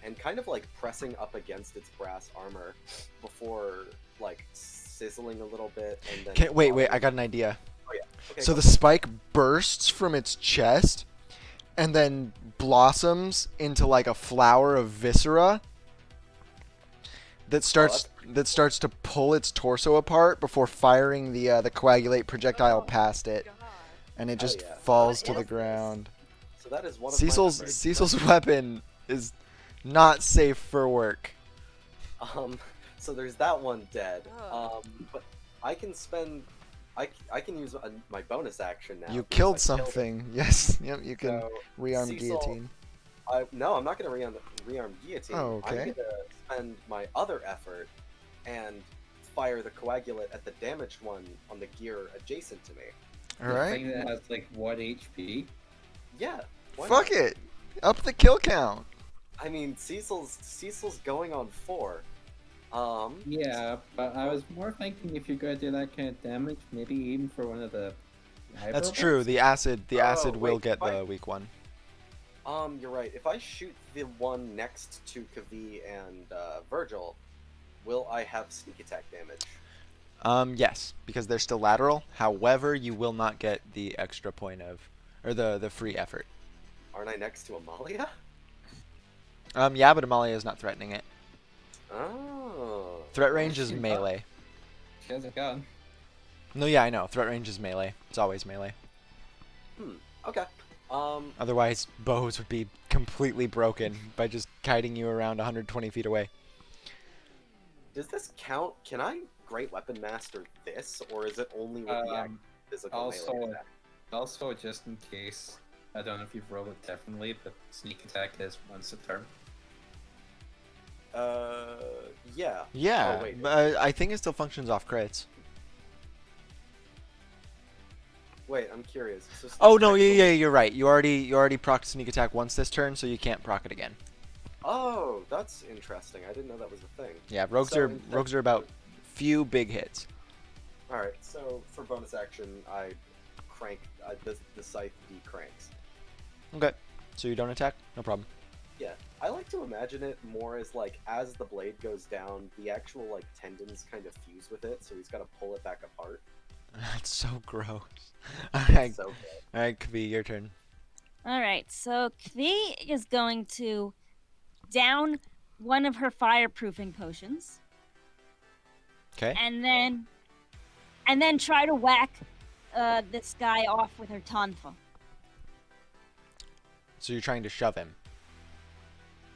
and kind of like pressing up against its brass armor before like sizzling a little bit, and then. Wait, I got an idea. Oh yeah. Okay, So go. the spike bursts from its chest and then blossoms into like a flower of viscera that starts to pull its torso apart before firing the coagulate projectile past it, and it just yeah. falls Oh, to the yes. ground. So that is one of my efforts. Cecil's weapon is not safe for work. So there's that one dead. But I can spend. I can use my bonus action now. You because killed I something. Yes. Yep. You can So, rearm Cecil- guillotine. No, I'm not going to rearm guillotine. Oh, okay. I'm going to spend my other effort and fire the coagulate at the damaged one on the gear adjacent to me. All The right. thing that has like 1 HP. Yeah. why Fuck not? it. Up the kill count. I mean, Cecil's going on 4. Yeah, but I was more thinking if you're gonna do that kind of damage, maybe even for one of the. That's hyper true. ones. The acid will wait, get why- the weak one. You're right. If I shoot the one next to Kavi and Virgil, will I have sneak attack damage? Yes, because they're still lateral. However, you will not get the extra point or the free effort. Aren't I next to Amalia? Yeah, but Amalia is not threatening it. Oh. Threat range is She- melee. She has a gun. No, yeah, I know. Threat range is melee. It's always melee. Okay. Otherwise, bows would be completely broken by just kiting you around 120 feet away. Does this count? Can I Great Weapon Master this, or is it only with the physical melee Also, attack? also just in case, I don't know if you've rolled it differently, but sneak attack is once a turn. Yeah. Yeah, Oh, wait. but I think it still functions off crits. Wait, I'm curious. So Oh no, sneak attack- you're right. You already procced sneak attack once this turn, so you can't proc it again. Oh, that's interesting. I didn't know that was a thing. Yeah, rogues So are about few big hits. All right. So for bonus action, I crank the scythe decranks. Okay, so you don't attack? No problem. Yeah, I like to imagine it more as like as the blade goes down, the actual like tendons kind of fuse with it, so he's got to pull it back apart. That's so gross. It's Alright, so good. alright, Kavi, your turn. All right, so Kvi is going to down one of her fireproofing potions, Okay. and then and then try to whack this guy off with her tonfa. So you're trying to shove him.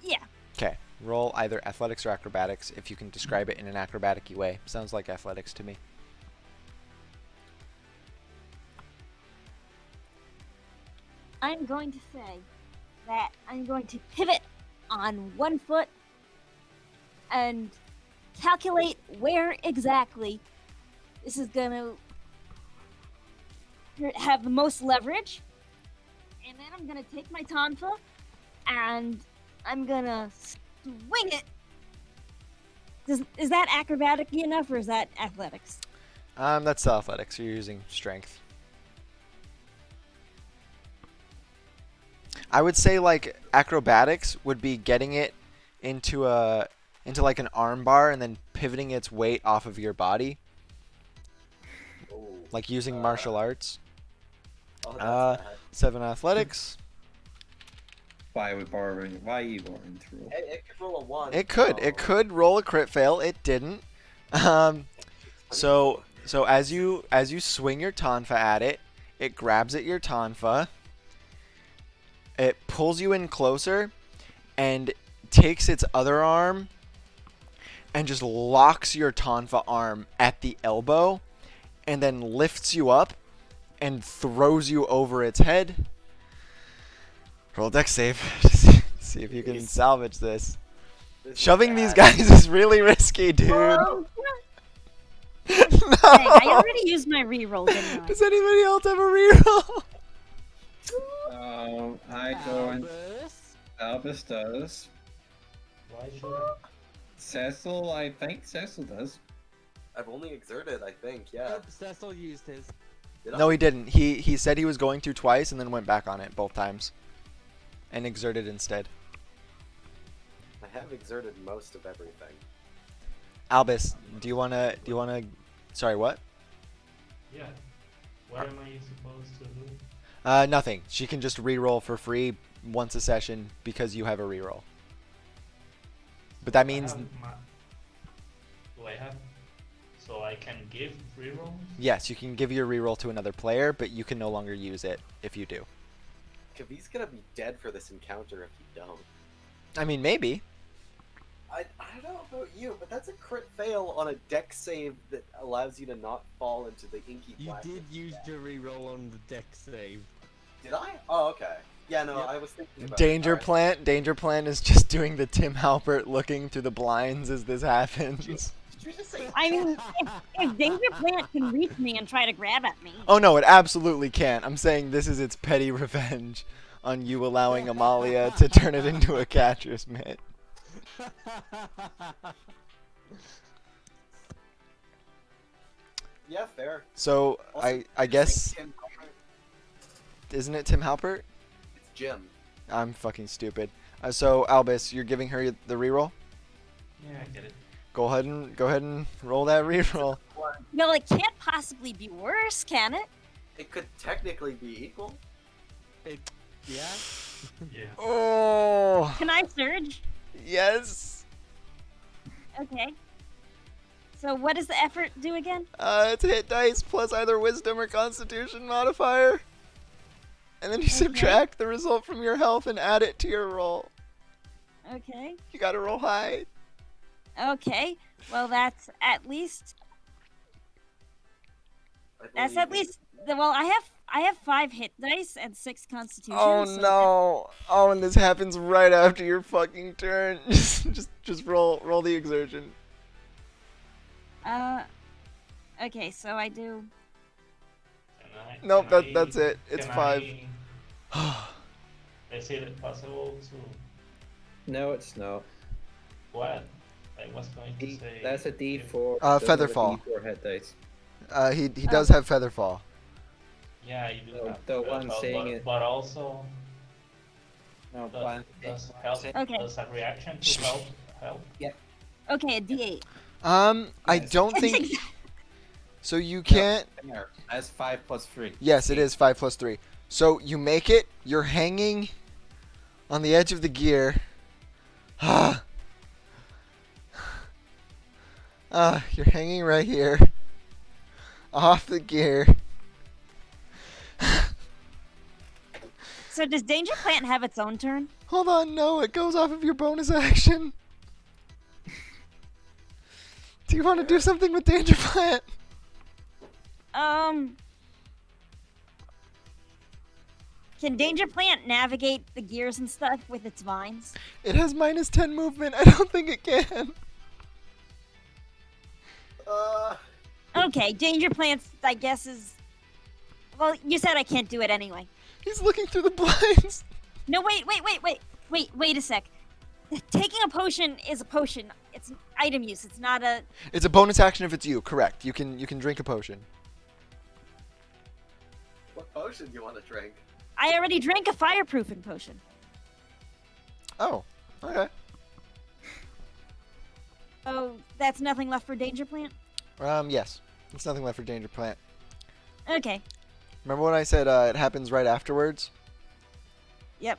Yeah. Okay. Roll either athletics or acrobatics if you can describe it in an acrobatic-y way. Sounds like athletics to me. I'm going to say that I'm going to pivot on one foot and calculate where exactly this is going to have the most leverage. And then I'm going to take my tonfa and I'm going to swing it. Is that acrobatic enough or is that athletics? That's still athletics. You're using strength. I would say like acrobatics would be getting it into like an arm bar and then pivoting its weight off of your body, Oh, like using martial arts. oh, that's bad. 7 athletics. Why are you borrowing to roll? It could roll a 1. It could. It could roll a crit fail. It didn't. So as you swing your tonfa at it, it grabs at your tonfa. It pulls you in closer and takes its other arm and just locks your tonfa arm at the elbow and then lifts you up and throws you over its head. Roll dex save to see if you can salvage this. This is Shoving these bad. guys is really risky, dude. Oh, No. dang, I already used my reroll, didn't I? Does anybody else have a reroll? I don't. Albus? Albus does. Why should I? Cecil, I think Cecil does. I've only exerted, I think, yeah. Yep, Cecil used his. Did I? No, he didn't. He said he was going to twice and then went back on it both times. And exerted instead. I have exerted most of everything. Albus, do you wanna sorry, what? Yeah. What am I supposed to do? Nothing. She can just re-roll for free once a session because you have a re-roll. But that means Do I have? So I can give rerolls? yes, you can give your re-roll to another player, but you can no longer use it if you do. Kavi's gonna be dead for this encounter if you don't. I mean, maybe. I don't know about you, but that's a crit fail on a deck save that allows you to not fall into the inky You blackness. did use your reroll on the deck save. Did I? Oh, okay. Yeah, no, Yep. I was thinking about Danger it. Plant. Danger Plant is just doing the Tim Halpert looking through the blinds as this happens. Did you just say? I mean, if Danger Plant can reach me and try to grab at me. Oh no, it absolutely can't. I'm saying this is its petty revenge on you allowing Amalia to turn it into a catcher's mitt. Yeah, fair. So Also, I did you guess say Tim Halpert? isn't it Tim Halpert? It's Jim. I'm fucking stupid. So Albus, you're giving her the reroll. Yeah, I get it. Go ahead and roll that reroll. Well, it can't possibly be worse, can it? It could technically be equal. Yeah? Yeah. Oh Can I surge? yes. Okay. So what does the effort do again? It's hit dice plus either Wisdom or Constitution modifier, and then you subtract the result from your health and add it to your roll. Okay. You gotta roll high. Okay. Well, that's at least. That's at least. Well, I have 5 hit dice and 6 Constitution. Oh so no! Oh, and this happens right after your fucking turn. just roll the exertion. Okay, so I do. Nope, that's it. It's 5. Is it possible to No, it's not. what? I was going to say. That's a D4. Feather Those are fall. D4 hit dice. He does have Featherfall. Yeah, you do No, have the to, one saying but, it- but also No, does help. Okay. Does a reaction to help? Okay, a D8. I Yes. don't think. So you can't. There. That's 5 plus 3. Yes, it is 5 plus 3. So you make it. You're hanging on the edge of the gear. You're hanging right here off the gear. So does Danger Plant have its own turn? Hold on, no, it goes off of your bonus action. Do you want to do something with Danger Plant? Can Danger Plant navigate the gears and stuff with its vines? It has -10 movement. I don't think it can. Okay, Danger Plant, I guess, is... Well, you said I can't do it anyway. He's looking through the blinds. No, wait a sec. Taking a potion is a potion. It's an item use. It's not a... It's a bonus action if it's you. Correct. You can drink a potion. What potion do you want to drink? I already drank a fireproofing potion. Oh, okay. Oh, that's nothing left for Danger Plant? Yes. There's nothing left for Danger Plant. Okay. Remember when I said it happens right afterwards? Yep.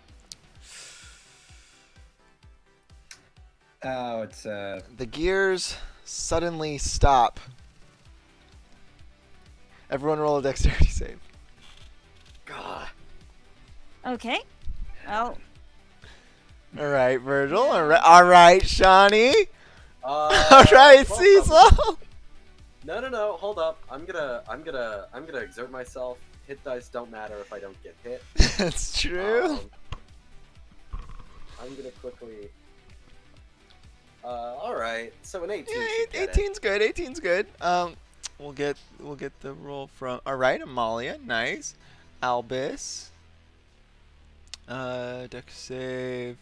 Oh, it's The gears suddenly stop. Everyone roll a dexterity save. God. Okay. Well, All right, Virgil. All right, Shawnee. All right, well, Cecil. No. Hold up. I'm gonna exert myself. Hit dice don't matter if I don't get hit. That's true. I'm gonna quickly. All right. So an 18. Yeah, should get it. 18's good. 18's good. We'll get the roll from. All right, Amalia. Nice. Albus. Dex save.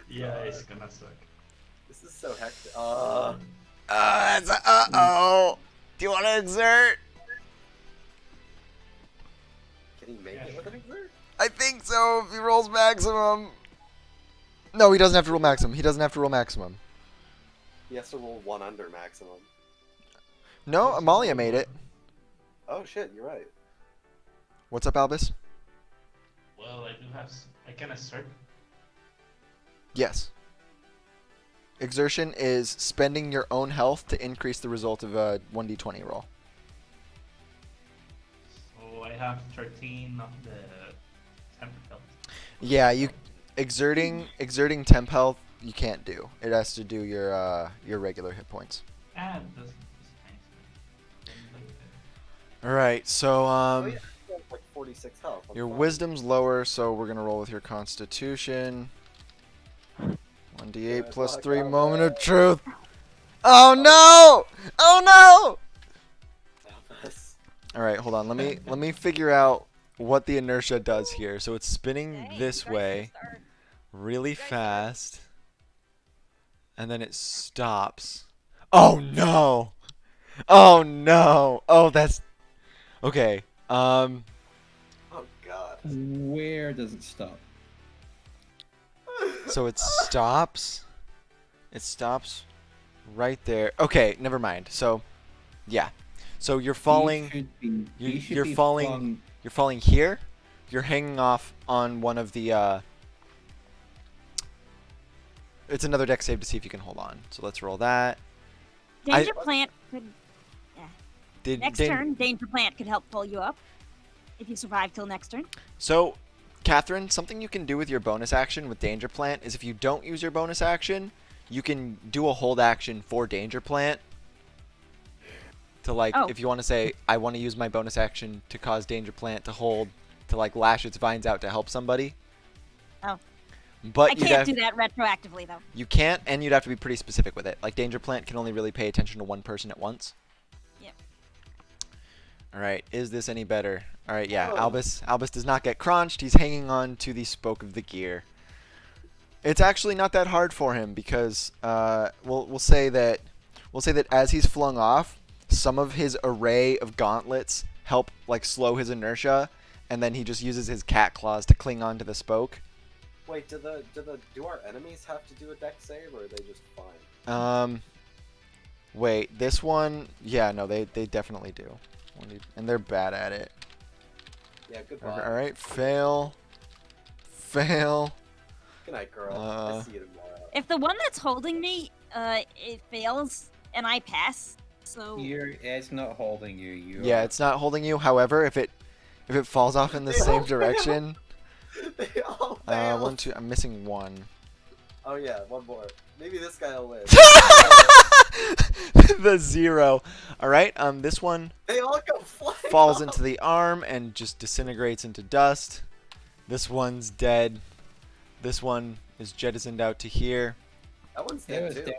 Yeah, it's gonna suck. This is so hectic. That's uh-oh. Do you want to exert? Can he make it with an exert? I think so. If he rolls maximum. No, he doesn't have to roll maximum. He doesn't have to roll maximum. He has to roll one under maximum. No, Amalia made it. Oh shit, you're right. What's up, Albus? Well, I can assert. Yes. Exertion is spending your own health to increase the result of a 1d20 roll. So I have 13 of the temp health. Yeah, you exerting temp health you can't do. It has to do your regular hit points. And this All right, so Oh, yeah, he has like 46 health. I'm your fine. wisdom's lower, so we're gonna roll with your constitution. 1d8 plus luck, 3 Albus. moment of truth. Oh no! Oh Albus. no! All right, hold on. Let me figure out what the inertia does here. So it's spinning dang, this you guys way are- really fast, and then it stops. Oh no! Oh no! Oh, that's okay. Oh god. Where does it stop? So it stops. It stops right there. Okay, never mind. So, yeah. So you're falling. You're falling. You're falling here. You're hanging off on one of the. It's another deck save to see if you can hold on. So let's roll that. Danger Plant could... Did Next turn, Danger Plant could help pull you up. If you survive till next turn. So, Catherine, something you can do with your bonus action with Danger Plant is if you don't use your bonus action, you can do a hold action for Danger Plant. To like, Oh. if you want to say, I want to use my bonus action to cause Danger Plant to hold, to like lash its vines out to help somebody. Oh. But I you'd can't have- do that retroactively, though. You can't, and you'd have to be pretty specific with it. Like Danger Plant can only really pay attention to one person at once. Yep. All right, is this any better? All right, yeah. Oh. Albus does not get crunched. He's hanging on to the spoke of the gear. It's actually not that hard for him because we'll say that as he's flung off, some of his array of gauntlets help like slow his inertia, and then he just uses his cat claws to cling onto the spoke. Wait, do our enemies have to do a deck save or are they just fine? Wait, this one, yeah, no, they definitely do, and they're bad at it. Yeah, goodbye. All right, fail. Good night, girl. I see you tomorrow. If the one that's holding me, it fails, and I pass, So It's not holding you. Yeah, it's not holding you. However, if it falls off in the They all same fail. direction, They all fail. 1, 2. I'm missing one. Oh yeah, one more. Maybe this guy will win. The 0. All right. This one They all go flying. falls off. into the arm and just disintegrates into dust. This one's dead. This one is jettisoned out to here. That one's It dead was too. dead.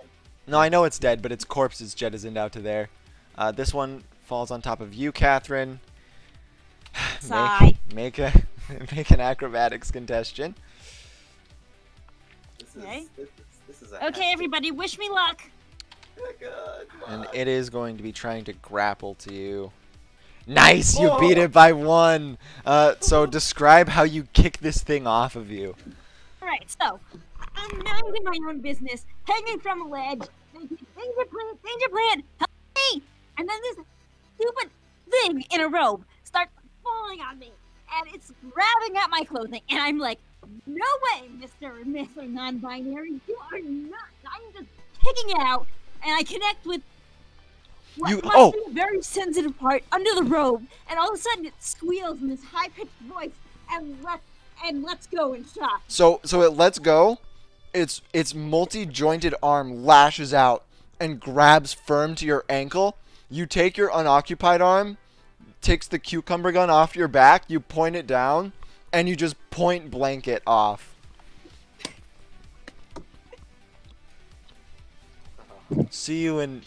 No, I know it's dead, but its corpse is jettisoned out to there. This one falls on top of you, Catherine. Sigh. Make make an acrobatics contestation. This Okay. is this is a Okay, hectic- everybody, wish me luck. Good And luck. it is going to be trying to grapple to you. Nice! You Oh. beat it by 1! So describe how you kick this thing off of you. Alright, so I'm minding my own business, hanging from a ledge, thinking, danger plant, help me! And then this stupid thing in a robe starts falling on me, and it's grabbing at my clothing, and I'm like, no way, Mr. and Mr. Non-binary, you are not. I'm just kicking it out, and I connect with what You- must oh. be a very sensitive part under the robe, and all of a sudden it squeals in this high-pitched voice, and let's go and shot. So it lets go. Its multi-jointed arm lashes out and grabs firm to your ankle. You take your unoccupied arm, takes the cucumber gun off your back, you point it down, and you just point blank it off. See you in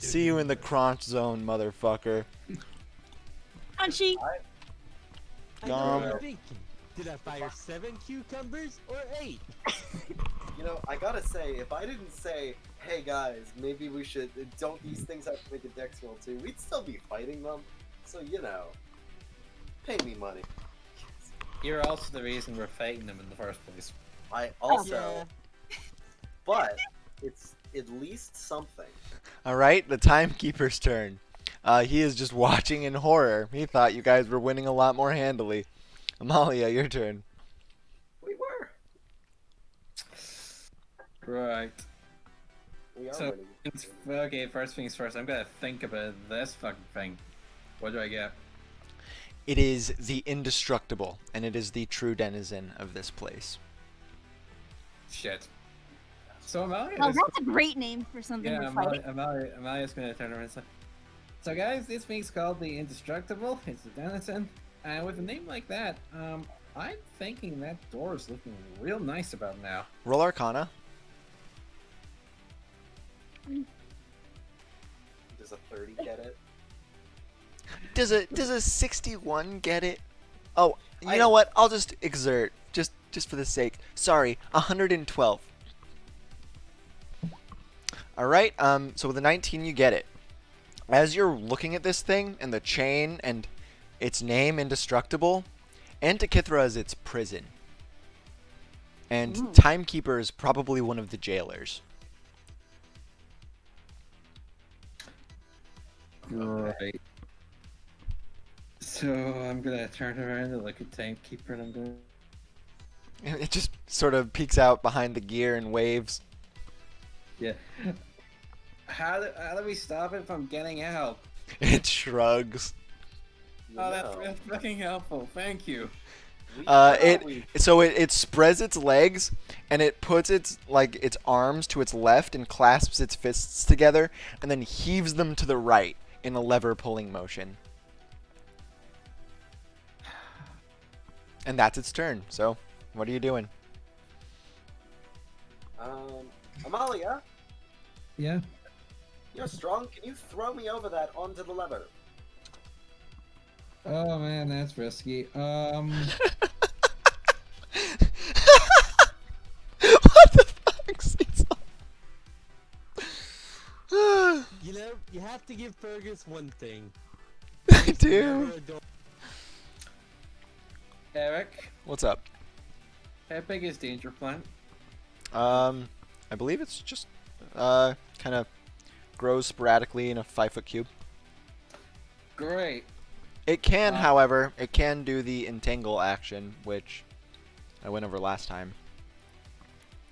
the crunch zone, motherfucker. Crunchy. I know what Gum. you're thinking. Did I fire 7 cucumbers or 8? You know, I gotta say, if I didn't say, hey guys, maybe we should, don't these things have to make a dex roll too, we'd still be fighting them. So, you know, pay me money. You're also the reason we're fighting them in the first place. I also, Yeah. but it's at least something. All right, the timekeeper's turn. He is just watching in horror. He thought you guys were winning a lot more handily. Amalia, your turn. We were. Right. We are So- winning. Okay, first things first. I'm gonna think about this fucking thing. What do I get? It is the indestructible, and it is the true denizen of this place. Shit. So Amalia Oh, is that's a great name for something Yeah, we're fighting. Amalia's gonna turn around and say, so guys, this thing's called the Indestructible. It's a denizen. And with a name like that, I'm thinking that door is looking real nice about now. Roll Arcana. Does a 30 get it? Does a 61 get it? Oh, you I- know what? I'll just exert, just for the sake. Sorry, 112. All right. So with a 19, you get it. As you're looking at this thing and the chain and its name, Indestructible, Antikythera is its prison, and Timekeeper is probably one of the jailers. Right. So I'm gonna turn around and look at Timekeeper and I'm gonna. It just sort of peeks out behind the gear and waves. Yeah. How do we stop it from getting out? It shrugs. Oh, that's fucking helpful. Thank you. It spreads its legs and it puts its arms to its left and clasps its fists together and then heaves them to the right in a lever pulling motion. And that's its turn. So, what are you doing? Amalia, Yeah. you're strong. Can you throw me over that onto the lever? Oh man, that's risky. What the fuck, Cecil? You know, you have to give Fergus one thing. I do. Never adult- Eric, What's up? how big is Danger Plant? I believe it's just kind of grows sporadically in a 5-foot cube. Great. It can, Wow. however, it can do the entangle action, which I went over last time.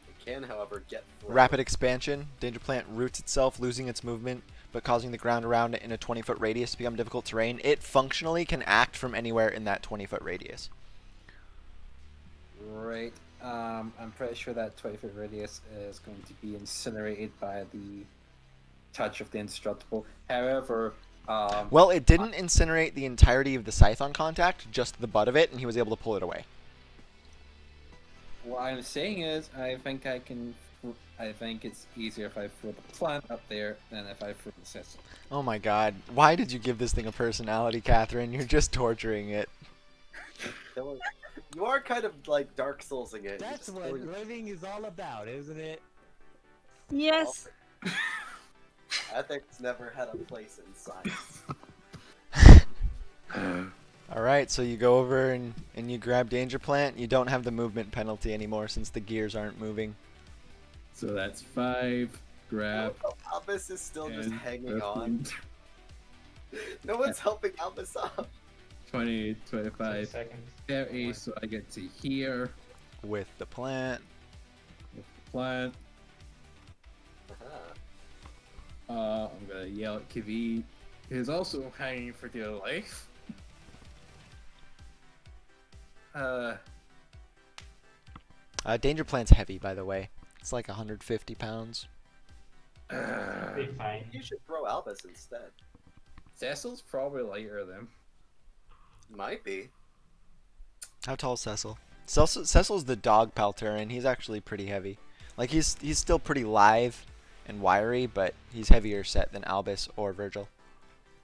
It can, however, get thrown. Rapid expansion. Danger plant roots itself, losing its movement, but causing the ground around it in a 20-foot radius to become difficult terrain, it functionally can act from anywhere in that 20-foot radius. Right. I'm pretty sure that 20-foot radius is going to be incinerated by the touch of the indestructible. However, Well, it didn't incinerate the entirety of the scythe on contact, just the butt of it, and he was able to pull it away. what I'm saying is, I think it's easier if I throw the plant up there than if I throw the cecil. Oh my god. Why did you give this thing a personality, Catherine? You're just torturing it. You are kind of like Dark Soulsing it. That's what living is all about, isn't it? Yes. Ethics never had a place in science. Alright, so you go over and you grab Danger Plant. You don't have the movement penalty anymore since the gears aren't moving. So that's 5. Grab. Albus is still just 10, hanging 15, on. No one's helping Albus up. 20, 25, seconds. 30. So I get to here. With the plant. Plant. Uh-huh. I'm gonna yell at Kivi, who's also hanging for dear life. Danger Plant's heavy, by the way. It's like 150 pounds. Big fight. You should throw Albus instead. Cecil's probably lighter than. Might be. How tall is Cecil? Cecil's the dog pelter, and he's actually pretty heavy. Like, he's still pretty lithe and wiry, but he's heavier set than Albus or Virgil.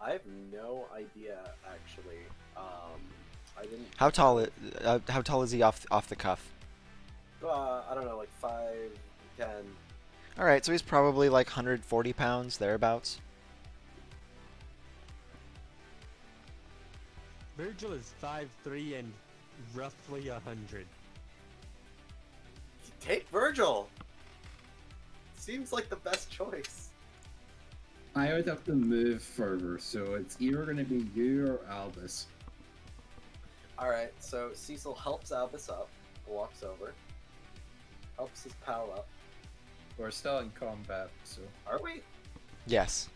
I have no idea, actually. I didn't. How tall is he off the cuff? I don't know, like 5, 10. All right, so he's probably like 140 pounds thereabouts. Virgil is 5'3" and roughly 100. Take Virgil. Seems like the best choice. I would have to move further, so it's either going to be you or Albus. Alright, so Cecil helps Albus up, walks over, helps his pal up. We're still in combat, so. Are we? Yes.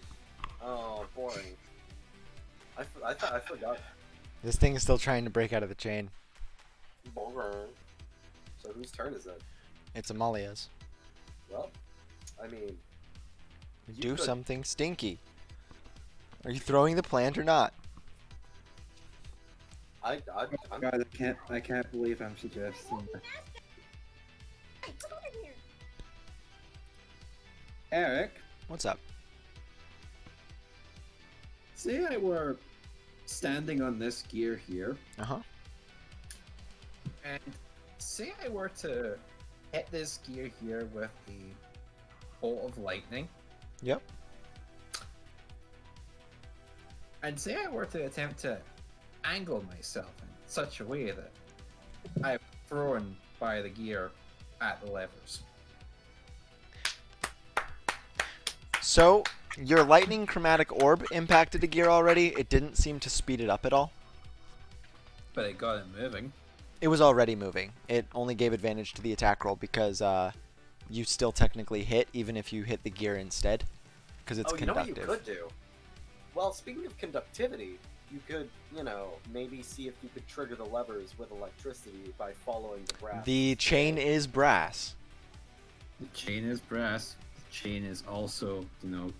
Oh, boring. I forgot. This thing is still trying to break out of the chain. Boring. So whose turn is it? It's Amalia's. Well, I mean... Do could- something stinky. Are you throwing the plant or not? I'm God, I can't believe I'm suggesting that. Eric, What's up? say I were standing on this gear here, Uh-huh. And say I were to hit this gear here with a bolt of lightning, Yep. and say I were to attempt to angle myself in such a way that I'm thrown by the gear at the levers. So, your lightning chromatic orb impacted the gear already. It didn't seem to speed it up at all. But it got it moving. It was already moving. It only gave advantage to the attack roll because you still technically hit even if you hit the gear instead. Because it's you know what conductive. you could do? Well, speaking of conductivity, you could, maybe see if you could trigger the levers with electricity by following the brass. The chain is brass. the chain is brass. The chain is also,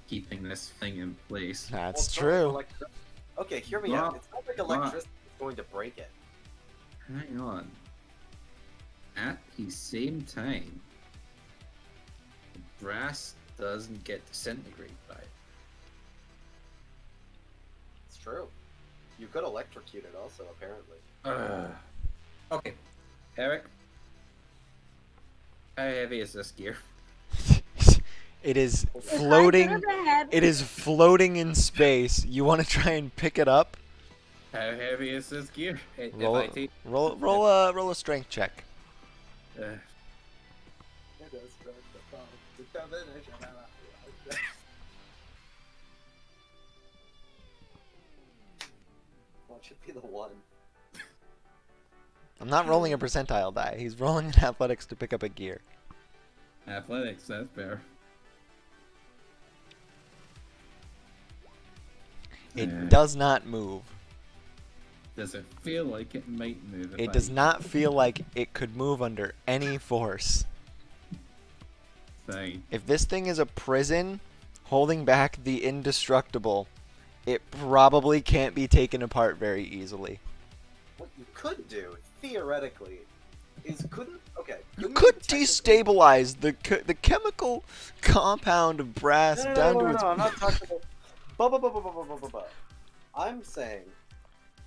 keeping this thing in place. Well, That's it's not true. like okay, hear me out. It's not like electricity is going to break it. Hang on. At the same time, The brass doesn't get disintegrated by it. It's true. You could electrocute it also, apparently. Okay, Eric. How heavy is this gear? It is If I floating. could have had- It is floating in space. You want to try and pick it up? How heavy is this gear? If Roll, I take, roll a strength check. uh, It is good to fall. Determination. What should be the one? I'm not rolling a percentile die. He's rolling in athletics to pick up a gear. athletics, that's fair. It does not move. Does it feel like it might move? If It I does not feel like it could move under any force. Fine. If this thing is a prison holding back the indestructible, it probably can't be taken apart very easily. What you could do, theoretically, is You could destabilize the chemical compound of brass down to its. I'm not talking about. I'm saying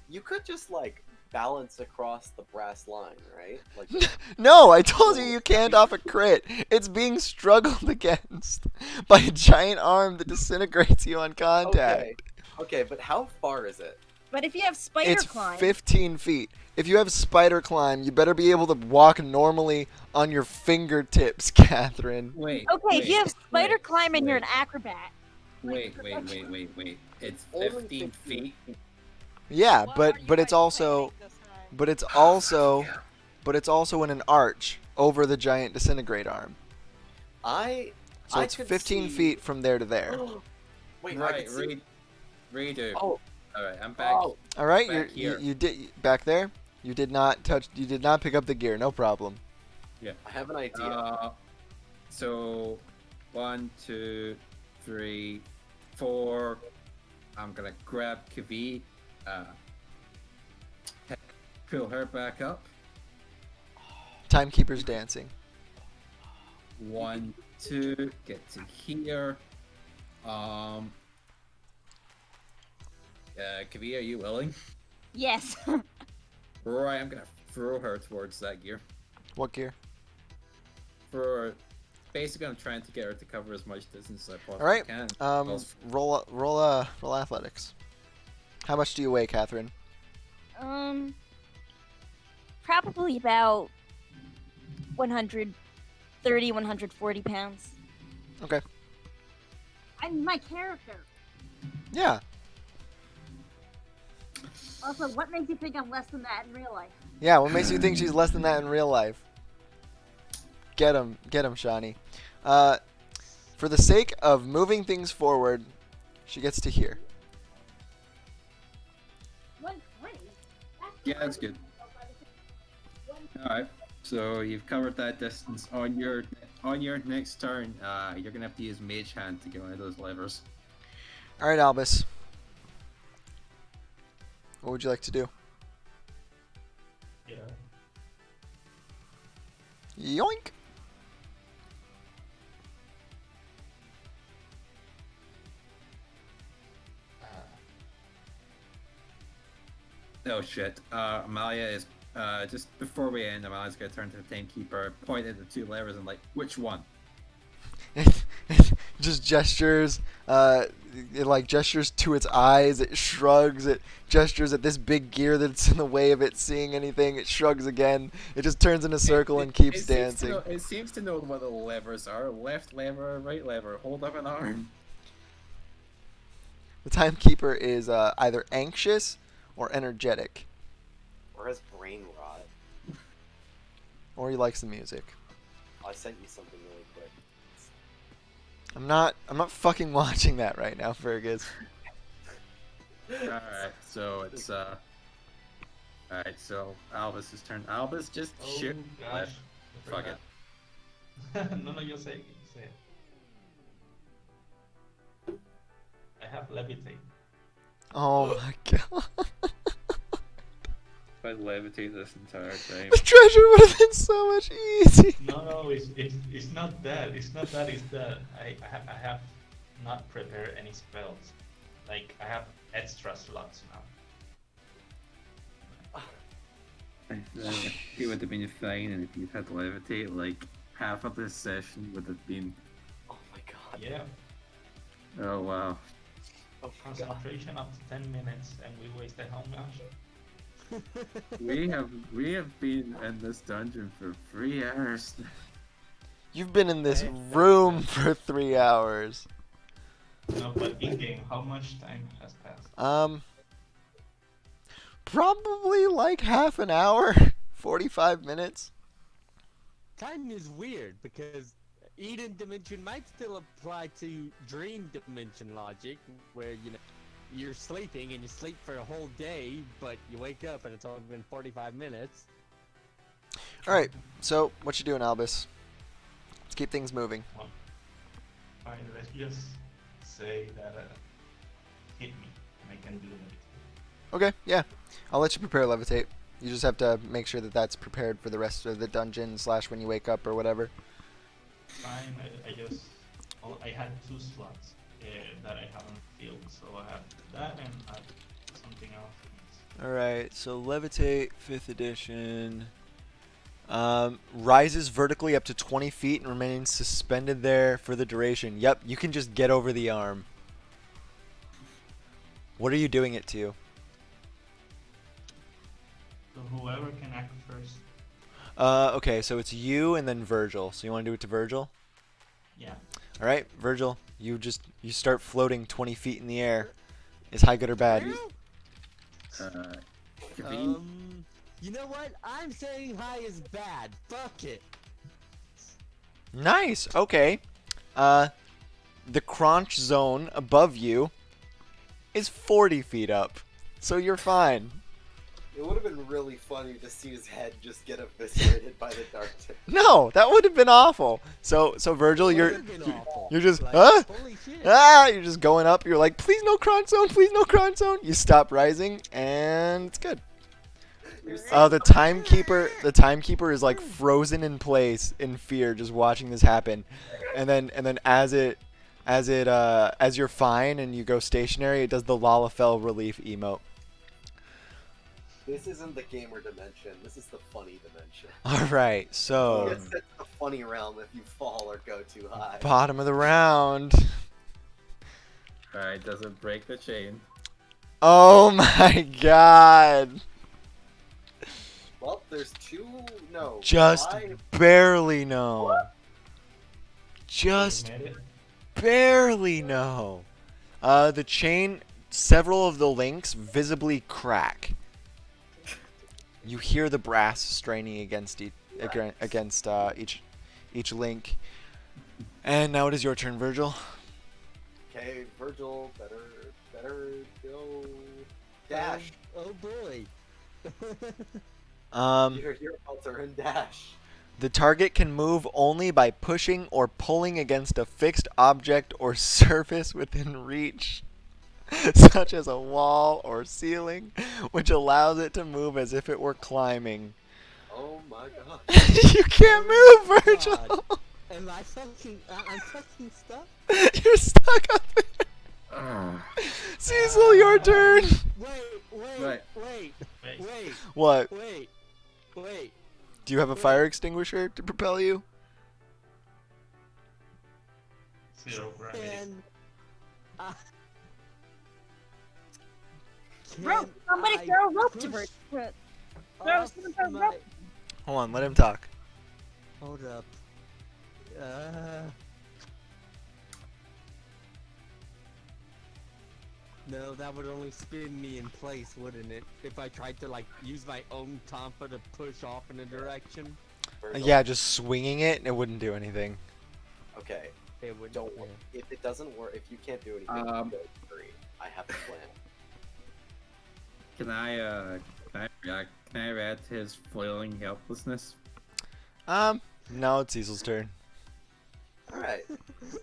you could just like balance across the brass line, right? Like No, I told you can't off a crit. It's being struggled against by a giant arm that disintegrates you on contact. Okay, but how far is it? But if you have spider It's climb, 15 feet. If you have spider climb, you better be able to walk normally on your fingertips, Catherine. Wait. okay, if you have spider wait, climb and you're an wait. acrobat. Wait. It's Only 15 feet. Yeah, What but are you but it's guys also playing this time? but it's also but it's also in an arch over the giant disintegrate arm. So it's could 15 see- feet from there to there. Wait, I Right, could see... redo. Oh, Alright, I'm back. oh, All right, Back you here. you did back there. You did not pick up the gear. No problem. I have an idea. So 1, 2, 3, 4. I'm gonna grab Kavi, pull her back up. Timekeeper's dancing. 1, 2, get to here. Kavi, are you willing? Yes. Right, I'm gonna throw her towards that gear. What gear? Basically, I'm trying to get her to cover as much distance as I possibly All right. can. Roll athletics. How much do you weigh, Catherine? Probably about 130, 140 pounds. Okay. I'm my character. Yeah. Also, what makes you think I'm less than that in real life? Yeah. What makes you think she's less than that in real life? Get him, Shawnee. For the sake of moving things forward, she gets to here. 120? Yeah, that's good. Alright, so you've covered that distance. On your next turn, you're gonna have to use Mage Hand to get one of those levers. All right, Albus. What would you like to do? Yeah. Yoink. Oh shit. Amalia is just before we end, Amalia's gonna turn to the timekeeper, point at the two levers and like, which one? Just gestures. It like gestures to its eyes. It shrugs. It gestures at this big gear that's in the way of it seeing anything. It shrugs again. It just turns in a circle and keeps dancing. It seems to know what the levers are. Left lever, right lever. Hold up an arm. The timekeeper is either anxious or energetic, or has brain rot. or he likes the music. I sent you something really quick. I'm not fucking watching that right now, Fergus. Alright, so it's Alright, so Albus' turn. Albus, just shoot left. Fuck it. No, you say it. I have levitate. Oh my god. If I levitate this entire time. The treasure would have been so much easier. No, it's not that. It's not that. It's that I have not prepared any spells. Like I have extra slots now. It would have been fine, and if you'd had levitate, like half of this session would have been. Oh my god. Yeah. Oh wow. Oh my god. Concentration up to 10 minutes, and we wasted how much? We have been in this dungeon for 3 hours. You've been in this room for 3 hours. No, but in game, how much time has passed? Probably like half an hour, 45 minutes. Time is weird because Eden Dimension might still apply to Dream Dimension logic, where you're sleeping and you sleep for a whole day, but you wake up and it's only been 45 minutes. All right. So what you doing, Albus? Let's keep things moving. Well, fine, let's just say that hit me and I can do it. Okay. Yeah. I'll let you prepare levitate. You just have to make sure that that's prepared for the rest of the dungeon / when you wake up or whatever. Fine, I just I had 2 slots that I haven't filled, so I have that and add something else. All right. So levitate 5th edition. Rises vertically up to 20 feet and remains suspended there for the duration. Yep, you can just get over the arm. What are you doing it to? So whoever can act first. Okay, so it's you and then Virgil. So you want to do it to Virgil? Yeah. All right, Virgil, you start floating 20 feet in the air. Is high good or bad? Kaveen? You know what? I'm saying high is bad. Fuck it. Nice. Okay. The crunch zone above you is 40 feet up, so you're fine. It would have been really funny to see his head just get eviscerated by the dark tip. No, that would have been awful. So Virgil, you're just huh? Holy shit. You're just going up. You're like, please no crunch zone, please no crunch zone. You stop rising, and it's good. The timekeeper is like frozen in place in fear, just watching this happen, and then as you're fine and you go stationary, it does the Lalafell relief emote. This isn't the gamer dimension. This is the funny dimension. All right, so You get sent to the funny realm if you fall or go too high. bottom of the round. Alright, does it break the chain? Oh my god! Well, there's Just 5. barely no. Just You made it? barely no. The chain, several of the links visibly crack. You hear the brass straining against each link. And now it is your turn, Virgil. Okay, Virgil, better go dash. Oh boy. Your hero filter and dash. The target can move only by pushing or pulling against a fixed object or surface within reach, such as a wall or ceiling, which allows it to move as if it were climbing. Oh my god. You can't move, Virgil! God. Am I fucking... I'm fucking stuck? You're stuck up there! Cecil, your turn! Wait. What? Wait. Do you have a fire extinguisher to propel you? 0 gravity. Rope! Somebody throw a rope to Bert. Throw a rope. Hold on, let him talk. Hold up. No, that would only spin me in place, wouldn't it? If I tried to, like, use my own Tompa to push off in a direction. Virgil. Yeah, just swinging it, it wouldn't do anything. Okay. It would. Don't Yeah. worry. If it doesn't work, if you can't do anything, go free. I have a plan. Can I react to his flailing helplessness? No, it's Cecil's turn. Alright.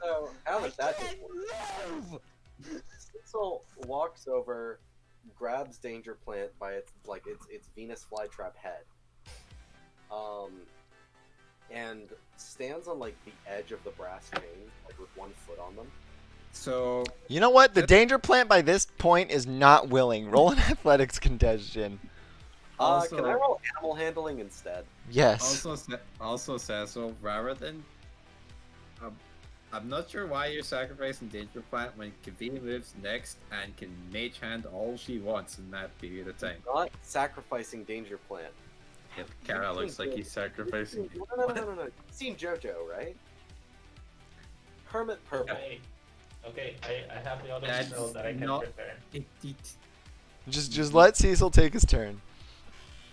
So, how does that just work? Cecil walks over, grabs Danger Plant by its Venus flytrap head, and stands on like the edge of the brass chains, like with one foot on them. So You know what? The danger plant by this point is not willing. Roll an athletics contention. Also- Can I roll animal handling instead? Yes. also Cecil, rather than I'm not sure why you're sacrificing Danger Plant when Kavina moves next and can mage hand all she wants in that period of time. Not sacrificing Danger Plant. Yep, Kara looks like he's sacrificing. No. You've seen JoJo, right? Hermit Purple. Okay, I have the other That's spell that I can not- prepare. Just let Cecil take his turn.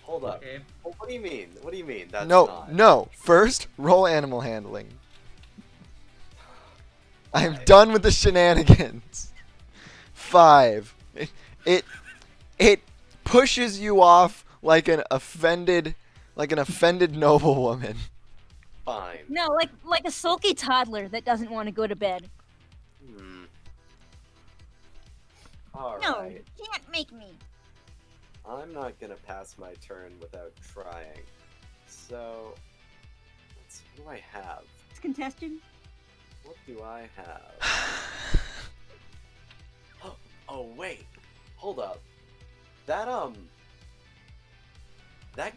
Hold up. Okay. Well, what do you mean? What do you mean? That's No, not. no. First, roll animal handling. I'm Alright. done with the shenanigans. 5, it it pushes you off like an offended noblewoman. Fine. No, like a sulky toddler that doesn't want to go to bed. All No, right. you can't make me. I'm not gonna pass my turn without trying. So, what do I have? It's contested. What do I have? Oh wait, hold up. That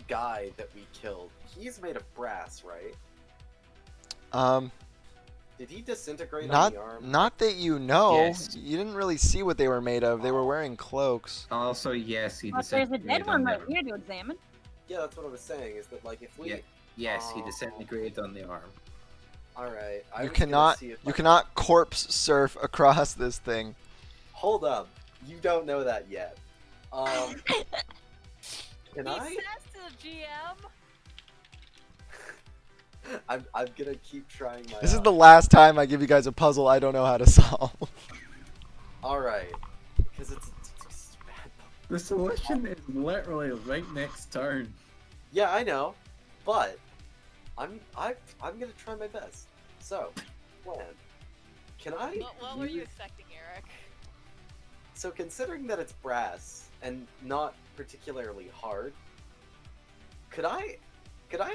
guy that we killed, he's made of brass, right? Did he disintegrate on the arm? Not that you know. Yes. You didn't really see what they were made of. They were wearing cloaks. Also, yes, he But there's a disintegrated dead one on right the here to examine. Yeah, that's what I was saying. Is that like if we? Yeah. Yes, he disintegrated on the arm. All right. You cannot corpse surf across this thing. Hold up. You don't know that yet. Can He I? says to the GM. I'm gonna keep trying my. This is the last time I give you guys a puzzle I don't know how to solve. All right, because it's bad. The solution is literally right next turn. Yeah, I know, but I'm gonna try my best. So, plan. Can I? What were you expecting, Eric? So considering that it's brass and not particularly hard, could I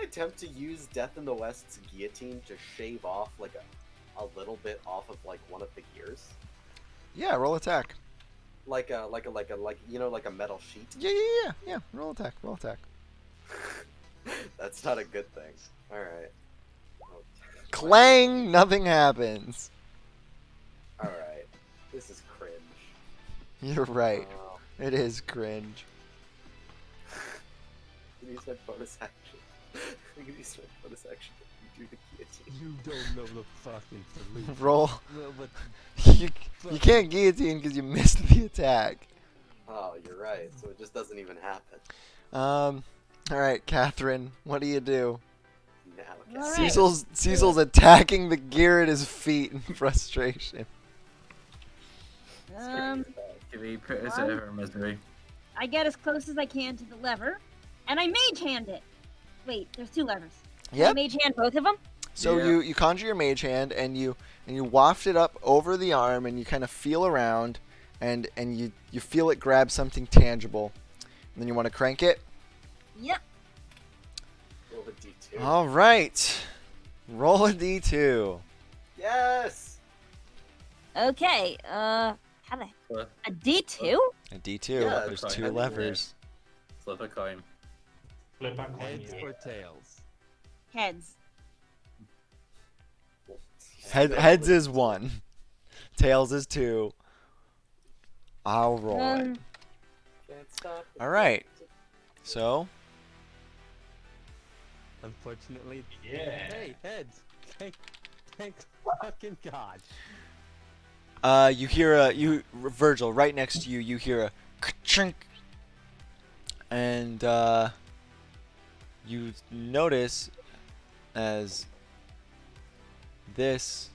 attempt to use Death in the West's guillotine to shave off like a little bit off of like one of the gears? Yeah, roll attack. Like a metal sheet. Yeah. Roll attack. That's not a good thing. All right. Clang! Nothing happens. All right. This is cringe. You're right. It is cringe. I'm gonna use my bonus action. I'm gonna use my bonus action to do the guillotine. You don't know the fucking solution. Roll. Well, but You can't guillotine because you missed the attack. Oh, you're right. So it just doesn't even happen. All right, Catherine. What do you do? Now, All right. Cecil's attacking the gear at his feet in frustration. Can we put us out of our misery? I get as close as I can to the lever, and I mage hand it. Wait, there's two levers. Yep. I mage hand both of them. So Yeah. you conjure your mage hand and you waft it up over the arm and you kind of feel around and you feel it grab something tangible. And then you want to crank it. Yep. roll the d2. All right. Roll a d2. Yes. Okay. How the What? a D2? A d2. Yeah, There's that's two right. levers. Flip a coin. Flip a coin. heads Yeah. or tails? Heads. Heads is 1. Tails is 2. I'll roll it. Um, Can't stop. All right. So Unfortunately, Yeah. hey, heads. Thank fucking God. you hear Virgil, right next to you, you hear a ka-chink. And you notice as this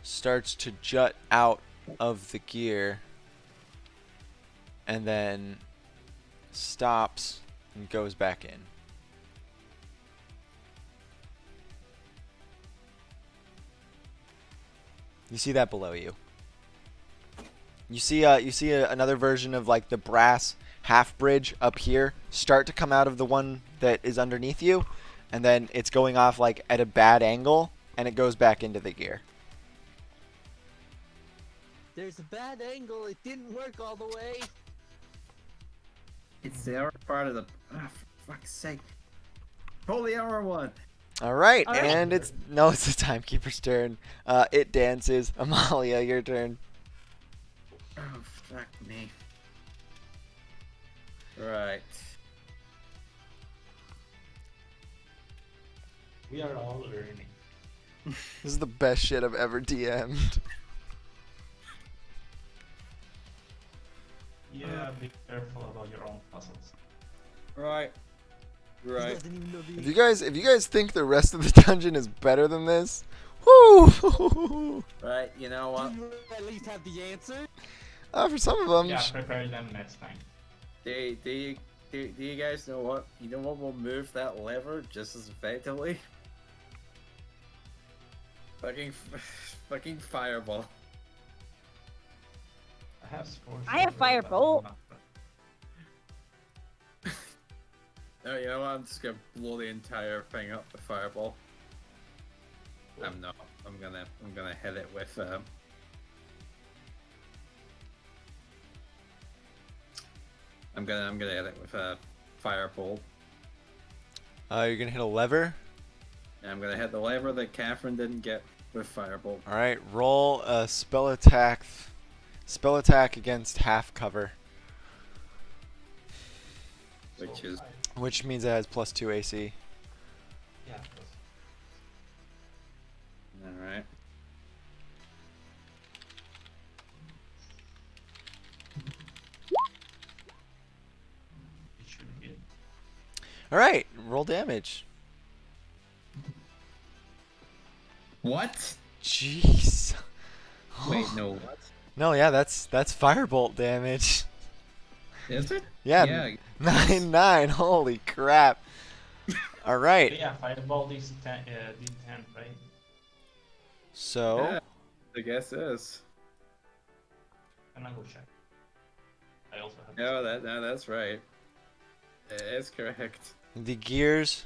starts to jut out of the gear and then stops and goes back in. You see that below you. You see another version of like the brass half bridge up here start to come out of the one that is underneath you, and then it's going off like at a bad angle and it goes back into the gear. There's a bad angle. It didn't work all the way. It's the other part of the. For fuck's sake. Pull the other one. All right, All right. and it's the timekeeper's turn. It dances. Amalia, your turn. Oh, fuck me. Right. We are all learning. This is the best shit I've ever DM'd. Yeah, be careful about your own puzzles. Right. He Right. doesn't even know the. If you guys think the rest of the dungeon is better than this, whoo! Right, you know what? Do you at least have the answer? For some of them. Yeah, prepare them next time. Do you guys know what? You know what will move that lever just as effectively? Fucking fireball. I have scores. I have Firebolt. No, you know what? I'm just gonna blow the entire thing up with fireball. I'm not. I'm gonna hit it with I'm gonna hit it with a firebolt. You're gonna hit a lever. And I'm gonna hit the lever that Catherine didn't get with firebolt. All right, roll a spell attack. Spell attack against half cover, Which is which means it has +2 AC. Yeah. alright. It should hit. All right, roll damage. What? Jeez. Wait, no, what? No, yeah, that's firebolt damage. Is it? Yeah, 9. Holy crap! All right. But yeah, fireball is D10, right? So Yeah, I guess is. And I'll go check. I also have. No, that's right. It is correct. the gears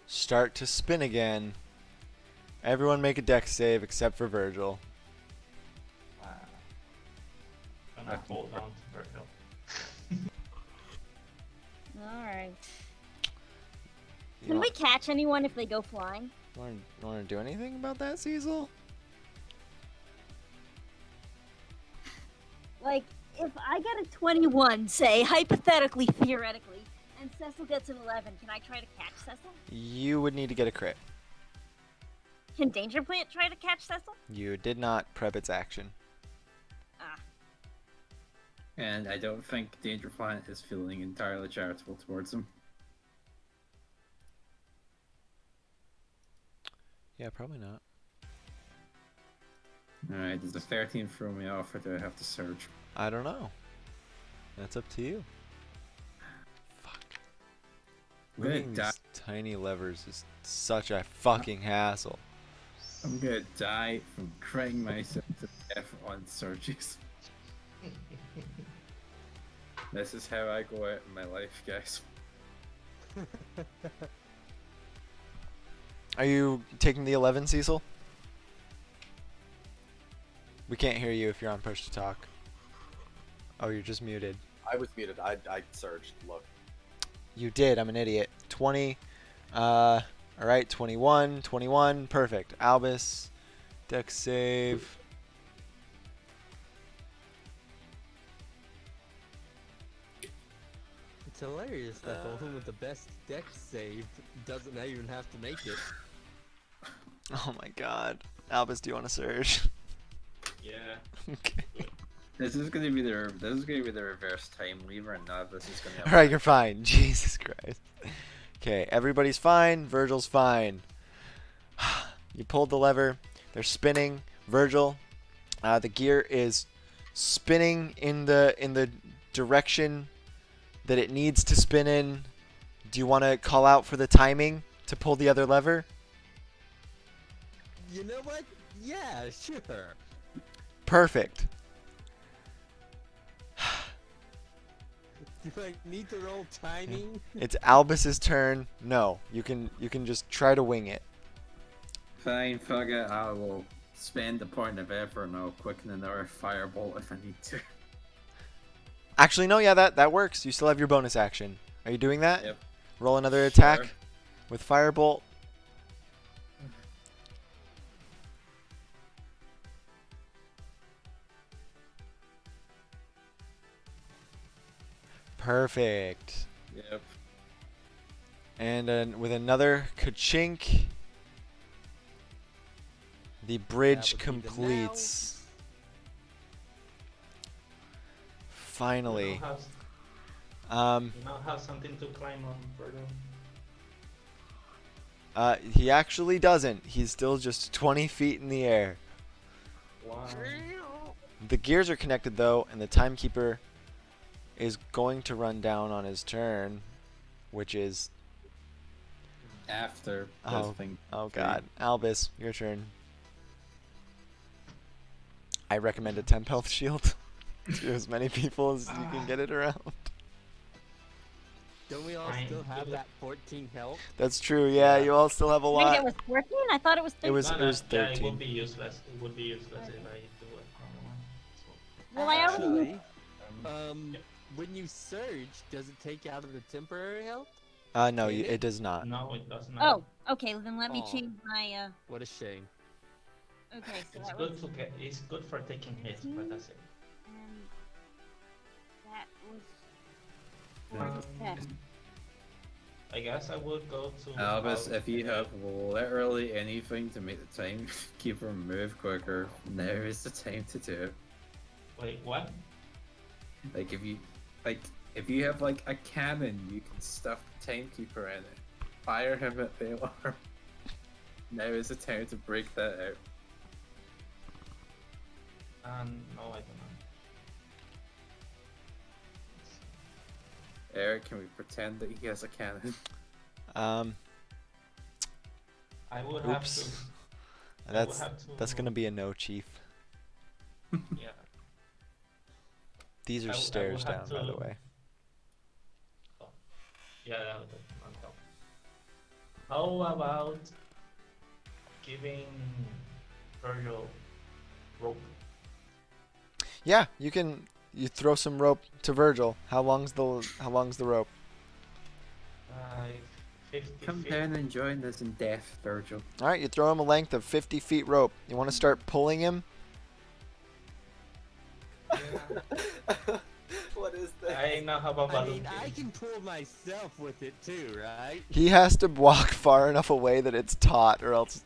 start to spin again. Everyone make a dex save except for Virgil. And I hold on to Virgil. Alright. You Can we catch anyone if they go flying? want to do anything about that, Cecil? Like, if I get a 21, say, hypothetically, theoretically, and Cecil gets an 11, can I try to catch Cecil? You would need to get a crit. Can Danger Plant try to catch Cecil? You did not prep its action. Ah. And I don't think Danger Planet is feeling entirely charitable towards him. Yeah, probably not. Alright, does the 13 throw me off or do I have to search? I don't know. That's up to you. Fuck. I'm gonna Moving die. these tiny levers is such a fucking hassle. I'm gonna die from crying myself to death on searches. This is how I go out in my life, guys. Are you taking the 11, Cecil? We can't hear you if you're on push to talk. Oh, you're just muted. I was muted. I surged. Look. You did. I'm an idiot. 20. Alright, 21. Perfect. Albus. Dex save. It's hilarious that the one with the best dex save doesn't even have to make it. Oh my god. Albus, do you want to surge? Yeah. Okay. This is gonna be the reverse time lever, and none of this is gonna. Alright, you're fine. Jesus Christ. Okay, everybody's fine. Virgil's fine. You pulled the lever. They're spinning. Virgil, the gear is spinning in the direction that it needs to spin in. Do you want to call out for the timing to pull the other lever? You know what? Yeah, sure. Perfect. Do I need to roll timing? It's Albus's turn. No, you can just try to wing it. Fine, fuck it. I will spend the point of effort and I'll quicken another firebolt if I need to. Actually, no, yeah, that works. You still have your bonus action. Are you doing that? Yep. Roll another attack Sure. with Firebolt. Perfect. Yep. And then with another ka-chink, the bridge That would be the completes. Finally. You now have something to climb on, Virgil. He actually doesn't. He's still just 20 feet in the air. Wow. The gears are connected though, and the timekeeper is going to run down on his turn, which is After oh, this thing. oh god, Albus, your turn. I recommend a temp health shield to as many people as you can get it around. Don't we all Fine. still have that 14 health? That's true. Yeah, Yeah. you all still have a Wait, lot. it was 14? I thought it was 13. It was No, no, yeah, 13. it would be useless. It would be useless if I do it. Well, I already Actually, Yeah. when you surge, does it take out of the temporary health? No, Did it does not. No, it does not. Oh, okay. Then let me Aw. change my. What a shame. Okay, so It's that good was. to get. It's good for taking hits, but that's it. And that was. Um, 47. I guess I would go to. Albus, about- if you have literally anything to make the timekeeper move quicker, now is the time to do it. Wait, what? Like if you have like a cannon, you can stuff the timekeeper in it, fire him at the alarm. Now is the time to break that out. No, I don't know. Eric, can we pretend that he has a cannon? I would have Oops. to. That's have to- that's gonna be a no, Chief. Yeah. These I are will stairs down, have by the to- way. Yeah, that would not help. How about giving Virgil rope? Yeah, you can. You throw some rope to Virgil. How long's the rope? 50 Come feet. down and join us in death, Virgil. All right, you throw him a length of 50 feet rope. You want to start pulling him? Yeah. What is this? I know how about I mean, Baluki. I can pull myself with it too, right? He has to walk far enough away that it's taut, or else.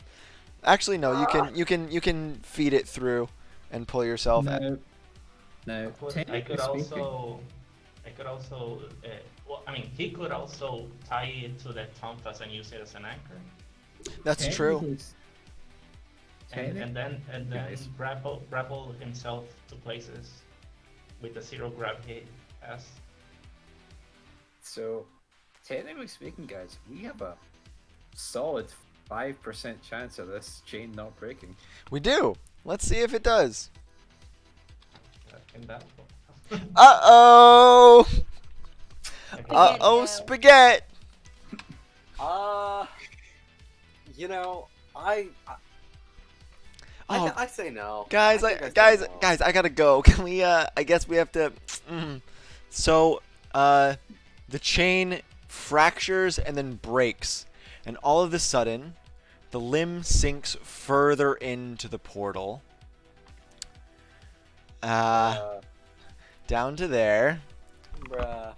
Actually, no. You can feed it through, and pull yourself. No, I technically could speaking, also, well, I mean, he could also tie it to the compass and use it as an anchor, That's true. and then Guys. grapple himself to places with the zero grab he has. So, technically speaking, guys, we have a solid 5% chance of this chain not breaking. We do. Let's see if it does. In that Uh-oh! Okay. Uh-oh, spaghetti! You know, I Oh, I say no. guys, I think I say guys, no. guys, I gotta go. Can we, I guess we have to... So, the chain fractures and then breaks. And all of a sudden, the limb sinks further into the portal. Down to there. Bruh.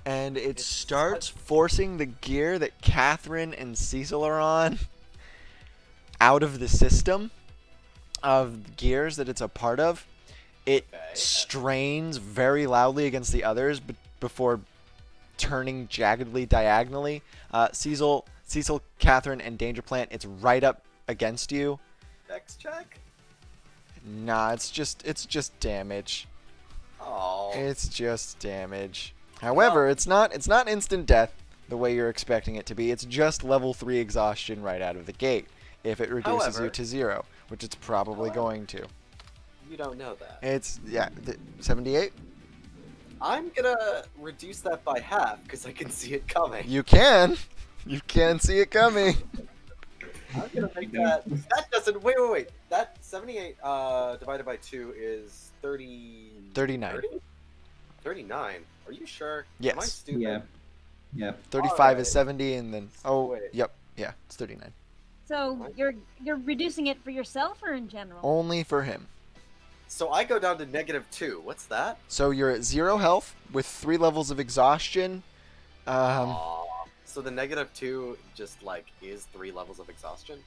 And it It's starts forcing the gear that Catherine and Cecil are on out of the system of gears that it's a part of. It Okay. strains very loudly against the others before turning jaggedly diagonally. Cecil, Catherine, and Danger Plant, it's right up against you. Dex check? Nah, it's just damage. Oh. It's just damage. However, it's not instant death the way you're expecting it to be. It's just level 3 exhaustion right out of the gate if it reduces you However- to 0, which it's probably However- going to. You don't know that. It's 78. I'm gonna reduce that by half because I can see it coming. You can see it coming. I'm gonna make that. That doesn't. Wait. That 78 divided by 2 is 30. 39. 30? 39. Are you sure? Yes. Am I stupid? Yeah. Yeah. 35 Alright. is 70, and then Wait. yep, yeah, it's 39. So you're reducing it for yourself or in general? Only for him. So I go down to -2. What's that? So you're at 0 health with 3 levels of exhaustion. Aw. So the -2 just like is 3 levels of exhaustion.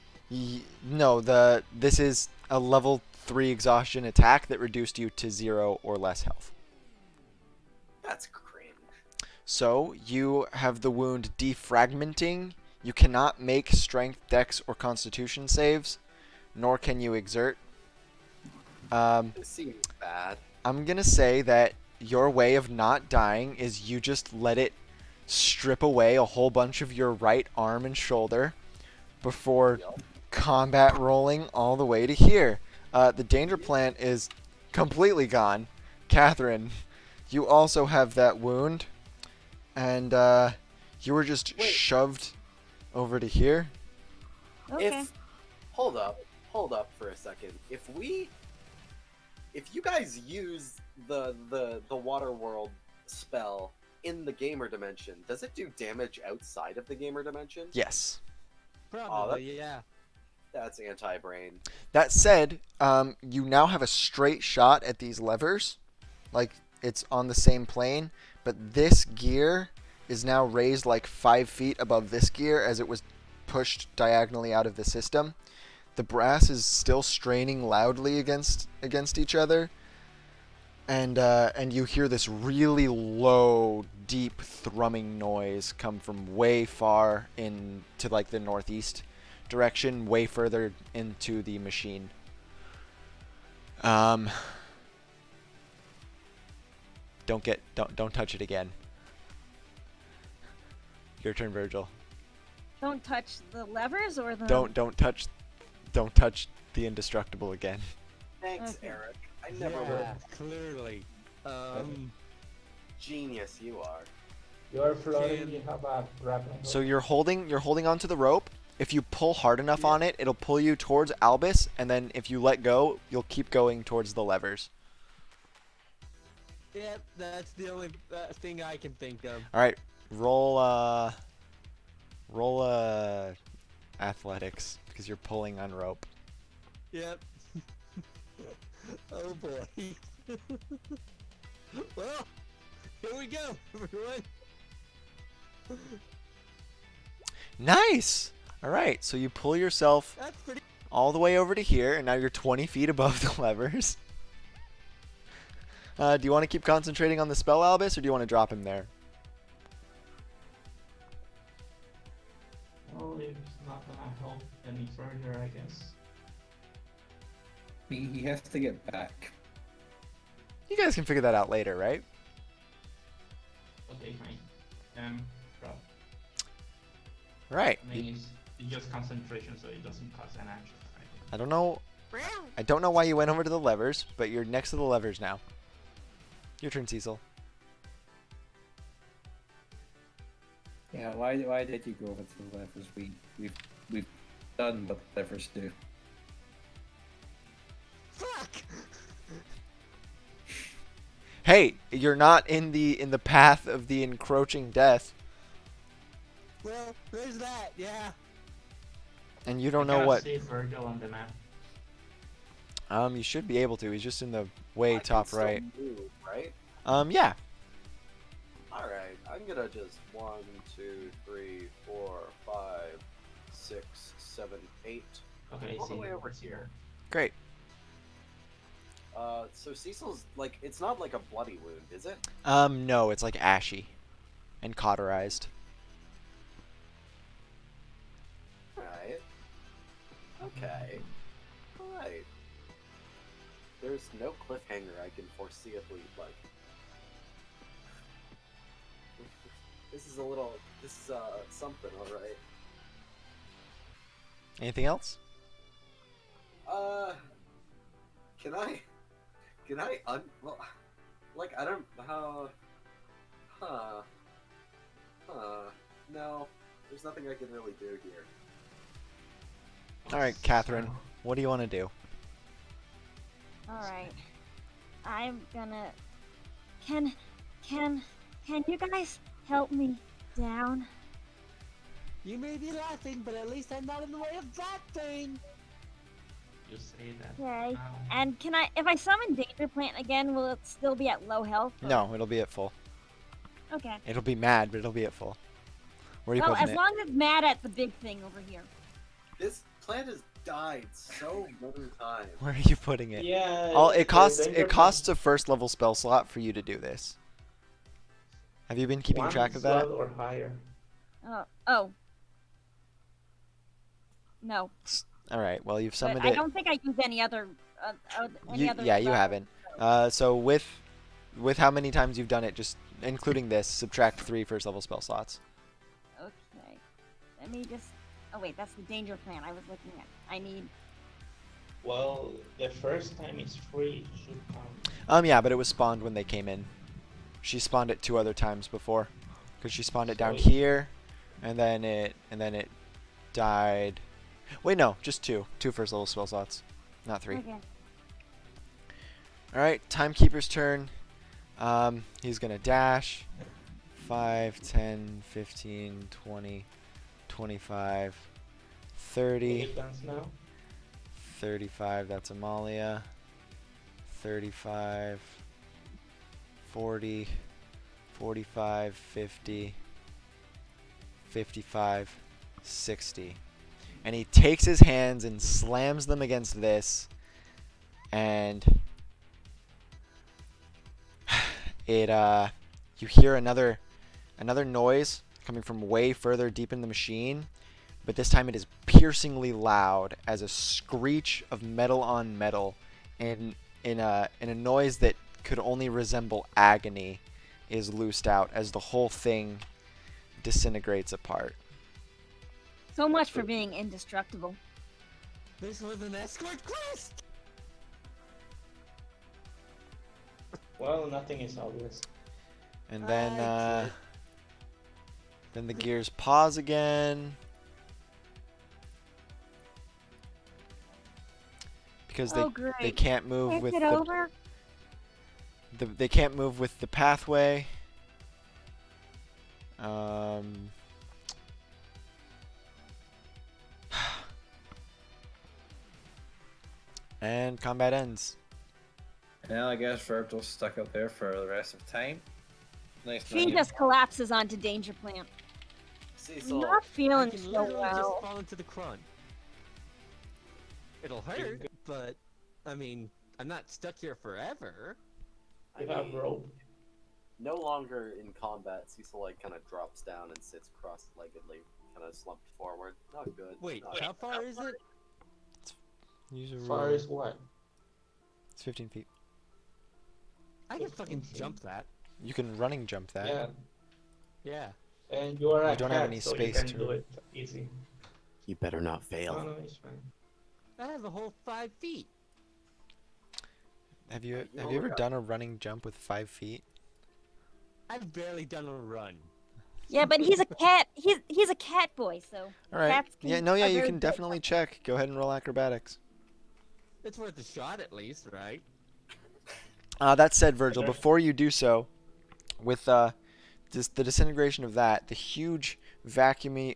No, this is a level 3 exhaustion attack that reduced you to 0 or less health. That's cringe. So you have the wound defragmenting. You cannot make strength, dex, or constitution saves, nor can you exert. This seems bad. I'm gonna say that your way of not dying is you just let it strip away a whole bunch of your right arm and shoulder before Yup. combat rolling all the way to here. The danger plant is completely gone. Catherine, you also have that wound, and you were just Wait. shoved over to here. Okay. Hold up for a second. If you guys use the water world spell in the gamer dimension, does it do damage outside of the gamer dimension? Yes. Probably, yeah. That's anti-brain. That said, you now have a straight shot at these levers, like it's on the same plane, but this gear is now raised like 5 feet above this gear as it was pushed diagonally out of the system. The brass is still straining loudly against each other, and you hear this really low, deep thrumming noise come from way far into like the northeast direction, way further into the machine. Don't touch it again. Your turn, Virgil. Don't touch the levers or the. Don't touch the indestructible again. Thanks, Okay. Eric. I never would. Yeah, clearly. Genius you are. You're floating. You have a grappling hook. So you're holding onto the rope. If you pull hard enough on it, it'll pull you towards Albus, and then if you let go, you'll keep going towards the levers. Yep, that's the only thing I can think of. All right, roll athletics because you're pulling on rope. Yep. Oh boy. Well, here we go, everyone. Nice. All right, so you pull yourself That's pretty. all the way over to here, and now you're 20 feet above the levers. Do you want to keep concentrating on the spell, Albus, or do you want to drop him there? Well, it's not gonna help any further, I guess. He has to get back. You guys can figure that out later, right? Okay, fine. Drop. Right. I mean, it's just concentration, so it doesn't cause an action. Right? I don't know why you went over to the levers, but you're next to the levers now. Your turn, Cecil. Yeah, why did you go over to the levers? We've done what the levers do. Fuck. Hey, you're not in the path of the encroaching death, Well, there's that. Yeah. and you don't You know cannot what. see Virgil on the map. You should be able to. He's just in the way I can top still right. move, right? Yeah. Alright, I'm gonna just 1, 2, 3, 4, 5, 6, 7, 8. Okay, All the see, way over it's here. Great. So Cecil's like, it's not like a bloody wound, is it? No, it's like ashy and cauterized. Right. Okay. Alright. There's no cliffhanger I can foreseeably, like... This is something, alright. Anything else? Can I well, like, I don't, no, there's nothing I can really do here. All right, Catherine. What do you want to do? All right. I'm gonna. Can you guys help me down? You may be laughing, but at least I'm not in the way of that thing. You say that. Okay. now. And can I, if I summon Danger Plant again, will it still be at low health? or- No, it'll be at full. Okay. It'll be mad, but it'll be at full. Where are you Well, putting as it? long as it's mad at the big thing over here. This plant has died so many times. Where are you putting it? Yeah. It the costs danger a first level spell slot for you to do this. Have you been keeping one track of that? slot or higher. Oh. No. All right. Well, you've But summoned I it. don't think I used any other any other? Yeah, you haven't. So with how many times you've done it, just including this, subtract 3 first level spell slots. Okay. Let me just. Oh wait, that's the danger plan I was looking at. I need. Well, the first time it's free should count. Yeah, but it was spawned when they came in. She spawned it 2 other times before, because she spawned it down So- here, and then it died. Wait, no, just 2 first level spell slots, not 3. Okay. All right, Timekeeper's turn. He's gonna dash. 5, 10, 15, 20, 25, 30, It dance now. 35, that's Amalia. 35, 40, 45, 50, 55, 60. And he takes his hands and slams them against this, and you hear another noise coming from way further deep in the machine, but this time it is piercingly loud as a screech of metal on metal, and in a noise that could only resemble agony is loosed out as the whole thing disintegrates apart. So much for being indestructible. This was an escort quest! Well, nothing is obvious. And then I then the gears pause again because Oh, they great. can't move Is with it over? they can't move with the pathway. Um, and combat ends. Well, I guess Virgil's stuck up there for the rest of time. Nice She knowing just collapses onto danger plant. Cecil, Not I feeling can so literally well. just fall into the crunch. It'll hurt, but I mean, I'm not stuck here forever. You have rope. no longer in combat, Cecil like kind of drops down and sits cross-leggedly, kind of slumped forward. Not good. Wait, Not how far is it? Use a Far ruler. as what? It's 15 feet. I can fucking jump that. You can running jump that. Yeah, Yeah. and you are a You don't have cat, any so space you can to- do it easy. You better not No, fail. no, it's fine. I have a whole 5 feet. Have you you only ever got- done a running jump with 5 feet? I've barely done a run. Yeah, but he's a cat. He's a cat boy, so All right. cats Yeah, can- no, yeah, are you very can good. definitely check. Go ahead and roll acrobatics. It's worth a shot at least, right? That said, Virgil, Okay. before you do so, with the disintegration of that, the huge vacuumy,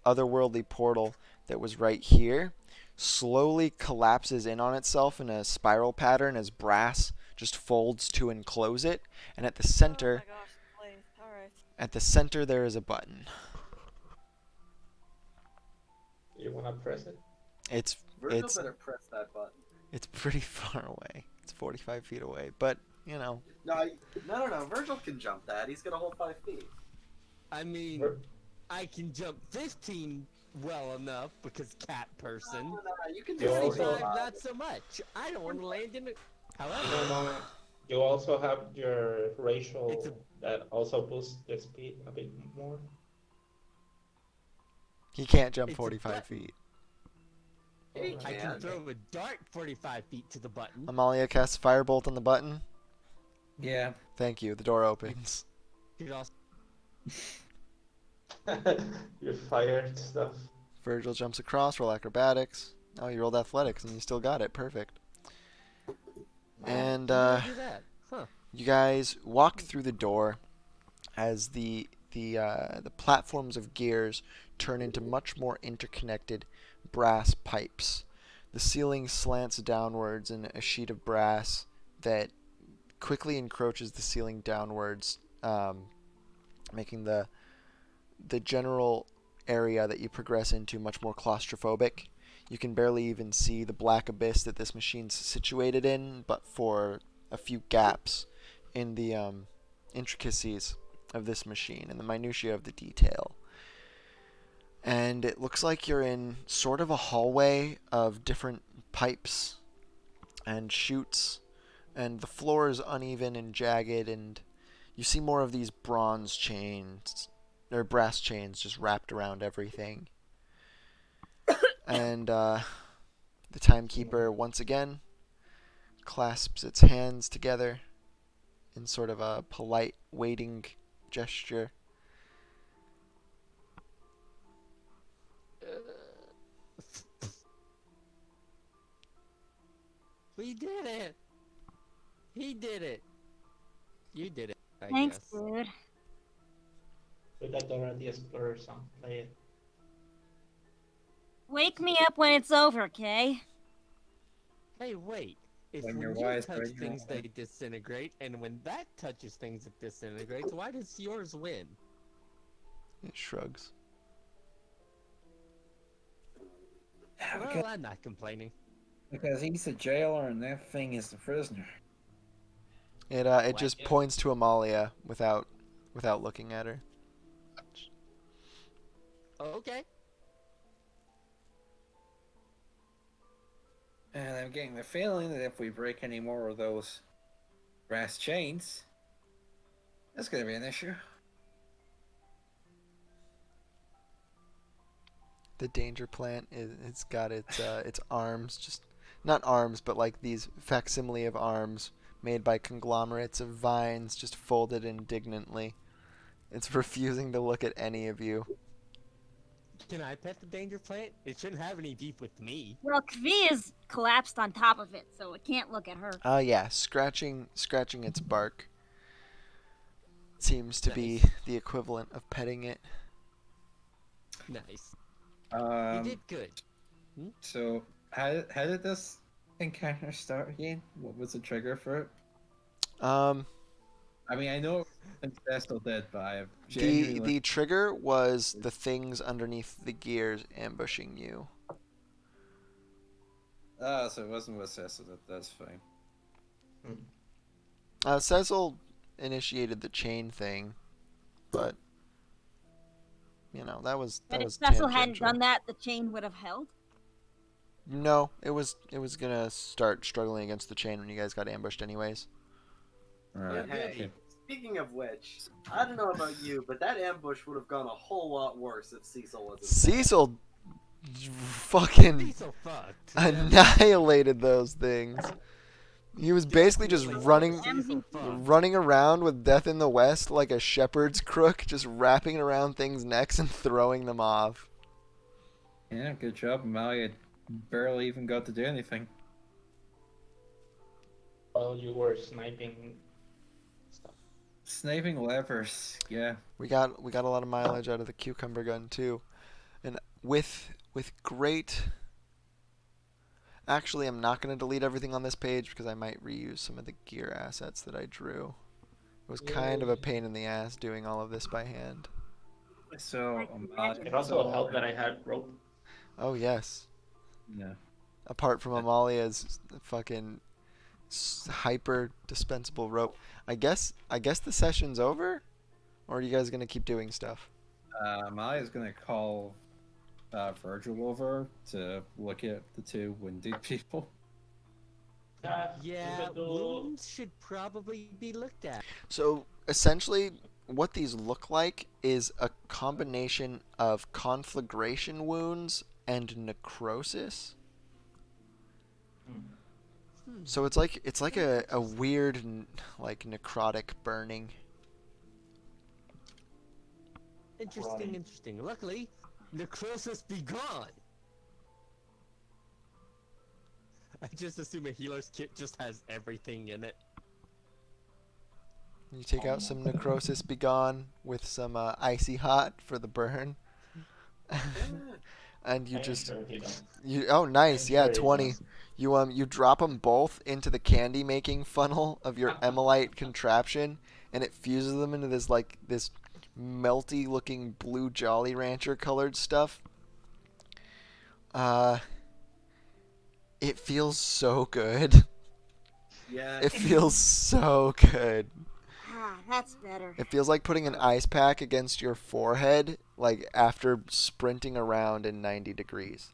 otherworldly portal that was right here slowly collapses in on itself in a spiral pattern as brass just folds to enclose it, and at the center, Oh my gosh, please. Alright. at the center there is a button. You wanna press it? It's Virgil it's better press that button. it's pretty far away. It's 45 feet away, but you know. No. Virgil can jump that. He's got a whole 5 feet. I mean, Vir- I can jump 15 well enough because cat person. No, you can do You also- 25, 45. not so much. I don't want to land in it. However, No. You also have your racial It's a- that also boosts the speed a bit more. He can't jump It's a 45 button. feet. He I can can. throw a dart 45 feet to the button. Amalia casts firebolt on the button. Yeah. Thank you. The door opens. You could also You fired stuff. Virgil jumps across. Roll acrobatics. Oh, you rolled athletics and you still got it. Perfect. And do that. Huh. you guys walk through the door as the platforms of gears turn into much more interconnected brass pipes. The ceiling slants downwards in a sheet of brass that quickly encroaches the ceiling downwards, making the general area that you progress into much more claustrophobic. You can barely even see the black abyss that this machine's situated in, but for a few gaps in the intricacies of this machine and the minutiae of the detail. And it looks like you're in sort of a hallway of different pipes and shoots, and the floor is uneven and jagged, and you see more of these bronze chains or brass chains just wrapped around everything. And the timekeeper once again clasps its hands together in sort of a polite waiting gesture. We did it! He did it! You did it, I Thanks, guess. dude. With that Dora the Explorer song, play it. Wake me up when it's over, okay? Hey, wait. If When when your you wise touch right, things, you're they disintegrate, and when that touches things, it disintegrates, why does yours win? It shrugs. Well, I'm not complaining. Because he's the jailer and that thing is the prisoner. It just points to Amalia without looking at her. Okay. And I'm getting the feeling that if we break any more of those brass chains, that's going to be an issue. The danger plant it's got its arms, just not arms, but like these facsimile of arms made by conglomerates of vines just folded indignantly. It's refusing to look at any of you. Can I pet the danger plant? It shouldn't have any beef with me. Well, Kvi is collapsed on top of it, so it can't look at her. Yeah, scratching its bark seems to be Nice. the equivalent of petting it. Nice. You did good. So, how did this encounter start again? What was the trigger for it? I mean, I know Cecil did, but I have the trigger was the things underneath the gears ambushing you. Oh, so it wasn't with Cecil. That's fine. Cecil initiated the chain thing, but you know that was But if tangential. Cecil hadn't done that, the chain would have held. No, it was gonna start struggling against the chain when you guys got ambushed, anyways. Alright. But hey, speaking of which, I don't know about you, but that ambush would have gone a whole lot worse if Cecil wasn't. Cecil fucking Cecil fucked. annihilated those things. He was basically just Cecil fucked. running around with Death in the West like a shepherd's crook, just wrapping around things' necks and throwing them off. Yeah, good job. Amalia barely even got to do anything. While you were sniping stuff. Sniping levers, yeah. We got a lot of mileage out of the cucumber gun too, and with great. Actually, I'm not going to delete everything on this page because I might reuse some of the gear assets that I drew. It was kind of a pain in the ass doing all of this by hand. So, It also helped that I had rope. Oh yes. Yeah. Apart from Amalia's fucking hyper dispensable rope, I guess the session's over, or are you guys gonna keep doing stuff? Amalia's gonna call Virgil over to look at the two wounded people. Yeah, wounds should probably be looked at. So essentially, what these look like is a combination of conflagration wounds and necrosis. So it's like a weird like necrotic burning. Interesting. Luckily, necrosis be gone. I just assume a healer's kit just has everything in it. You take out some necrosis be gone with some icy hot for the burn. And you just oh nice, yeah, 20. You drop them both into the candy making funnel of your Emolite contraption, and it fuses them into this melty looking blue Jolly Rancher colored stuff. It feels so good. Yeah. It feels so good. Ah, that's better. It feels like putting an ice pack against your forehead, like after sprinting around in 90 degrees.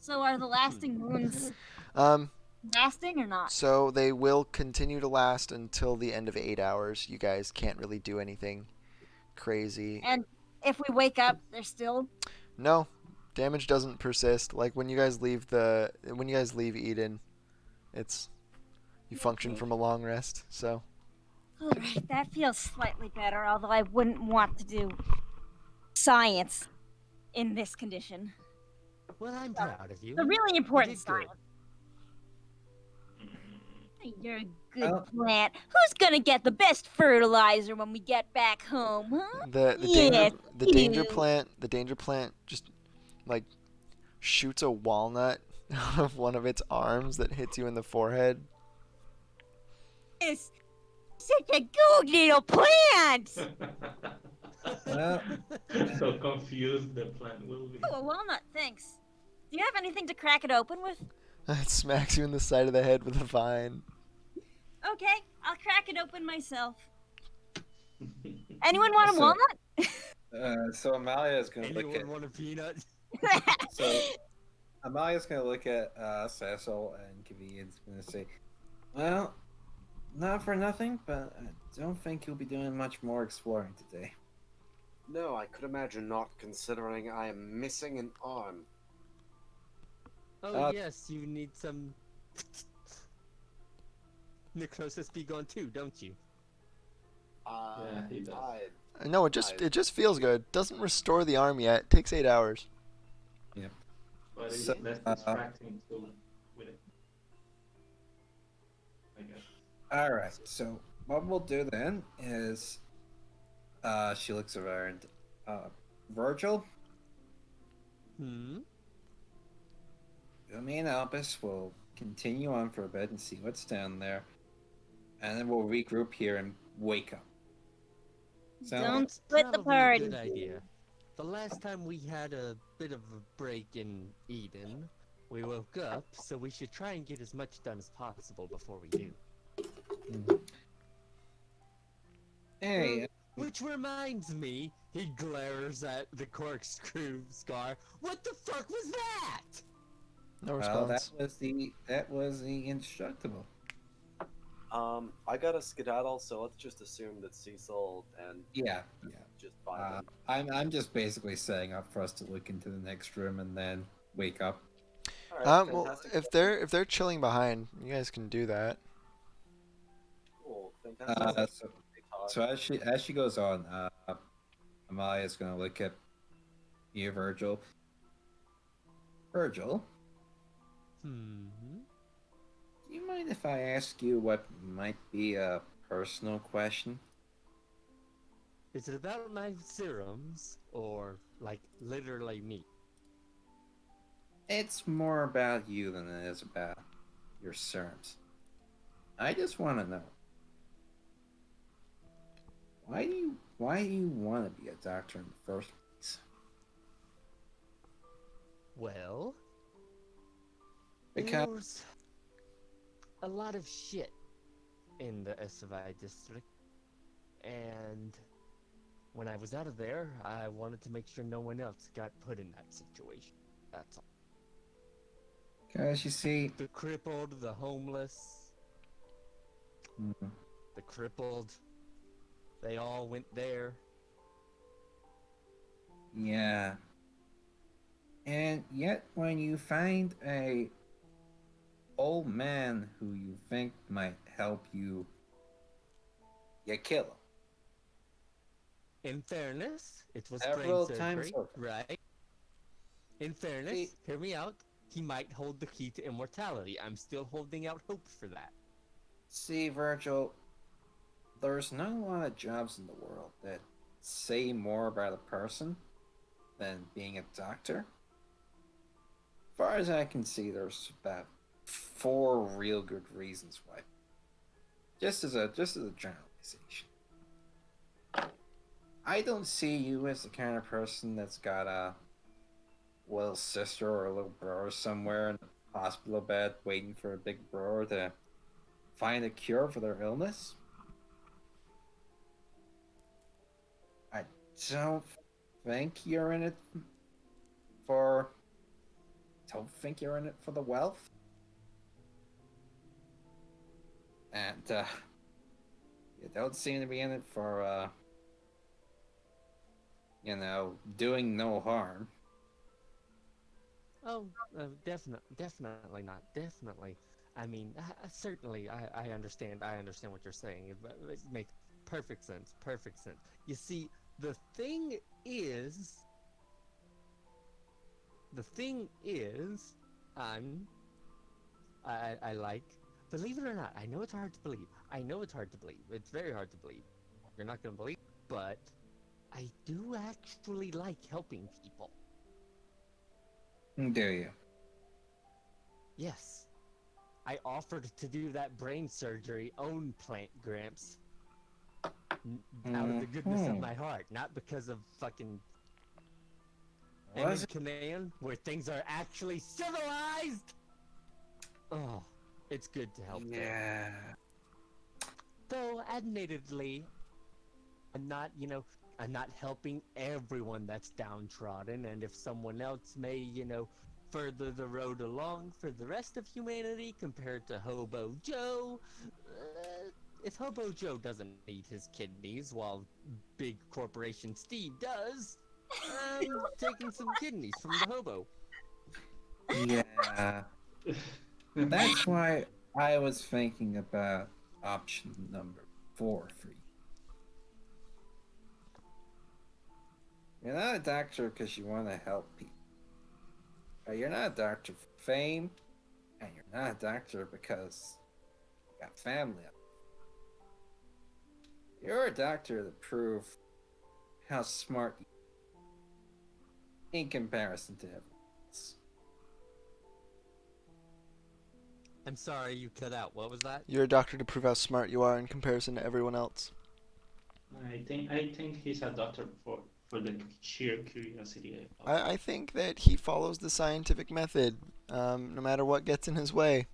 So are the lasting wounds Um, lasting or not? so they will continue to last until the end of 8 hours. You guys can't really do anything crazy. And if we wake up, they're still. No, damage doesn't persist. Like when you guys leave Eden, it's you function Okay. from a long rest. So All right, that feels slightly better. Although I wouldn't want to do science in this condition. Well, I'm proud of you. The really You important did good. science. You're a good Well- plant. Who's gonna get the best fertilizer when we get back home, huh? the Yes, you. danger plant just like shoots a walnut out of one of its arms that hits you in the forehead. Yes, such a good little plant. Well, So confused the plant will be. Oh, a walnut, thanks. Do you have anything to crack it open with? It smacks you in the side of the head with a vine. Okay, I'll crack it open myself. Anyone want a walnut? so Amalia is gonna look at. Anyone want a peanut? So Amalia's gonna look at Cecil and Kavian's gonna say, "Well, not for nothing, but I don't think you'll be doing much more exploring today." No, I could imagine not, considering I am missing an arm. Oh yes, you need some necrosis be gone too, don't you? Yeah, he does. No, it just feels good. Doesn't restore the arm yet. Takes 8 hours. Yeah. But it's So, less distracting too with it. I guess. All right. So what we'll do then is, she looks around. Virgil, Hmm. me and Albus will continue on for a bit and see what's down there, and then we'll regroup here and wake up. Don't split the Probably a party. good idea. The last time we had a bit of a break in Eden, we woke up, so we should try and get as much done as possible before we do. Hey, Which reminds me, he glares at the corkscrew scar. What the fuck was that? No well, response. that was the indestructible. I got a skedaddle, so let's just assume that Cecil and Yeah. just vibe in. I'm just basically setting up for us to look into the next room and then wake up. All right, Well, fantastic. if they're chilling behind, you guys can do that. Cool, fantastic. So as she goes on, Amalia's gonna look at you, Virgil. Virgil, Hmm. do you mind if I ask you what might be a personal question? Is it about my serums, or, like, literally me? It's more about you than it is about your serums. I just want to know, why do you want to be a doctor in the first place? Well, Because there's a lot of shit in the SVI district, and when I was out of there, I wanted to make sure no one else got put in that situation. That's all. you see, The crippled, the homeless, the crippled, they all went there. yeah. And yet, when you find a old man who you think might help you, you kill him. In fairness, it was Several brain times surgery, over. right? In fairness, See- hear me out. He might hold the key to immortality. I'm still holding out hope for that. See, Virgil, there's not a lot of jobs in the world that say more about a person than being a doctor. As far as I can see, there's about 4 real good reasons why. Just as a generalization. I don't see you as the kind of person that's got a little sister or a little brother somewhere in a hospital bed waiting for a big brother to find a cure for their illness. I don't think you're in it for don't think you're in it for the wealth. And you don't seem to be in it for doing no harm. Oh, definitely not. Definitely. I mean, certainly, I understand. I understand what you're saying. It makes perfect sense. Perfect sense. You see, the thing is, the thing is, I'm, I like. Believe it or not, I know it's hard to believe. I know it's hard to believe. It's very hard to believe. You're not gonna believe, but I do actually like helping people. Do you? Yes. I offered to do that brain surgery own plant, Gramps. Out of the goodness of my heart, not because of fucking Was it? Canaan, where things are actually civilized. Oh, it's good to help them. Yeah. Though, admittedly, I'm not, I'm not helping everyone that's downtrodden, and if someone else may, further the road along for the rest of humanity compared to Hobo Joe, if Hobo Joe doesn't need his kidneys while big corporation Steve does, I'm taking some kidneys from the hobo. Yeah. That's why I was thinking about option number 4 for you. You're not a doctor because you want to help people. You're not a doctor for fame, and you're not a doctor because you got family. You're a doctor to prove how smart you are in comparison to everyone else. I'm sorry, you cut out. What was that? You're a doctor to prove how smart you are in comparison to everyone else. I think he's a doctor for the sheer curiosity of I think that he follows the scientific method, no matter what gets in his way.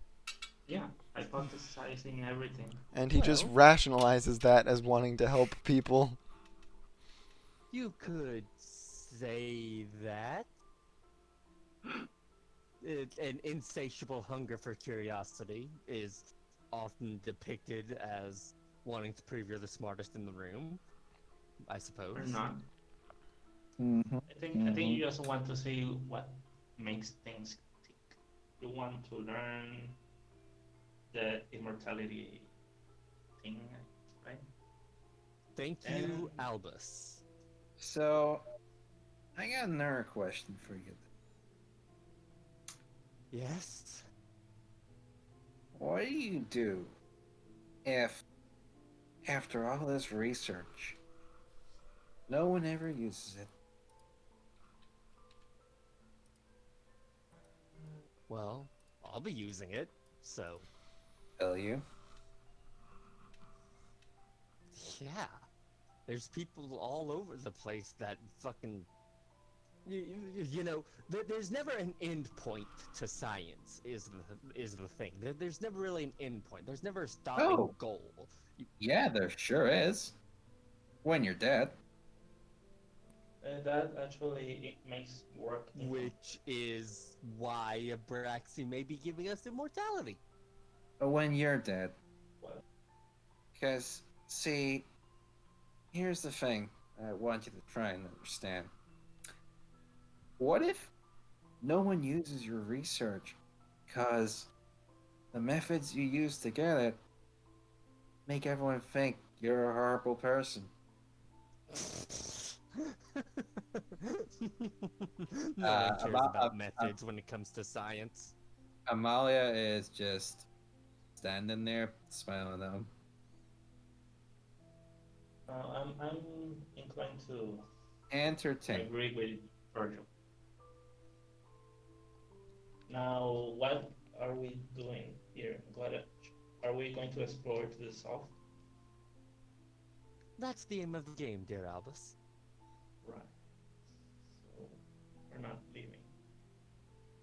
yeah, hypothesizing everything. And he just rationalizes that as wanting to help people. You could say that. An insatiable hunger for curiosity is often depicted as wanting to prove you're the smartest in the room, I suppose. Or not. Mm-hmm. I think you also want to see what makes things tick. You want to learn the immortality thing, right? Thank you, Albus. So, I got another question for you. Yes? What do you do if, after all this research, no one ever uses it? Well, I'll be using it, so. Will you? Yeah. There's people all over the place that fucking. There's never an end point to science, is the thing. There's never really an end point. There's never a stopping goal. Yeah, there sure is. When you're dead. That actually it makes work. Which is why Abraxi may be giving us immortality. But when you're dead. What? Because, see, here's the thing I want you to try and understand. What if no one uses your research because the methods you use to get it make everyone think you're a horrible person? No one cares about methods when it comes to science. Amalia is just standing there smiling at him. I'm inclined to entertain. Agree with Virgil. Now, what are we doing here? What are we going to explore to the south? That's the aim of the game, dear Albus. Right. So we're not leaving,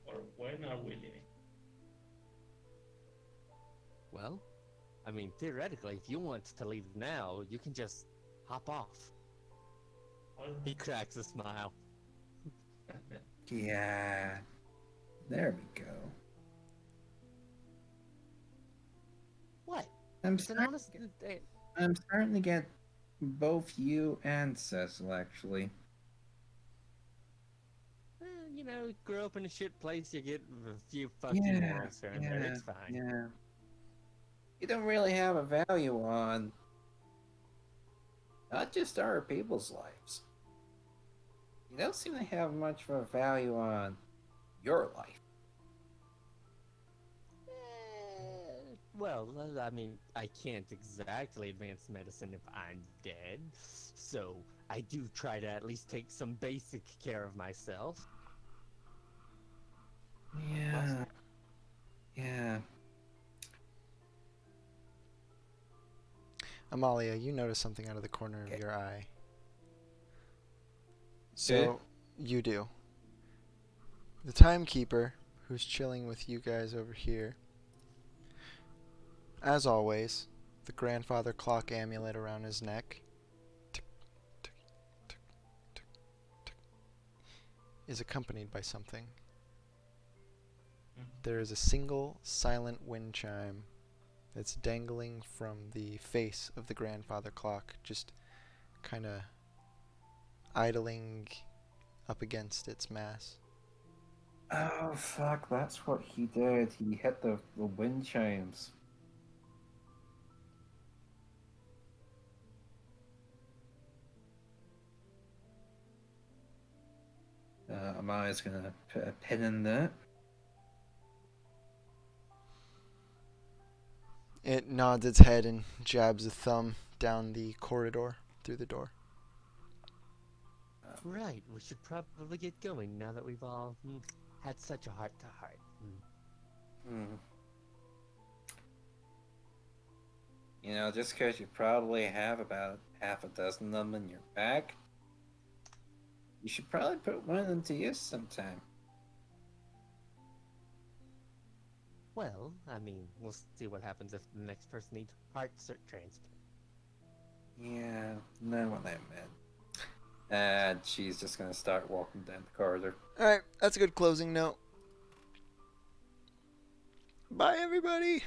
or when are we leaving? Well, I mean, theoretically, if you want to leave now, you can just hop off. He cracks a smile. Yeah. There we go. What? I'm It's an starting, honest. I'm starting to get both you and Cecil, actually. You know, grow up in a shit place, you get a few fucking Yeah, morals here and there. yeah, It's fine. yeah. You don't really have a value on not just other people's lives. You don't seem to have much of a value on your life. Well, I mean, I can't exactly advance medicine if I'm dead, so I do try to at least take some basic care of myself. Yeah, yeah. Amalia, you notice something out of the corner of Okay. your eye. So, you do. The timekeeper, who's chilling with you guys over here, as always, the grandfather clock amulet around his neck, tick, tick, tick, tick, tick, is accompanied by something. There is a single silent wind chime that's dangling from the face of the grandfather clock, just kind of idling up against its mass. Oh fuck, that's what he did. He hit the wind chimes. Amaya's gonna put a pin in that. It nods its head and jabs a thumb down the corridor through the door. Right, we should probably get going now that we've all had such a heart-to-heart. Hmm. You know, just because you probably have about half a dozen of them in your bag, you should probably put one of them to use sometime. Well, I mean, we'll see what happens if the next person needs heart transplant. Yeah, not what I meant. And she's just gonna start walking down the corridor. Alright, that's a good closing note. Bye, everybody!